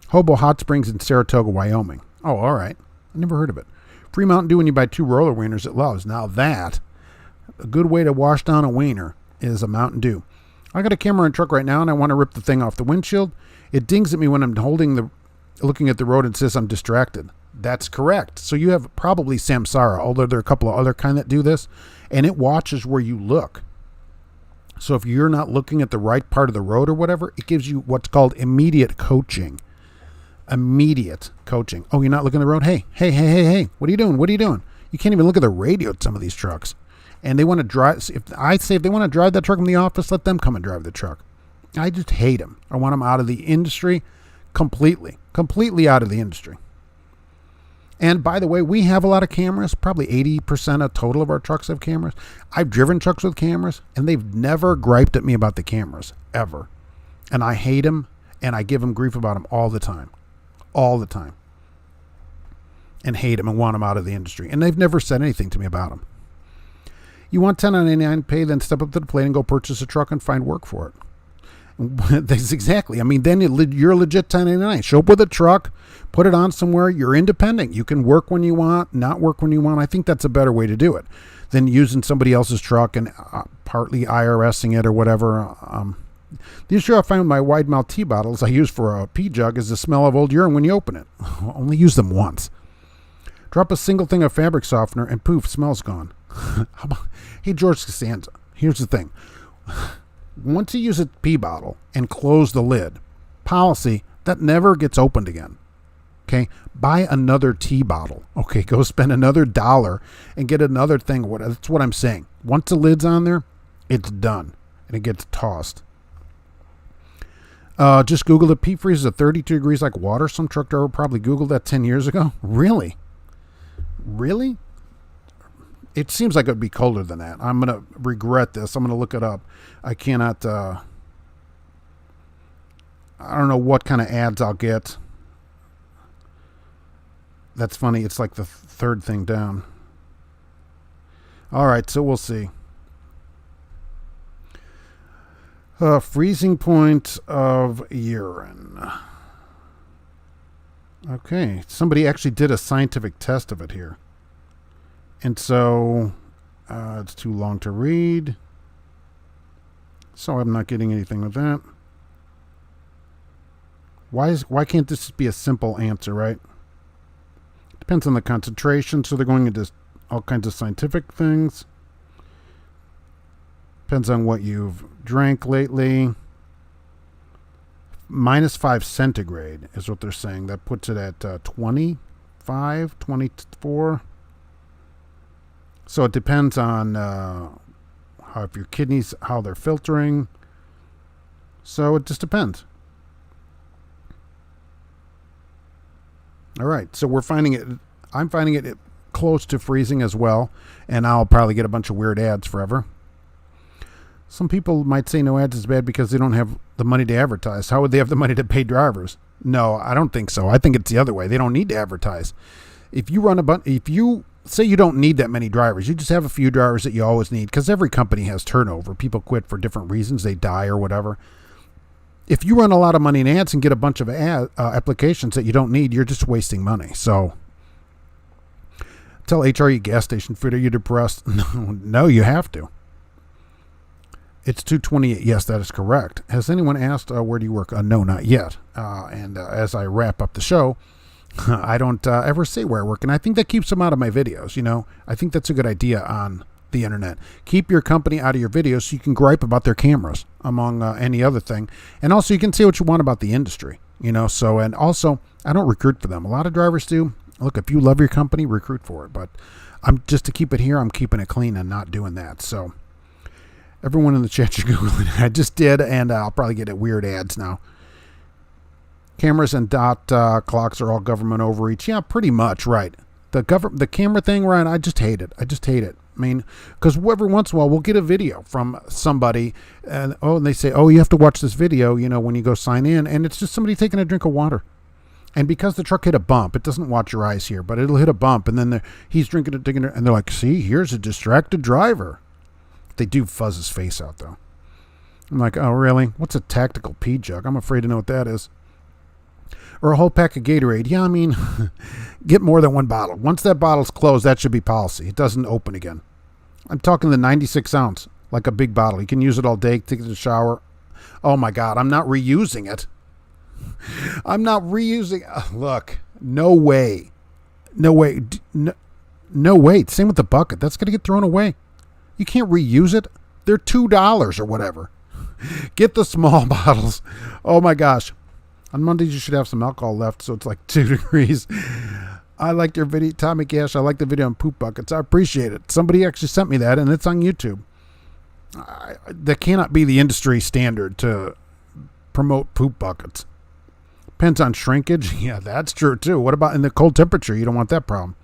Hobo Hot Springs in Saratoga, Wyoming. Oh, all right. I never heard of it. Free Mountain Dew when you buy 2 roller wieners at Lowe's. Now that, a good way to wash down a wiener is a Mountain Dew. I got a camera in truck right now and I want to rip the thing off the windshield. It dings at me when I'm looking at the road and says I'm distracted. That's correct. So you have probably Samsara, although there are a couple of other kind that do this, and it watches where you look. So if you're not looking at the right part of the road or whatever, it gives you what's called immediate coaching. Immediate coaching. Oh, you're not looking at the road? Hey. What are you doing? You can't even look at the radio at some of these trucks. And they want to drive. If they want to drive that truck from the office, let them come and drive the truck. I just hate them. I want them out of the industry completely out of the industry. And by the way, we have a lot of cameras. Probably 80% of total of our trucks have cameras. I've driven trucks with cameras, and they've never griped at me about the cameras, ever. And I hate them, and I give them grief about them all the time. And hate them and want them out of the industry. And they've never said anything to me about them. You want 1099 pay, then step up to the plate and go purchase a truck and find work for it. That's exactly. I mean, then you're legit 1099. Show up with a truck, put it on somewhere. You're independent. You can work when you want, not work when you want. I think that's a better way to do it than using somebody else's truck and partly IRSing it or whatever. The issue I find with my wide mouth tea bottles I use for a pee jug is the smell of old urine when you open it. Only use them once. Drop a single thing of fabric softener and poof, smell's gone. Hey, George Costanza, here's the thing. Once you use a pee bottle and close the lid, policy, that never gets opened again. Okay? Buy another tea bottle. Okay? Go spend another $1 and get another thing. That's what I'm saying. Once the lid's on there, it's done. And it gets tossed. Just Google the pee freezes at 32 degrees like water. Some truck driver probably Googled that 10 years ago. Really? It seems like it would be colder than that. I'm going to regret this. I'm going to look it up. I cannot, I don't know what kind of ads I'll get. That's funny. It's like the third thing down. All right, so we'll see. Freezing point of urine. Okay, somebody actually did a scientific test of it here. And so it's too long to read. So I'm not getting anything with that. Why can't this be a simple answer, right? Depends on the concentration, so they're going into all kinds of scientific things. Depends on what you've drank lately. -5 centigrade is what they're saying. That puts it at 25, 24. So it depends on how, if your kidneys, how they're filtering. So it just depends. All right, so I'm finding it close to freezing as well, and I'll probably get a bunch of weird ads forever. Some people might say no ads is bad because they don't have the money to advertise. How would they have the money to pay drivers? No, I don't think so. I think it's the other way. They don't need to advertise. If you say you don't need that many drivers, you just have a few drivers that you always need, because every company has turnover. People quit for different reasons. They die or whatever. If you run a lot of money in ads and get a bunch of applications that you don't need, you're just wasting money. So tell HRE gas station food, are you depressed? No, you have to. It's 2:28. Yes, that is correct. Has anyone asked, where do you work? No, not yet. And as I wrap up the show, I don't ever say where I work. And I think that keeps them out of my videos. You know, I think that's a good idea on the internet. Keep your company out of your videos so you can gripe about their cameras, among any other thing. And also you can say what you want about the industry, you know. So, and also I don't recruit for them. A lot of drivers do. Look, if you love your company, recruit for it. But I'm just, to keep it here, I'm keeping it clean and not doing that. So everyone in the chat should Google it. I just did, and I'll probably get weird ads now. Cameras and dot clocks are all government overreach. Yeah, pretty much, right. The camera thing, right, I just hate it. I mean, because every once in a while we'll get a video from somebody, and they say, you have to watch this video, you know, when you go sign in, and it's just somebody taking a drink of water. And because the truck hit a bump, it doesn't watch your eyes here, but it'll hit a bump, and then he's drinking it, and they're like, see, here's a distracted driver. They do fuzz his face out, though. I'm like, oh, really? What's a tactical pee jug? I'm afraid to know what that is. Or a whole pack of Gatorade. Yeah, I mean, get more than one bottle. Once that bottle's closed, that should be policy. It doesn't open again. I'm talking the 96 ounce, like a big bottle. You can use it all day, take it to the shower, Oh my God, I'm not reusing it. I'm not reusing. Look, no way. No way. No way. Same with the bucket. That's going to get thrown away. You can't reuse it. They're $2 or whatever. Get the small bottles. Oh my gosh. On Mondays, you should have some alcohol left, so it's like 2 degrees. I liked your video, Tommy Cash. I like the video on poop buckets. I appreciate it. Somebody actually sent me that, and it's on YouTube. That cannot be the industry standard to promote poop buckets. Depends on shrinkage. Yeah, that's true too. What about in the cold temperature? You don't want that problem.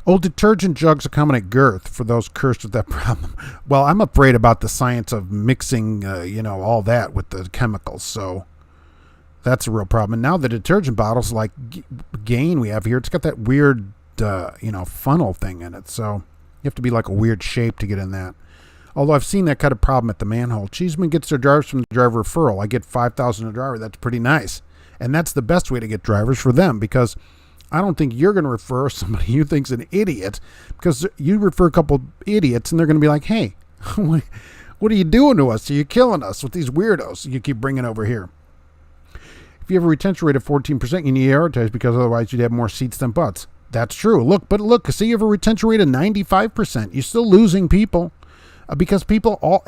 Old detergent jugs accommodate girth for those cursed with that problem. Well, I'm afraid about the science of mixing, all that with the chemicals. So that's a real problem. And now the detergent bottles like Gain we have here, it's got that weird, funnel thing in it. So you have to be like a weird shape to get in that. Although I've seen that kind of problem at the manhole. Cheeseman gets their drivers from the driver referral. I get 5,000 a driver. That's pretty nice. And that's the best way to get drivers for them, because I don't think you're going to refer somebody you think's an idiot, because you refer a couple idiots and they're going to be like, hey, what are you doing to us? Are you killing us with these weirdos you keep bringing over here? If you have a retention rate of 14%, you need to advertise, because otherwise you'd have more seats than butts. That's true. Look, see, you have a retention rate of 95%. You're still losing people. Because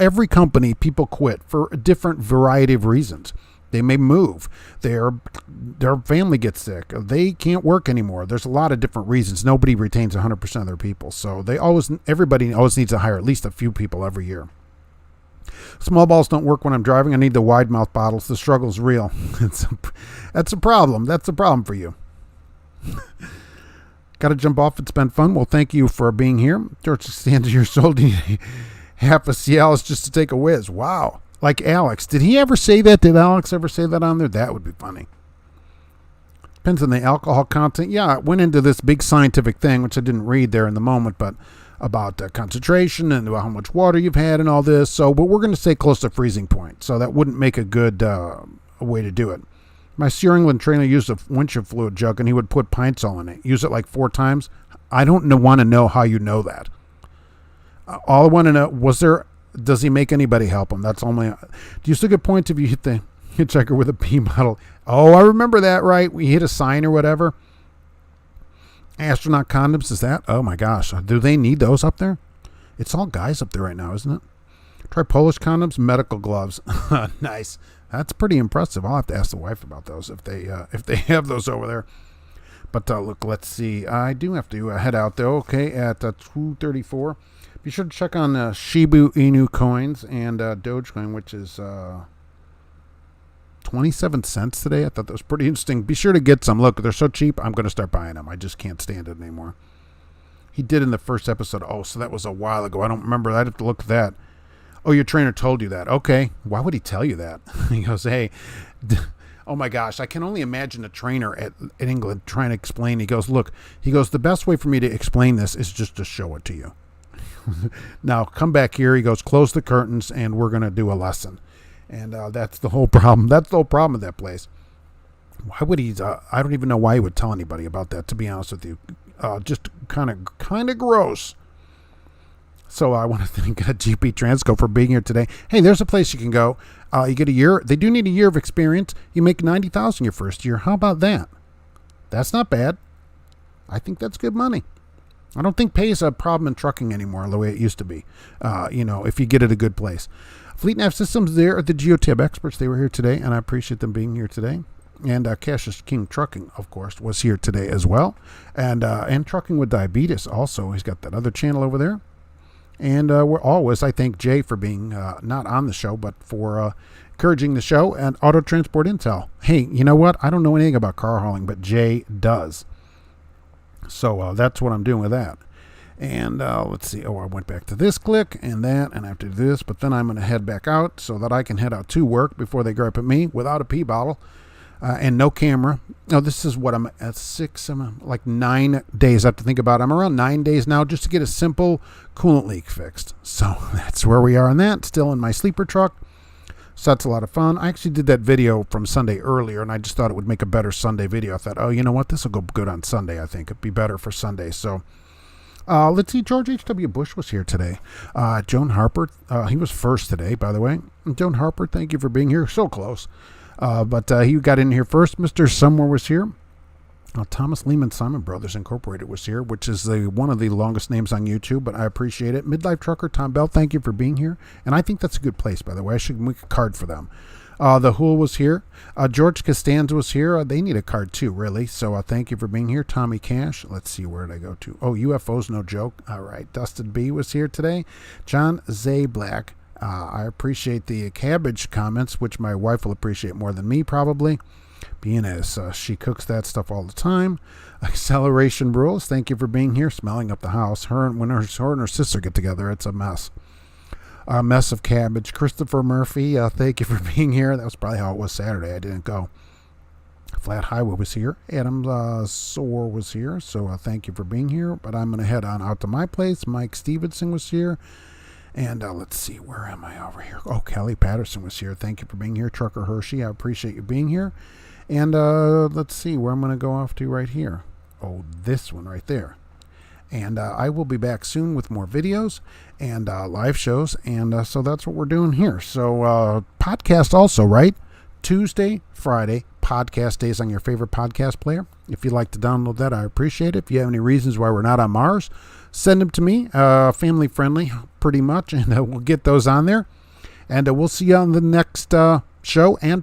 every company, people quit for a different variety of reasons. They may move. Their family gets sick. They can't work anymore. There's a lot of different reasons. Nobody retains 100% of their people. So everybody always needs to hire at least a few people every year. Small balls don't work when I'm driving. I need the wide mouth bottles. The struggle's real. That's a problem. That's a problem for you. Got to jump off. It's been fun. Well, thank you for being here. George stands your soul. Half a Cialis just to take a whiz. Wow. Like Alex. Did he ever say that? Did Alex ever say that on there? That would be funny. Depends on the alcohol content. Yeah, it went into this big scientific thing, which I didn't read there in the moment, but about concentration and how much water you've had and all this. But we're going to stay close to freezing point. So that wouldn't make a good way to do it. My Sierra England trainer used a windshield fluid jug, and he would put Pine Sol in it. Use it like 4 times. I don't want to know how you know that. All I want to know, does he make anybody help him? That's only. Do you still get points if you hit the hitchhiker with a pee bottle? Oh, I remember that, right? We hit a sign or whatever. Astronaut condoms, is that? Oh my gosh. Do they need those up there? It's all guys up there right now, isn't it? Try Polish condoms, medical gloves. Nice. That's pretty impressive. I'll have to ask the wife about those if they have those over there. But look, let's see. I do have to head out though. Okay, at 2:34. Be sure to check on Shiba Inu coins and Dogecoin, which is 27 cents today. I thought that was pretty interesting. Be sure to get some. Look, they're so cheap, I'm going to start buying them. I just can't stand it anymore. He did in the first episode. Oh, so that was a while ago. I don't remember. I'd have to look at that. Oh, your trainer told you that. Okay. Why would he tell you that? He goes, hey, oh my gosh, I can only imagine a trainer in England trying to explain. He goes, the best way for me to explain this is just to show it to you. Now come back here. He goes, close the curtains and we're going to do a lesson. And that's the whole problem. That's the whole problem with that place. Why would he? I don't even know why he would tell anybody about that, to be honest with you. Just kind of gross. So I want to thank GP Transco for being here today. Hey, there's a place you can go. You get a year. They do need a year of experience. You make $90,000 your first year. How about that? That's not bad. I think that's good money. I don't think pay is a problem in trucking anymore the way it used to be, if you get at a good place. Fleet Nav Systems, they're the Geotab experts. They were here today, and I appreciate them being here today. And Cassius King Trucking, of course, was here today as well. And Trucking with Diabetes also. He's got that other channel over there. And we're always, I thank Jay for being not on the show, but for encouraging the show, and Auto Transport Intel. Hey, you know what? I don't know anything about car hauling, but Jay does. So that's what I'm doing with that. And let's see. Oh, I went back to this click and that, and I have to do this. But then I'm going to head back out so that I can head out to work before they gripe at me without a pee bottle and no camera. No, this is what I'm at 6, I'm like 9 days. I have to think about it. I'm around 9 days now just to get a simple coolant leak fixed. So that's where we are on that. Still in my sleeper truck. So that's a lot of fun. I actually did that video from Sunday earlier, and I just thought it would make a better Sunday video. I thought, oh, you know what? This will go good on Sunday, I think. It'd be better for Sunday. So Let's see, George H.W. Bush was here today. Joan Harper, he was first today, by the way. Joan Harper, thank you for being here. So close. But he got in here first. Mr. Somewhere was here. Thomas Lehman Simon Brothers Incorporated was here, which is one of the longest names on YouTube, but I appreciate it. Midlife Trucker, Tom Bell, thank you for being here. And I think that's a good place, by the way. I should make a card for them. The Hool was here. George Costanza was here. They need a card too, really. So thank you for being here. Tommy Cash. Let's see, where did I go to? Oh, UFOs, no joke. All right. Dustin B was here today. John Zay Black. I appreciate the cabbage comments, which my wife will appreciate more than me, probably, being as she cooks that stuff all the time. Acceleration Rules, thank you for being here. Smelling up the house. When her and her sister get together, it's a mess. A mess of cabbage. Christopher Murphy, thank you for being here. That was probably how it was Saturday. I didn't go. Flat Highway was here. Adam Soar was here, so thank you for being here. But I'm going to head on out to my place. Mike Stevenson was here. And let's see, where am I over here? Oh, Kelly Patterson was here. Thank you for being here. Trucker Hershey, I appreciate you being here. And let's see where I'm going to go off to right here. Oh, this one right there. And I will be back soon with more videos and live shows. And so that's what we're doing here. So podcast also, right? Tuesday, Friday, podcast days on your favorite podcast player. If you'd like to download that, I appreciate it. If you have any reasons why we're not on Mars, send them to me. Family friendly, pretty much. And we'll get those on there. And we'll see you on the next show and